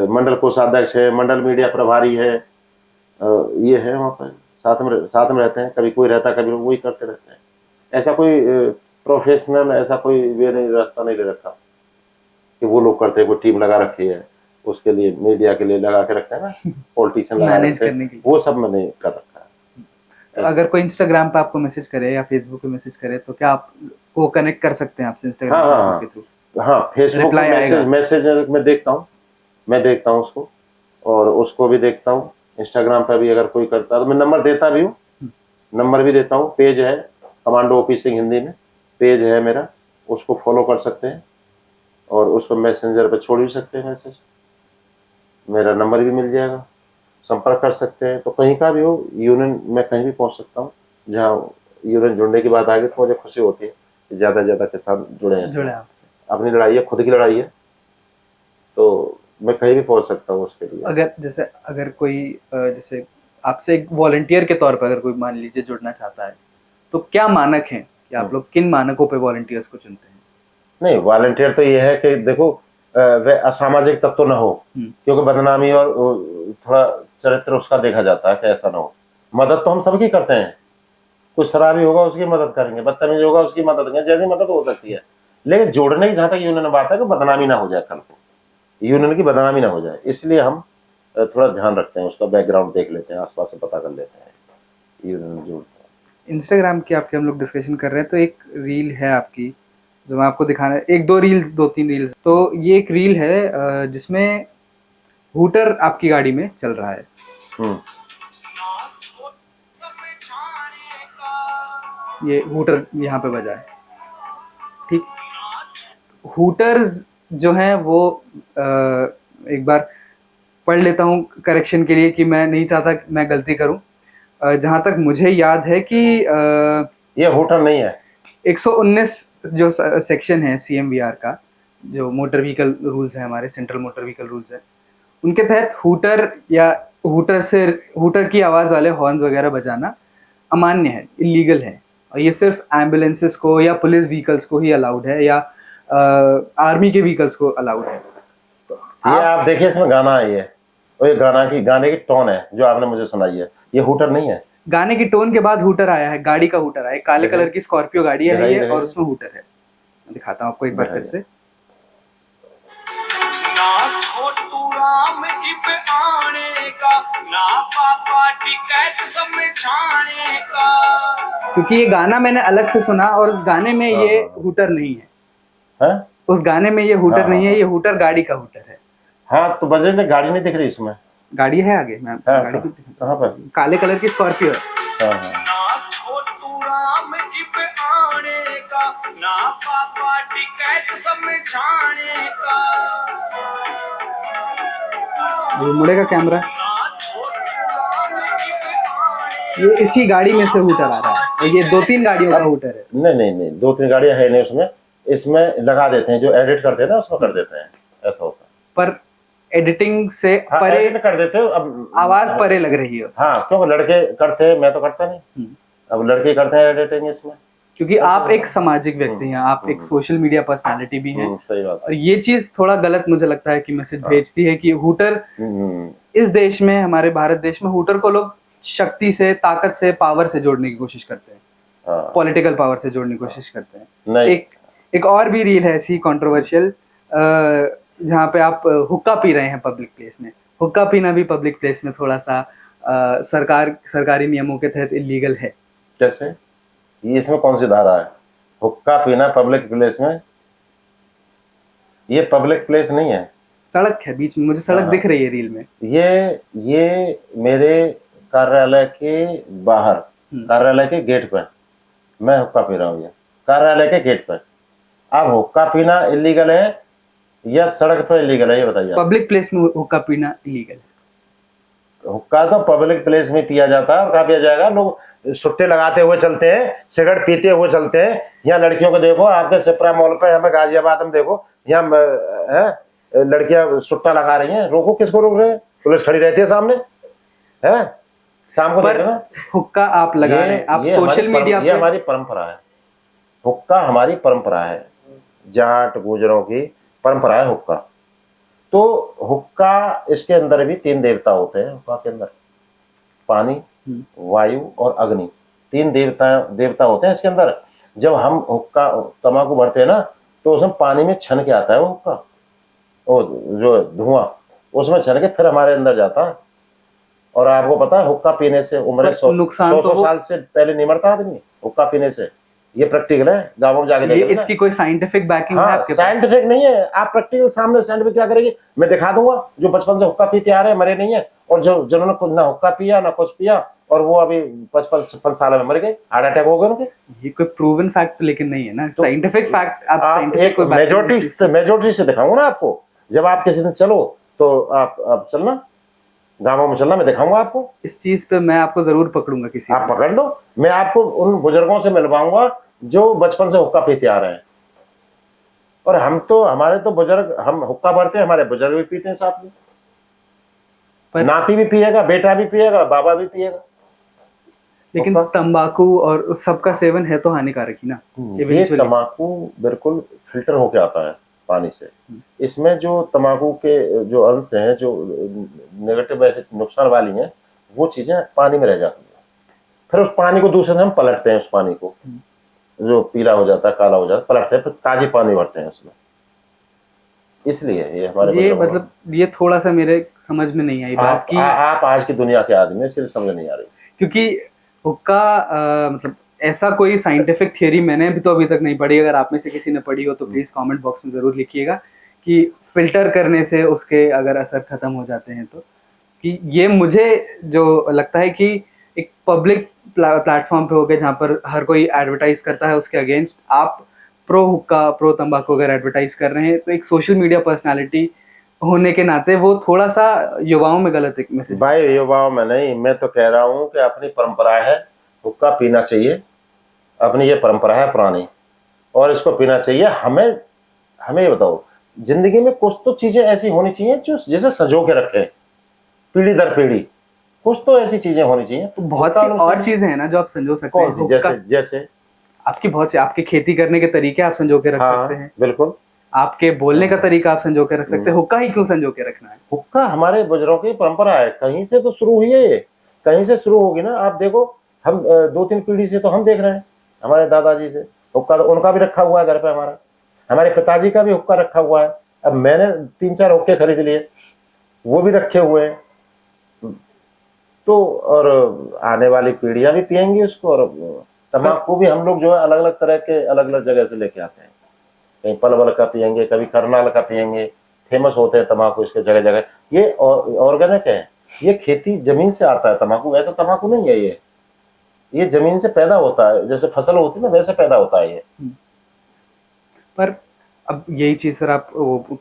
मंडल कोषाध्यक्ष है, मंडल मीडिया प्रभारी है, ये है वहाँ पर साथ में रहते हैं, कभी कोई रहता है, कभी वही करते रहते हैं। ऐसा कोई प्रोफेशनल ऐसा कोई वे नहीं, रास्ता नहीं ले रखा कि वो लोग करते हैं, कोई टीम लगा रखी है उसके लिए, मीडिया के लिए लगा के रखते हैं ना, पॉलिटिशियन लगा मैनेज रखते करने के हैं, लिए। वो सब मैंने कर रखा है। अगर कोई इंस्टाग्राम पे आपको मैसेज करे या फेसबुक पे मैसेज करे तो क्या आप वो कनेक्ट कर सकते हैं आपसे इंस्टाग्राम हाँ के थ्रू? हाँ, फेसबुक Reply आएगा। मैसेज मैं देखता हूँ उसको, और उसको भी देखता हूँ। इंस्टाग्राम पर भी अगर कोई करता है तो मैं नंबर देता भी हूँ, नंबर भी देता हूँ। पेज है कमांडो ओपी सिंह हिंदी में, पेज है मेरा, उसको फॉलो कर सकते हैं और उस पर मैसेंजर पर छोड़ भी सकते हैं मैसेज, मेरा नंबर भी मिल जाएगा, संपर्क कर सकते हैं। तो कहीं का भी हो, यूनियन में कहीं भी पहुंच सकता हूँ। जहाँ यूनियन जुड़ने की बात आ गई तो मुझे खुशी होती है कि ज्यादा से ज्यादा किसान जुड़े हैं। जुड़े आपसे। अपनी लड़ाई है, खुद की लड़ाई है, तो मैं कहीं भी पहुंच सकता हूँ उसके लिए। अगर कोई जैसे आपसे एक वॉलंटियर के तौर पर अगर कोई मान लीजिए जुड़ना चाहता है तो क्या मानक हैं कि आप लोग किन मानकों पे वॉलंटियर्स को चुनते हैं? नहीं, वॉलंटियर तो ये है कि देखो वह असामाजिक तत्व न हो, क्योंकि बदनामी और थोड़ा चरित्र उसका देखा जाता है कि ऐसा ना हो। मदद तो हम सबकी करते हैं, कोई शराबी होगा उसकी मदद करेंगे, बदतमीज होगा उसकी मदद करेंगे, जैसी मदद हो सकती है। लेकिन जोड़ने की जहां तक यूनियन बात है कि बदनामी ना हो जाए, कल को यूनियन की बदनामी ना हो जाए, इसलिए हम थोड़ा ध्यान रखते हैं, उसका बैकग्राउंड देख लेते हैं, आसपास से पता कर लेते हैं, यूनियन जोड़ते हैं। इंस्टाग्राम की आपके हम लोग डिस्कशन कर रहे हैं तो एक रील है आपकी जो मैं आपको दिखाना है, दो तीन रील्स। तो ये एक रील है जिसमें हूटर आपकी गाड़ी में चल रहा है। ये हूटर यहाँ पे बजा है, ठीक। हूटर्स जो हैं वो एक बार पढ़ लेता हूँ करेक्शन के लिए कि मैं नहीं चाहता कि मैं गलती करूँ। जहाँ तक मुझे याद है कि ये हूटर नहीं है। 119 जो सेक्शन है CMVR का, जो मोटर व्हीकल रूल्स है हमारे, सेंट्रल मोटर व्हीकल रूल्स है, उनके तहत हूटर या हूटर की आवाज वाले हॉर्न वगैरह बजाना अमान्य है, इलीगल है। और ये सिर्फ एम्बुलेंसेस को या पुलिस व्हीकल्स को ही अलाउड है, या आर्मी के व्हीकल्स को अलाउड है। तो ये आप देखिए, इसमें गाना है, ये और ये गाने की टोन है जो आपने मुझे सुनाई है, ये हूटर नहीं है। गाने की टोन के बाद हूटर आया है, गाड़ी का हूटर आया है, काले कलर की स्कॉर्पियो गाड़ी है ये, और उसमें हूटर है। मैं दिखाता हूँ आपको एक बार फिर से। ना छोटू राम जी पे आने का, ना पापा टिकट समझाने का। क्योंकि ये गाना मैंने अलग से सुना और उस गाने में ये हूटर नहीं है, उस गाने में ये हूटर नहीं है, ये हूटर गाड़ी का हूटर है। हाँ, तो बजे में गाड़ी नहीं दिख रही इसमें। गाड़ी है आगे, मैं गाड़ी को कहाँ पर? काले कलर की स्कॉर्पियो है। ना छोटू राम जी पे आने का, ना पापा टिकट समझाने का। ये मुड़ेगा कैमरा, ना छोटू राम जी पे आने, ये इसी गाड़ी में से हूटर आ रहा है, और ये 2-3 गाड़ियों का हूटर है। नहीं, 2-3 गाड़ियां है नहीं उसमें, इसमें लगा देते हैं, जो एडिट करते हैं ना उसमें कर देते हैं, ऐसा होता है। पर एडिटिंग से परे एडिट कर देते हो, अब आवाज परे लग रही है उसमें। हाँ, क्योंकि लड़के करते हैं, मैं तो करता नहीं, अब लड़के करते हैं एडिटिंग इसमें। क्योंकि आप एक सामाजिक व्यक्ति हैं, आप एक सोशल मीडिया पर्सनालिटी भी हैं, सही बात। और ये चीज थोड़ा गलत मुझे लगता है कि मैसेज भेजती है कि हूटर इस देश में, हमारे भारत देश में हूटर को लोग शक्ति से, ताकत से, पावर से जोड़ने की कोशिश करते हैं, पॉलिटिकल पावर से जोड़ने की कोशिश करते हैं। एक और भी रील है ऐसी कंट्रोवर्शियल, जहाँ पे आप हुक्का पी रहे हैं पब्लिक प्लेस में। हुक्का पीना भी पब्लिक प्लेस में थोड़ा सा सरकारी नियमों के तहत इलीगल है। कैसे? ये इसमें कौन सी धारा है? हुक्का पीना पब्लिक प्लेस में? ये पब्लिक प्लेस नहीं है, सड़क है बीच में, मुझे सड़क दिख रही है रील में। ये मेरे कार्यालय के बाहर, कार्यालय के गेट पर मैं हुक्का पी रहा हूँ, ये कार्यालय के गेट पर। अब हुक्का पीना इलीगल है या सड़क पर इलीगल है, ये बताइए। पब्लिक प्लेस में हुक्का पीना इलीगल है। हुक्का तो पब्लिक प्लेस में पिया जाता है, और कहाँ पिया जाएगा? लोग सुट्टे लगाते हुए चलते हैं, सिगरेट पीते हुए चलते हैं। यहाँ लड़कियों को देखो, आपके सिपरा मॉल पे, हमें गाजियाबाद में देखो, यहाँ लड़कियां सुट्टा लगा रही हैं। रोको, किसको रोक रहे हैं? पुलिस खड़ी रहती है सामने, है शाम को देख ना। हुक्का आप लगा रहे हैं, आप सोशल मीडिया ये हमारी परंपरा है, हुक्का हमारी परंपरा है, जाट गुजरों की परंपरा है हुक्का। तो हुक्का, इसके अंदर भी 3 देवता होते हैं। हुक्का के अंदर पानी, वायु और अग्नि, 3 देवता होते हैं इसके अंदर। जब हम हुक्का तंबाकू भरते हैं ना, तो उसमें पानी में छन के आता है वो हुक्का, वो जो धुआं उसमें छन के फिर हमारे अंदर जाता है। और आपको पता है हुक्का पीने से उम्र 100 साल से पहले नहीं मरता आदमी हुक्का पीने से। ये प्रैक्टिकल है, गाँवों में जाके देखिए। इसकी कोई साइंटिफिक बैकिंग है आपके पास? साइंटिफिक नहीं है, आप प्रैक्टिकल सामने साइंटिफिक क्या करेंगे, मैं दिखा दूंगा। जो बचपन से हुक्का पीते आ रहे हैं मरे नहीं है, और जो जिन्होंने कुछ ना हुक्का पिया ना कुछ पिया और वो अभी 55-56 साल में मर गए, हार्ट अटैक हो गए उनके। ये कोई प्रूवन फैक्ट लेकिन नहीं है ना, साइंटिफिक फैक्ट। आप एक मेजोरिटी से दिखाऊंगा ना आपको। जब आप किसी दिन चलो तो आप चलना, गाँवों में चलना, मैं दिखाऊंगा आपको। इस चीज पे मैं आपको जरूर पकड़ूंगा किसी, आप पकड़ लो। मैं आपको उन बुजुर्गों से मिलवाऊंगा जो बचपन से हुक्का पीते आ रहे हैं। और हमारे तो बुजुर्ग, हम हुक्का भरते हैं, हमारे बुजुर्ग भी पीते हैं साथ में। नाती भी पिएगा, बेटा भी पिएगा, बाबा भी पिएगा। लेकिन तंबाकू और उस सब का सेवन है तो हानिकारक ही ना। ये तंबाकू बिल्कुल फिल्टर होके आता है पानी से। इसमें जो तंबाकू के जो अंश हैं, जो नेगेटिव नुकसान वाली हैं, वो चीजें पानी में रह जाती है। फिर उस पानी को दूसरे दिन हम पलटते हैं, उस पानी को जो पीला हो जाता है, काला हो जाता है, पलटते हैं, फिर ताजे पानी भरते हैं उसमें। इसलिए ये हमारे मतलब ये थोड़ा सा मेरे समझ में नहीं आई बात की। आप आज की दुनिया के आदमी इसलिए समझ नहीं आ रही, क्योंकि हुक्का मतलब ऐसा कोई साइंटिफिक थियरी मैंने भी तो अभी तक नहीं पढ़ी। अगर आप में से किसी ने पढ़ी हो तो प्लीज कमेंट बॉक्स में जरूर लिखिएगा कि फिल्टर करने से उसके अगर असर खत्म हो जाते हैं तो। कि ये मुझे जो लगता है कि एक पब्लिक प्लेटफॉर्म पे हो गया जहाँ पर हर कोई एडवर्टाइज करता है उसके अगेंस्ट, आप प्रो हुक्का प्रो तंबाकू अगर एडवर्टाइज कर रहे हैं तो एक सोशल मीडिया पर्सनालिटी होने के नाते वो थोड़ा सा युवाओं में गलत एक मैसेज। भाई युवाओं में नहीं, मैं तो कह रहा हूँ कि अपनी परंपरा है, हुक्का पीना चाहिए, अपनी ये परंपरा है पुरानी, और इसको पीना चाहिए। हमें ये बताओ, जिंदगी में कुछ तो चीजें ऐसी होनी चाहिए जो जैसे संजो के रखे पीढ़ी दर पीढ़ी। कुछ तो ऐसी चीजें होनी चाहिए। तो बहुत सी और चीजें हैं ना जो आप संजो सकते हैं। जैसे आपकी बहुत सी, आपके खेती करने के तरीके आप संजो के रख सकते हैं। बिल्कुल। आपके बोलने का तरीका आप संजो के रख सकते हैं। हुक्का ही क्यों संजो के रखना है? हुक्का हमारे बुजुर्गों की परंपरा है, कहीं से तो शुरू हुई है, ये कहीं से शुरू होगी ना। आप देखो, हम 2-3 पीढ़ी से तो हम देख रहे हैं, हमारे दादाजी से हुक्का उनका भी रखा हुआ है घर पे, हमारे पिताजी का भी हुक्का रखा हुआ है। अब मैंने 3-4 हुक्के खरीद लिए, वो भी रखे हुए हैं। तो और आने वाली पीढ़ियां भी पियेंगी उसको। और तंबाकू भी हम लोग जो है अलग अलग तरह के अलग अलग जगह से लेके आते हैं। कहीं पलवल का पियेंगे, कभी करनाल का पियेंगे, फेमस होते हैं तंबाकू इसके जगह जगह। ये ऑर्गेनिक है, ये खेती जमीन से आता है तंबाकू, ऐसा तंबाकू नहीं है। ये जमीन से पैदा होता है, जैसे फसल होती है ना वैसे पैदा होता है ये। पर अब यही चीज फिर आप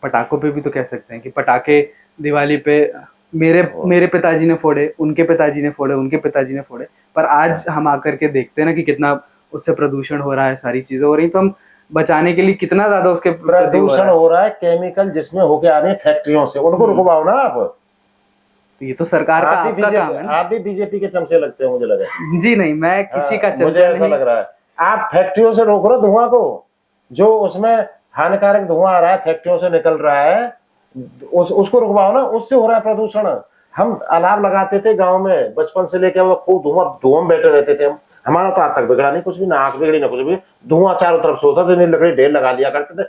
पटाखों पे भी तो कह सकते हैं कि पटाखे दिवाली पे मेरे पिताजी ने फोड़े, उनके पिताजी ने फोड़े, उनके पिताजी ने फोड़े, पर आज हम आकर के देखते हैं ना कि कितना उससे प्रदूषण हो रहा है, सारी चीजें हो रही। तो हम बचाने के लिए कितना ज्यादा उसके प्रदूषण हो रहा है, केमिकल जिसमें होके आ रहे हैं फैक्ट्रियों से, उनको रुकवाओ ना आप। तो ये तो सरकार का आपका काम है। आप भी बीजेपी के चमचे लगते हैं मुझे लगा। जी नहीं, मैं किसी का चमचा मुझे ऐसा लग रहा है। आप फैक्ट्रियों से रोक रहे धुआं को, जो उसमें हानिकारक धुआं आ रहा है, फैक्ट्रियों से निकल रहा है, उसको रुकवाओ ना, उससे हो रहा है प्रदूषण। हम अलाव लगाते थे गांव में बचपन से लेकर, वो खूब धुआं में बैठे रहते थे हम। हमारा तो आज तक बिगड़ा नहीं कुछ भी, ना आंख बिगड़ी ना कुछ भी। धुआं चारों तरफ से होता था, लकड़ी ढेर लगा लिया करते थे,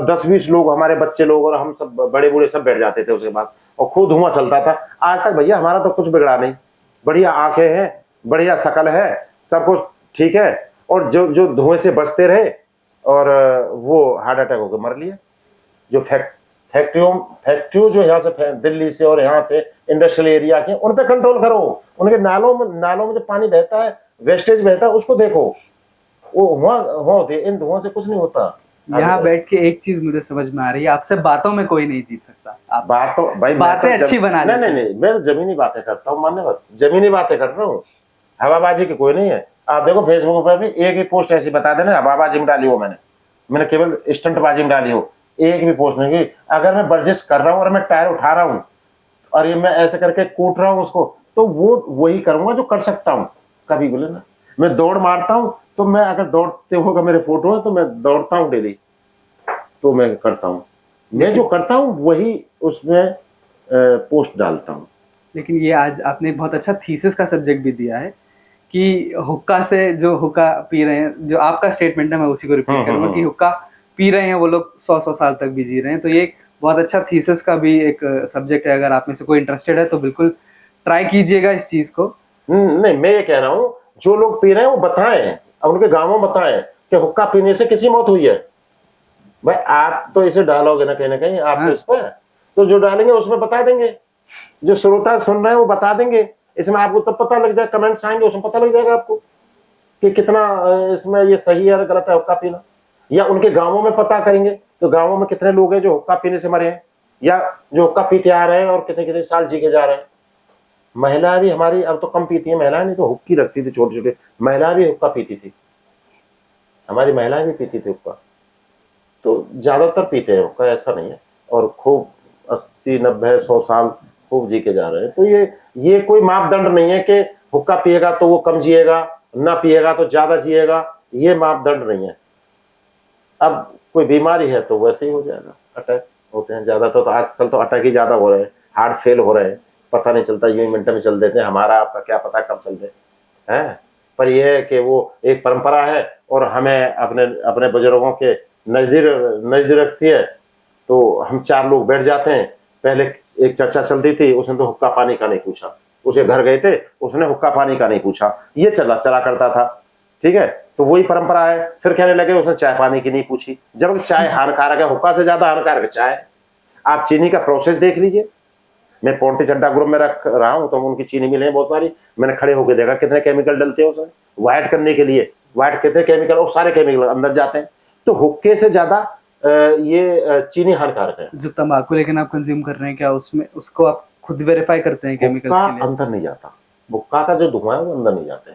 10-20 लोग, हमारे बच्चे लोग और हम सब बड़े बूढ़े सब बैठ जाते थे उसके पास, और खूब धुआं चलता था। आज तक भैया हमारा तो कुछ बिगड़ा नहीं, बढ़िया आंखें हैं, बढ़िया शकल है, सब कुछ ठीक है। और जो धुएं से बचते रहे और वो हार्ट अटैक होकर मर लिए। जो फैक्ट्रियों जो यहाँ से दिल्ली से और यहाँ से इंडस्ट्रियल एरिया के, उन पे कंट्रोल करो। उनके नालों में जो पानी बहता है, वेस्टेज बहता है, उसको देखो, वो होती है। इन धुआं से कुछ नहीं होता। यहाँ बैठ के एक चीज मुझे समझ में आ रही है, आपसे बातों में कोई नहीं जीत सकता। आप बातें अच्छी बना लेते हैं। नहीं, मैं जमीनी बातें करता हूँ, मानने बात, जमीनी बातें कर रहा हूँ, हवाबाजी की कोई नहीं है। आप देखो फेसबुक पर भी एक ही पोस्ट ऐसी बता देना हवाबाजी में डाली हो, मैंने केवल स्टंटबाजी में डाली हो, एक भी पोस्ट नहीं की। अगर मैं वर्जिश कर रहा हूँ और मैं टायर उठा रहा हूँ और ये मैं ऐसे करके कूट रहा हूँ उसको, तो वो वही करूंगा जो कर सकता हूँ। कभी बोले ना, मैं दौड़ मारता हूँ, तो मैं अगर दौड़ते होगा मेरे फोटो है तो मैं दौड़ता हूँ डेली, तो मैं करता हूँ। मैं जो करता हूँ वही उसमें पोस्ट डालता हूँ। लेकिन ये आज आपने एक बहुत अच्छा थीसिस का सब्जेक्ट भी दिया है कि हुक्का से जो हुक्का पी रहे हैं, जो आपका स्टेटमेंट है मैं उसी को रिपीट करूंगा कि हुक्का पी रहे हैं वो लोग 100 साल तक भी जी रहे हैं। तो ये एक बहुत अच्छा थीसिस का भी एक सब्जेक्ट है। अगर आप में से कोई इंटरेस्टेड है तो बिल्कुल ट्राई कीजिएगा इस चीज को। नहीं, मैं ये कह रहा हूँ जो लोग पी रहे हैं वो बताएं, अब उनके गांवों में बताएं कि हुक्का पीने से किसी मौत हुई है। भाई आप तो इसे डालोगे ना कहीं आप हाँ। तो इस पर, तो जो डालेंगे उसमें बता देंगे, जो श्रोता सुन रहे हैं वो बता देंगे। इसमें आपको तब पता लग जाए, कमेंट्स आएंगे उसमें पता लग जाएगा आपको कि कितना इसमें ये सही है गलत है हुक्का पीना। या उनके गांवों में पता करेंगे तो गांवों में कितने लोग हैं जो हुक्का पीने से मरे हैं, या जो हुक्का पीते आ रहे हैं और कितने कितने साल जी के जा रहे हैं। महिला भी हमारी अब तो कम पीती है, महिलाएं नहीं तो हुक्की रखती थी छोटे छोटे, महिला भी हुक्का पीती थी, हमारी महिलाएं भी पीती थी हुक्का। तो ज्यादातर पीते हैं हुक्का, ऐसा नहीं है। और खूब 80 90 100 साल खूब जी के जा रहे हैं। तो ये कोई मापदंड नहीं है कि हुक्का पिएगा तो वो कम जिएगा, ना पिएगा तो ज्यादा जिएगा, ये मापदंड नहीं है। अब कोई बीमारी है तो वैसे ही हो जाएगा, अटैक होते हैं ज्यादा। तो आजकल तो अटैक ही ज्यादा हो रहे हैं, हार्ट फेल हो रहे हैं, पता नहीं चलता, यूं मिनट में चल देते हैं। हमारा आपका क्या पता कब चल दे हैं। पर यह है कि वो एक परंपरा है और हमें अपने अपने बुजुर्गों के नजदीक रखती है। तो हम 4 लोग बैठ जाते हैं, पहले एक चर्चा चलती थी, उसने तो हुक्का पानी का नहीं पूछा, उसके घर गए थे उसने हुक्का पानी का नहीं पूछा, ये चला करता था, ठीक है। तो वही परंपरा है। फिर कहने लगे उसने चाय पानी की नहीं पूछी, जब चाय हानिकारक है, हुक्का से ज्यादा हानिकारक चाय। आप चीनी का प्रोसेस देख लीजिए, मैं पॉन्टी चड्डा ग्रुप में रख रहा हूं तो उनकी चीनी मिले हैं बहुत सारी, मैंने खड़े होकर देखा कितने केमिकल डलते हैं उसमें व्हाइट करने के लिए, व्हाइट कितने केमिकल, और सारे केमिकल अंदर जाते हैं। तो हुक्के से ज्यादा ये चीनी हानिकारक है। जो तंबाकू लेकिन आप कंज्यूम कर रहे हैं, क्या उसमें उसको आप खुद वेरीफाई करते हैं केमिकल्स के लिए? अंदर नहीं जाता, हुक्का का जो धुआं है वो अंदर नहीं जाते।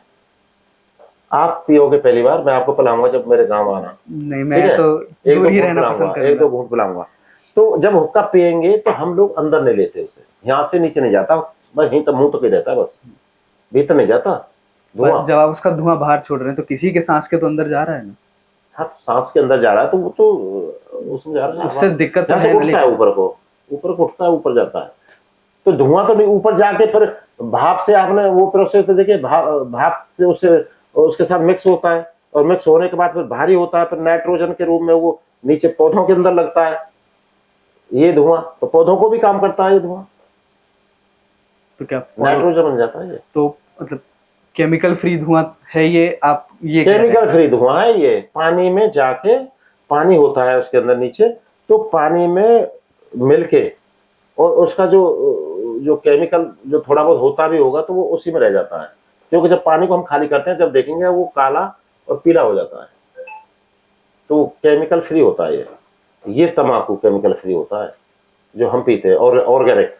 आप पियोगे पहली बार, मैं आपको पिलाऊंगा जब मेरे गांव आना। नहीं, मैं तो दूर ही रहना पसंद करूंगा, 1-2 घूंट पिलाऊंगा। तो जब हुक्का पियेंगे तो हम लोग अंदर नहीं लेते उसे, यहाँ से नीचे नहीं जाता, बस यहीं तक मुंह तक ही रहता है, बस भीतर नहीं जाता धुआं। जब आप उसका धुआं बाहर छोड़ रहे हैं तो किसी के सांस के तो अंदर जा रहा है ना। हाँ, सांस के अंदर जा रहा है तो वो तो उसमें जा रहा है, उससे दिक्कत तो है उठता है, ऊपर को उठता है, ऊपर जाता है। तो धुआं तो नहीं, ऊपर जाके फिर भाप से आपने वो प्रोसेस तो देखिए, भाप से उसके साथ मिक्स होता है, और मिक्स होने के बाद फिर भारी होता है, फिर नाइट्रोजन के रूप में वो नीचे पौधों के अंदर लगता है ये धुआं। तो पौधों को भी काम करता है ये धुआं, तो क्या नाइट्रोजन बन जाता है ये। तो मतलब केमिकल फ्री धुआं है ये? आप ये केमिकल फ्री धुआं है ये। पानी में जाके, पानी होता है उसके अंदर नीचे, तो पानी में मिलके और उसका जो केमिकल जो थोड़ा बहुत होता भी होगा तो वो उसी में रह जाता है, क्योंकि जब पानी को हम खाली करते हैं, जब देखेंगे वो काला और पीला हो जाता है। तो केमिकल फ्री होता है ये तंबाकू केमिकल फ्री होता है जो हम पीते हैं, और ऑर्गेनिक।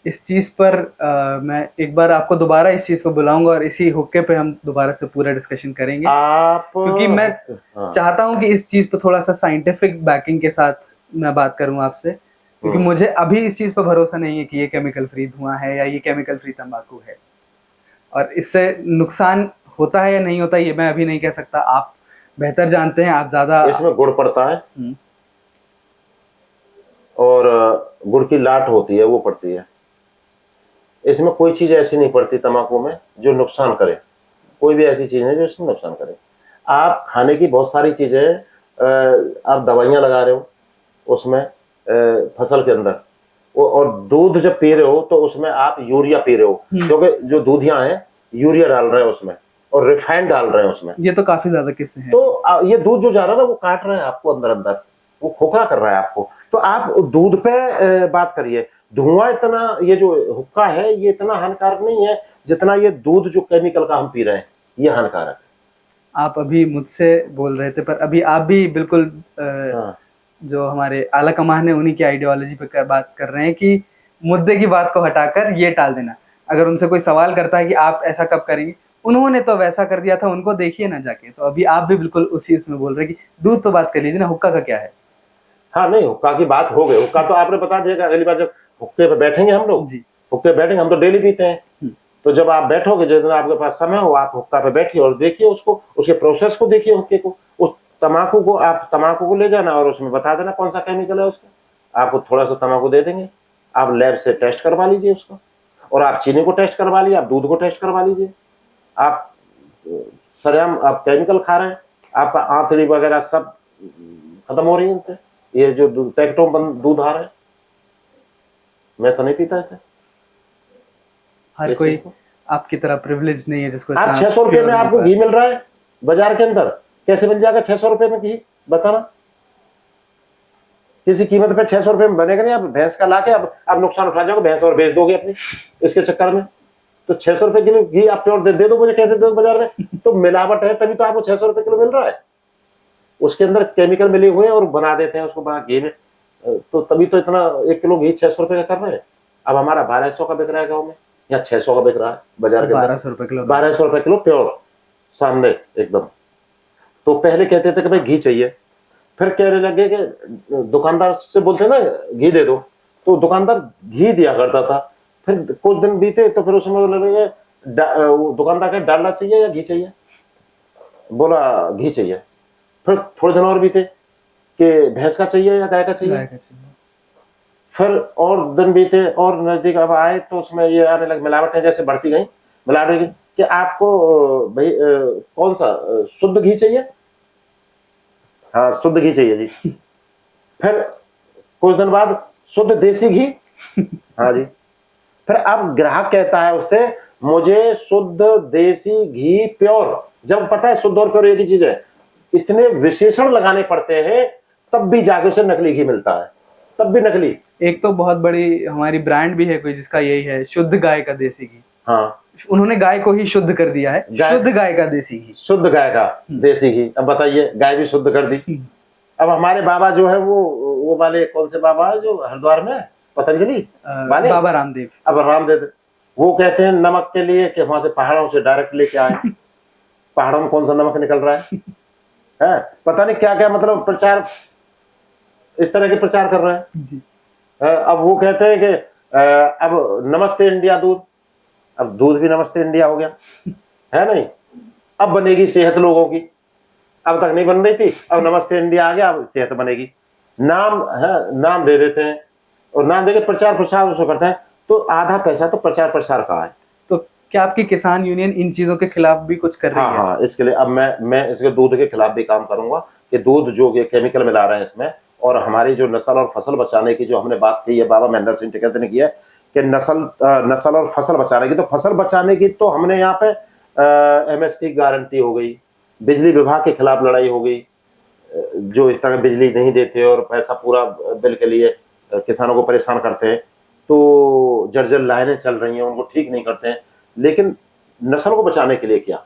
इस चीज पर मैं एक बार आपको दोबारा इस चीज को बुलाऊंगा और इसी हुक्के पे हम दोबारा से पूरा डिस्कशन करेंगे, क्योंकि मैं चाहता हूं कि इस चीज पे थोड़ा सा साइंटिफिक बैकिंग के साथ मैं बात करूं आपसे, क्योंकि मुझे अभी इस चीज पर भरोसा नहीं है कि ये केमिकल फ्री धुआं है या ये केमिकल फ्री तंबाकू है, और इससे नुकसान होता है या नहीं होता ये मैं अभी नहीं कह सकता। आप बेहतर जानते हैं, आप ज्यादा। इसमें गुड़ पड़ता है और गुड़ की लाट होती है वो पड़ती है। इसमें कोई चीज ऐसी नहीं पड़ती तंबाकू में जो नुकसान करे, कोई भी ऐसी चीज है जो इसमें नुकसान करे। आप खाने की बहुत सारी चीजें, आप दवाइयां लगा रहे हो उसमें फसल के अंदर, और दूध जब पी रहे हो तो उसमें आप यूरिया पी रहे हो, क्योंकि जो दूधियां हैं यूरिया डाल रहे हैं उसमें और रिफाइंड डाल रहे हैं उसमें। ये तो काफी ज्यादा किस्से हैं। तो ये दूध जो जा रहा है ना वो काट रहा है आपको अंदर अंदर, वो खोखला कर रहा है आपको। तो आप दूध पे बात करिए। धुआं इतना, ये जो हुक्का है ये इतना हानिकारक नहीं है जितना ये दूध जो केमिकल का हम पी रहे हैं ये हानिकारक है। आप अभी मुझसे बोल रहे थे, पर अभी आप भी बिल्कुल जो हमारे आला कमान है उन्हीं की आइडियोलॉजी पे बात कर रहे हैं कि मुद्दे की बात को हटाकर ये टाल देना। अगर उनसे कोई सवाल करता है कि आप ऐसा कब करेंगे, उन्होंने तो वैसा कर दिया था, उनको देखिए ना जाके। तो अभी आप भी बिल्कुल उसी इसमें बोल रहे हैं कि दूध तो बात कर लीजिए ना, हुक्का का क्या है? हाँ नहीं, हुक्का की बात हो गई, हुक्का तो आपने बता दिया। अगली बार जब हुक्के पे बैठेंगे हम लोग, हुक्के बैठेंगे, हम तो डेली पीते हैं, तो जब आप बैठोगे, जिस दिन आपके पास समय हो, आप हुक्का पे बैठिए और देखिए उसको, उसके प्रोसेस को देखिए, हुक्के को, उस तंबाकू को, आप तंबाकू को ले जाना और उसमें बता देना कौन सा केमिकल है उसका। आपको थोड़ा सा तंबाकू दे देंगे, आप लैब से टेस्ट करवा लीजिए उसका, और आप चीनी को टेस्ट करवा लीजिए, आप दूध को टेस्ट करवा लीजिए, आप सरेआम आप केमिकल खा रहे हैं, आपका आंतड़ी वगैरह सब खत्म हो रही है इनसे। ये जो पैकेटों बंद दूध आ रहे हैं, मैं तो नहीं पीता इसे। हर कोई आपकी तरह प्रिविलेज नहीं है जिसको आप 600 रुपए में आपको घी मिल रहा है बाजार के अंदर, कैसे बन जाएगा 600 रुपए में घी, बताना। किसी कीमत पे 600 रुपए में बनेगा नहीं। आप भैंस का लाके आप नुकसान उठा जाओगे, भैंस और बेच दोगे अपनी इसके चक्कर में। तो 600 रुपए किलो घी आप प्योर दे दो मुझे, कैसे दो बाजार में? तो मिलावट है तभी तो आपको 600 रुपए किलो मिल रहा है। उसके अंदर केमिकल मिले हुए हैं और बना देते हैं उसको बना घी में, तो तभी तो इतना 1 किलो घी 600 रुपए का कर रहे हैं। अब हमारा 1200 का बिक रहा है गाँव में, या 600 का बिक रहा है बाजार के अंदर। 1200 रुपए किलो, 1200 रुपए किलो प्योर सामने एकदम। तो पहले कहते थे कि भाई घी चाहिए, फिर कहने लगे कि दुकानदार से बोलते ना घी दे दो, तो दुकानदार घी दिया करता था। फिर कुछ दिन बीते तो फिर उसमें लगे दुकानदार का डालना चाहिए या घी चाहिए, बोला घी चाहिए। फिर थोड़े दिन और बीते कि भैंस का चाहिए या गाय का चाहिए। फिर और दिन बीते और नजदीक अब आए तो उसमें ये आने लगे, मिलावटें जैसे बढ़ती गई, मिलावटें कि आपको भाई कौन सा शुद्ध घी चाहिए? हाँ शुद्ध घी चाहिए जी। फिर कुछ दिन बाद शुद्ध देसी घी, हाँ जी। फिर अब ग्राहक कहता है उससे मुझे शुद्ध देसी घी प्योर, जब पता है शुद्ध और प्योर एक ही चीज है, इतने विशेषण लगाने पड़ते हैं तब भी जाके उसे नकली घी मिलता है, तब भी नकली। एक तो बहुत बड़ी हमारी ब्रांड भी है कोई जिसका यही है, शुद्ध गाय का देसी घी। हाँ उन्होंने गाय को ही शुद्ध कर दिया है, शुद्ध गाय का देसी घी, शुद्ध गाय का देसी घी। अब बताइए गाय भी शुद्ध कर दी। अब हमारे बाबा जो है वो वाले कौन से बाबा है जो हरिद्वार में पतंजलि वाले बाबा रामदेव, अब रामदेव, वो कहते हैं नमक के लिए कि वहां से पहाड़ों से डायरेक्ट लेके आए। पहाड़ों में कौन सा नमक निकल रहा है? पता नहीं क्या क्या, मतलब प्रचार इस तरह के प्रचार कर रहे हैं। अब वो कहते हैं कि अब नमस्ते इंडिया दूध, अब दूध भी नमस्ते इंडिया हो गया है नहीं। अब बनेगी सेहत लोगों की, अब तक नहीं बन रही थी, अब नमस्ते इंडिया आ गया, अब सेहत बनेगी। नाम है, नाम दे देते हैं और नाम देके प्रचार प्रसार उसको करते हैं, तो आधा पैसा तो प्रचार प्रसार का है। तो क्या आपकी किसान यूनियन इन चीजों के खिलाफ भी कुछ कर रही है? हाँ, इसके लिए अब मैं इसके दूध के खिलाफ भी काम करूंगा कि दूध जो ये केमिकल मिला रहे हैं इसमें, और हमारी जो नस्ल और फसल बचाने की जो हमने बात की है, बाबा महेंद्र सिंह टिकैत ने की है कि नस्ल और फसल बचाने की, तो फसल बचाने की तो हमने यहाँ पे MSP गारंटी हो गई, बिजली विभाग के खिलाफ लड़ाई हो गई, जो इस तरह बिजली नहीं देते और पैसा पूरा बिल के लिए किसानों को परेशान करते हैं, तो जर्जर लाइनें चल रही हैं, उनको ठीक नहीं करते हैं। लेकिन नस्ल को बचाने के लिए क्या?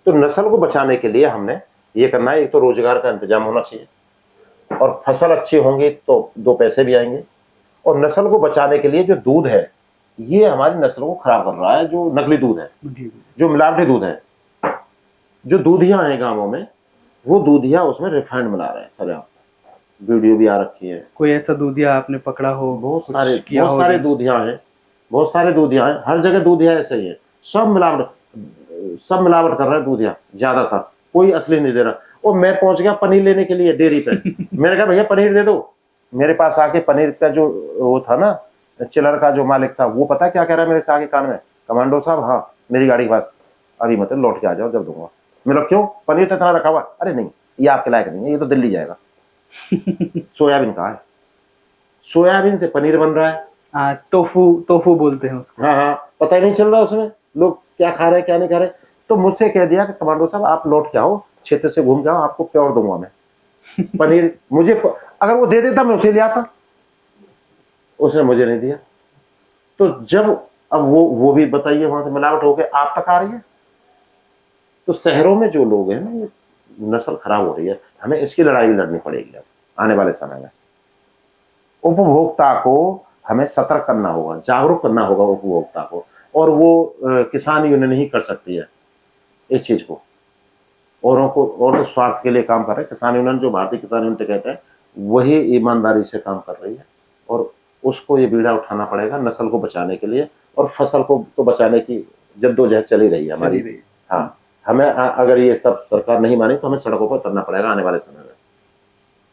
तो नस्ल को बचाने के लिए हमने ये करना है, एक तो रोजगार का इंतजाम होना चाहिए, और फसल अच्छी होंगी तो 2 पैसे भी आएंगे। और नस्ल को बचाने के लिए जो दूध है ये हमारी नस्ल को खराब कर रहा है, जो नकली दूध है, जो मिलावटी दूध है। जो दूधियां हैं गांवों में, वो दूधियां उसमें रिफाइंड मिला रहे हैं सर, वीडियो भी आ रखी है। कोई ऐसा दूधिया आपने पकड़ा हो? बहुत सारे दूधियां हैं, बहुत सारे दूधियां हैं, हर जगह दूधियां ऐसे ही है, सब मिलावट कर रहे हैं दूधियां ज्यादातर, कोई असली नहीं दे रहा। और मैं पहुंच गया पनीर लेने के लिए डेयरी पे। मैंने कहा भैया पनीर दे दो। मेरे पास आके पनीर का जो वो था ना, चिलर का जो मालिक था, वो पता क्या कह रहा है मेरे से आगे कान में, कमांडो साहब हाँ मेरी गाड़ी के पास अभी मतलब लौट के आ जाओ जब दूंगा। मतलब क्यों? पनीर तो इतना रखा हुआ। अरे नहीं ये आपके लायक नहीं है, ये तो दिल्ली जाएगा। सोयाबीन कहाँ है? सोयाबीन से पनीर बन रहा है। टोफू बोलते हैं उसको। हाँ, पता ही नहीं चल रहा उसमें लोग क्या खा रहे हैं क्या नहीं खा रहे। तो मुझसे कह दिया कि कमांडो साहब आप लौट के आओ, क्षेत्र से घूम जाओ, आपको प्योर दूंगा मैं पनीर। मुझे अगर वो दे देता मैं उसे ले आता, उसने मुझे नहीं दिया। तो जब अब वो भी बताइए वहां से मिलावट होकर आप तक आ रही है, तो शहरों में जो लोग हैं ना, ये नस्ल खराब हो रही है। हमें इसकी लड़ाई भी लड़नी पड़ेगी अब आने वाले समय में। उपभोक्ता को हमें सतर्क करना होगा, जागरूक करना होगा उपभोक्ता को, और वो किसान यूनियन ही कर सकती है इस चीज को। औरों तो स्वार्थ के लिए काम कर रहे हैं। किसान यूनियन जो भारतीय किसान यूनियन कहते हैं वही ईमानदारी से काम कर रही है, और उसको ये बीड़ा उठाना पड़ेगा नस्ल को बचाने के लिए, और फसल को तो बचाने की जद्दोजहद चली रही है हमारी। हाँ, हमें अगर ये सब सरकार नहीं मानी तो हमें सड़कों पर उतरना पड़ेगा आने वाले समय में।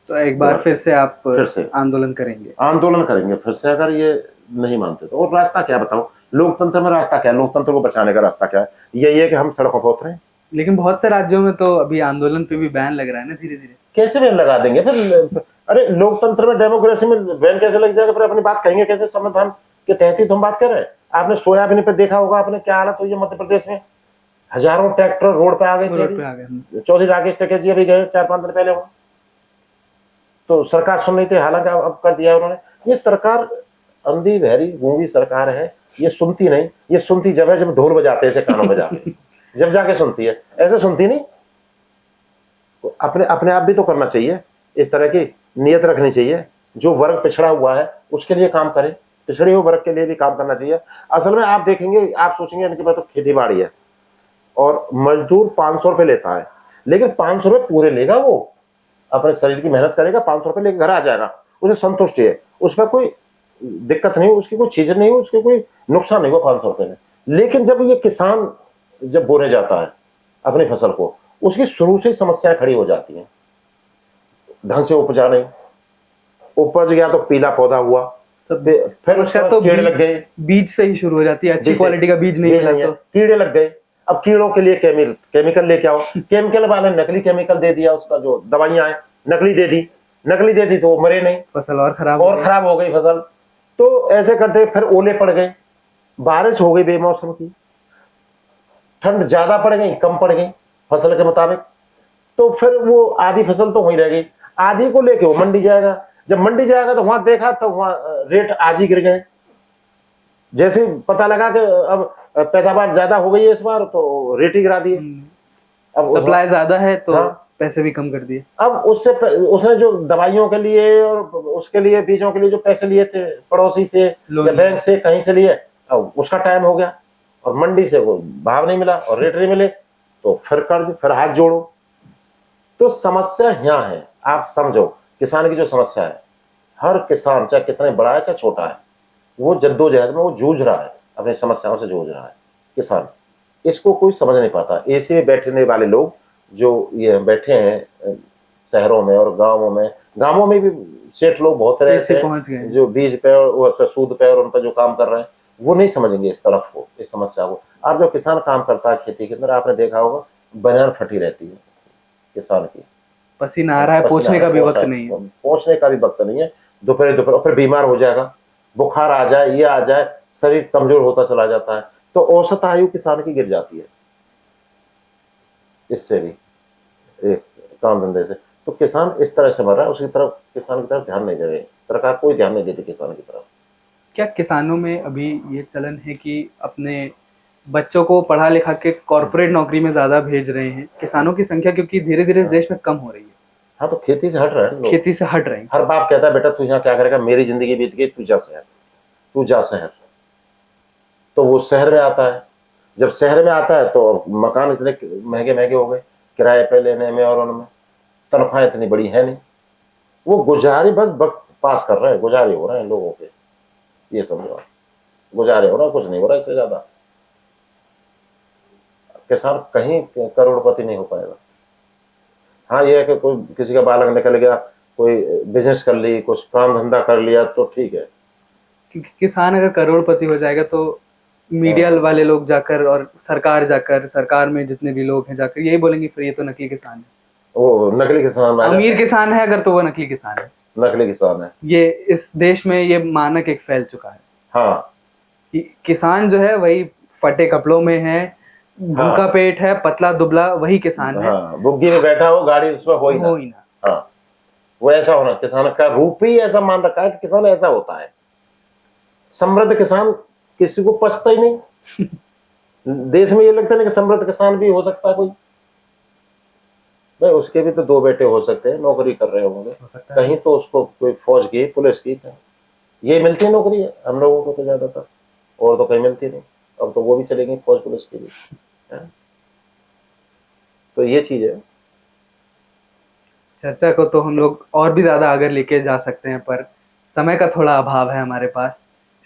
तो एक बार फिर से आप फिर से आंदोलन करेंगे? आंदोलन करेंगे फिर से, अगर ये नहीं मानते तो। और रास्ता क्या बताऊं, लोकतंत्र में रास्ता क्या है? लोकतंत्र को बचाने का रास्ता क्या है? यही है कि हम सड़कों पर उतरे। लेकिन बहुत से राज्यों में तो अभी आंदोलन पे भी बैन लग रहा है ना, धीरे धीरे। कैसे बैन लगा देंगे फिर? अरे लोकतंत्र में, डेमोक्रेसी में बैन कैसे लग जाएगा? फिर अपनी बात कहेंगे कैसे? संविधान के तहत ही तो हम बात कर रहे हैं। आपने सोयाबीन पे देखा होगा, आपने क्या हालत हुई है मध्य प्रदेश में, हजारों ट्रैक्टर रोड पे आ गए। चौधरी राकेश टिकैत जी अभी गए 4-5 दिन पहले वहां, तो सरकार सुन रही थी, हालांकि अब कर दिया उन्होंने। ये सरकार अंधी बहरी गूंगी सरकार है, ये सुनती नहीं। ये सुनती जब है जब ढोल बजाते हैं ऐसे कानों में जाके, जब जाके सुनती है, ऐसे सुनती नहीं। तो अपने आप भी तो करना चाहिए, इस तरह की नियत रखनी चाहिए। जो वर्ग पिछड़ा हुआ है उसके लिए काम करे, पिछड़े हुए वर्ग के लिए भी काम करना चाहिए। असल में आप देखेंगे, आप सोचेंगे इनके पास तो खेती बाड़ी है और मजदूर 500 रुपए लेता है, लेकिन 500 रुपए पूरे लेगा, वो अपने शरीर की मेहनत करेगा, 500 रुपए लेकर घर आ जाएगा, उसे संतुष्टि है, उसमें कोई दिक्कत नहीं, उसकी कोई चीज नहीं, उसके कोई नुकसान नहीं हुआ 500 रुपए में। लेकिन जब ये किसान जब बोने जाता है अपनी फसल को, उसकी शुरू से समस्याएं खड़ी हो जाती हैं। ढंग से उपजा नहीं, उपज गया तो पीला पौधा हुआ, फिर तो कीड़े लग गए। बीज से ही शुरू हो जाती है, अच्छी क्वालिटी का बीज नहीं मिला तो कीड़े लग गए। अब कीड़ों के लिए केमिकल लेके आओ, केमिकल वाले नकली केमिकल दे दिया, उसका जो दवाइयां है नकली दे दी तो वो मरे नहीं, फसल और खराब हो गई फसल। तो ऐसे करते फिर ओले पड़ गए, बारिश हो गई बेमौसम की, ठंड ज्यादा पड़ गई कम पड़ गई फसल के मुताबिक, तो फिर वो आधी फसल तो वहीं रह गई। आधी को लेके वो मंडी जाएगा, जब मंडी जाएगा तो वहां देखा तो वहां रेट आज ही गिर गए। जैसे पता लगा कि अब पैदावार ज्यादा हो गई है इस बार, तो रेट ही गिरा दिए। अब सप्लाई ज्यादा है तो पैसे भी कम कर दिए। अब उसने जो दवाइयों के लिए और उसके लिए बीजों के लिए जो पैसे लिए थे पड़ोसी से या बैंक से कहीं से लिए, अब उसका टाइम हो गया और मंडी से वो भाव नहीं मिला और रेट नहीं मिले, तो फिर कर्ज, फिर हाथ जोड़ो। तो समस्या यहाँ है, आप समझो किसान की जो समस्या है, हर किसान चाहे कितने बड़ा है चाहे छोटा है, वो जद्दोजहद में वो जूझ रहा है, अपनी समस्याओं से जूझ रहा है किसान। इसको कोई समझ नहीं पाता। एसी में बैठने वाले लोग जो ये बैठे हैं शहरों में और गांवों में भी सेठ लोग बहुत तरह से पहुंच गए, जो बीज पे और सूद पे और उन पर जो काम कर रहे हैं, वो नहीं समझेंगे इस तरफ को, इस समस्या को। अब जो किसान काम करता है खेती के अंदर, आपने देखा होगा बनियान फटी रहती है किसान की, पसीना आ रहा है, पोंछने का भी वक्त नहीं है, पोंछने का भी वक्त नहीं है, दोपहर फिर बीमार हो जाएगा, बुखार आ जाए, ये आ जाए, शरीर कमजोर होता चला जाता है। तो औसत आयु किसान की गिर जाती है इससे भी, एक काम धंधे से। तो किसान इस तरह से मर रहा है, उसकी तरफ, किसान की तरफ ध्यान नहीं दे रही सरकार, कोई ध्यान नहीं देती किसान की तरफ। क्या किसानों में अभी ये चलन है कि अपने बच्चों को पढ़ा लिखा के कॉर्पोरेट नौकरी में ज्यादा भेज रहे हैं? किसानों की संख्या क्योंकि धीरे धीरे देश में कम हो रही है। हाँ, तो खेती से हट रहे हैं लोग, खेती से हट रहे हैं। हर बाप कहता है बेटा तू यहाँ क्या करेगा, मेरी जिंदगी बीत गई, तू जा शहर। तो वो शहर में आता है, जब शहर में आता है तो मकान इतने महंगे हो गए किराए पे लेने में, और उनमें तनख्वाह इतनी बड़ी है नहीं, वो गुजारी बस वक्त पास कर रहे हैं, गुजारे हो रहे हैं लोगों के, ये समझो, गुजारे हो रहा है, कुछ नहीं हो रहा है इससे ज्यादा। किसान कहीं करोड़पति नहीं हो पाएगा। हाँ, ये है कि कोई किसी का बालक निकल गया, कोई बिजनेस कर ली, कुछ काम धंधा कर लिया तो ठीक है। क्योंकि किसान अगर करोड़पति हो जाएगा तो मीडिया वाले लोग जाकर और सरकार में जितने भी लोग हैं जाकर यही बोलेंगे फिर ये तो नकली किसान है, वो नकली किसान, अमीर किसान है अगर तो वो नकली किसान है, नकली किसान है। ये इस देश में ये मानक एक फैल चुका है। हाँ, किसान जो है वही फटे कपड़ों में है, भूखा पेट है, पतला दुबला, वही किसान है। हाँ, बुग्गी में बैठा हो, गाड़ी उसमें हो ही ना। हाँ, वो ऐसा होना, किसान का रूप ही ऐसा मान रखा है कि किसान ऐसा होता है। समृद्ध किसान किसी को पछता ही नहीं। देश में ये लगता है कि समृद्ध किसान भी हो सकता है कोई, भाई उसके भी तो 2 बेटे हो सकते हैं, नौकरी कर रहे होंगे कहीं, तो उसको कोई फौज की, पुलिस की, ये मिलती है नौकरी है हम लोगों को तो ज्यादातर, और तो कहीं मिलती नहीं। अब तो वो भी चलेगी फौज पुलिस की भी, तो ये चीज है। चर्चा को तो हम लोग और भी ज्यादा आगे लेके जा सकते हैं, पर समय का थोड़ा अभाव है हमारे पास।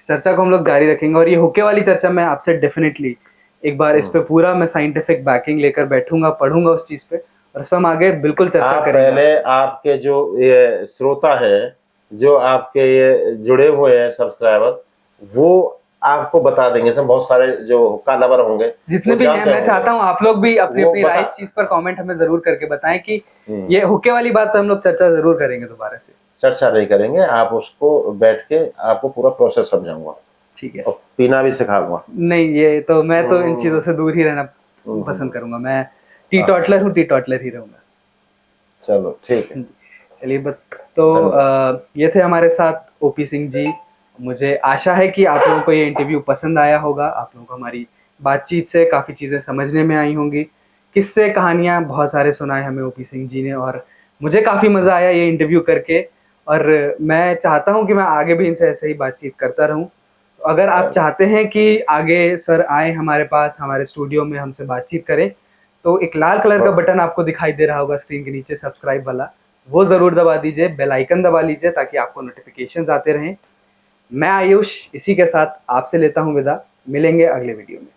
चर्चा को हम लोग जारी रखेंगे, और ये हुक्के वाली चर्चा मैं आपसे डेफिनेटली एक बार इस पे पूरा मैं साइंटिफिक बैकिंग लेकर बैठूंगा, पढ़ूंगा उस चीज पे, और इस पर हम आगे बिल्कुल चर्चा आप करेंगे। पहले आपके जो ये श्रोता है, जो आपके ये जुड़े हुए हैं सब्सक्राइबर, वो आपको बता देंगे। सब बहुत सारे जो कालावर होंगे जितने वो भी हैं, जानते मैं होंगे। चाहता हूँ आप लोग भी अपनी वो अपनी राय बता- इस चीज पर कमेंट हमें जरूर करके बताएं कि ये हुक्के वाली बात तो हम लोग चर्चा जरूर करेंगे दोबारा से। चर्चा नहीं करेंगे, आप उसको बैठ के आपको पूरा प्रोसेस समझाऊंगा ठीक है। और पीना भी सिखाऊंगा। नहीं, ये तो मैं तो इन चीजों से दूर ही रहना पसंद करूंगा। मैं टी टॉटलर हूँ, टी टॉटलर ही रहूंगा। चलो ठीक है। चलिए, तो ये थे हमारे साथ ओपी सिंह जी। मुझे आशा है कि आप लोगों को ये इंटरव्यू पसंद आया होगा। आप लोगों को हमारी बातचीत से काफ़ी चीज़ें समझने में आई होंगी। किस्से कहानियाँ बहुत सारे सुनाए हमें ओपी सिंह जी ने, और मुझे काफ़ी मज़ा आया ये इंटरव्यू करके। और मैं चाहता हूँ कि मैं आगे भी इनसे ऐसे ही बातचीत करता रहूँ। तो अगर आप चाहते हैं कि आगे सर आए हमारे पास, हमारे स्टूडियो में हमसे बातचीत करें, तो एक लाल कलर का बटन आपको दिखाई दे रहा होगा स्क्रीन के नीचे, सब्सक्राइब वाला, वो ज़रूर दबा दीजिए। बेल आइकन दबा लीजिए ताकि आपको नोटिफिकेशंस आते रहें। मैं आयुष इसी के साथ आपसे लेता हूँ विदा। मिलेंगे अगले वीडियो में।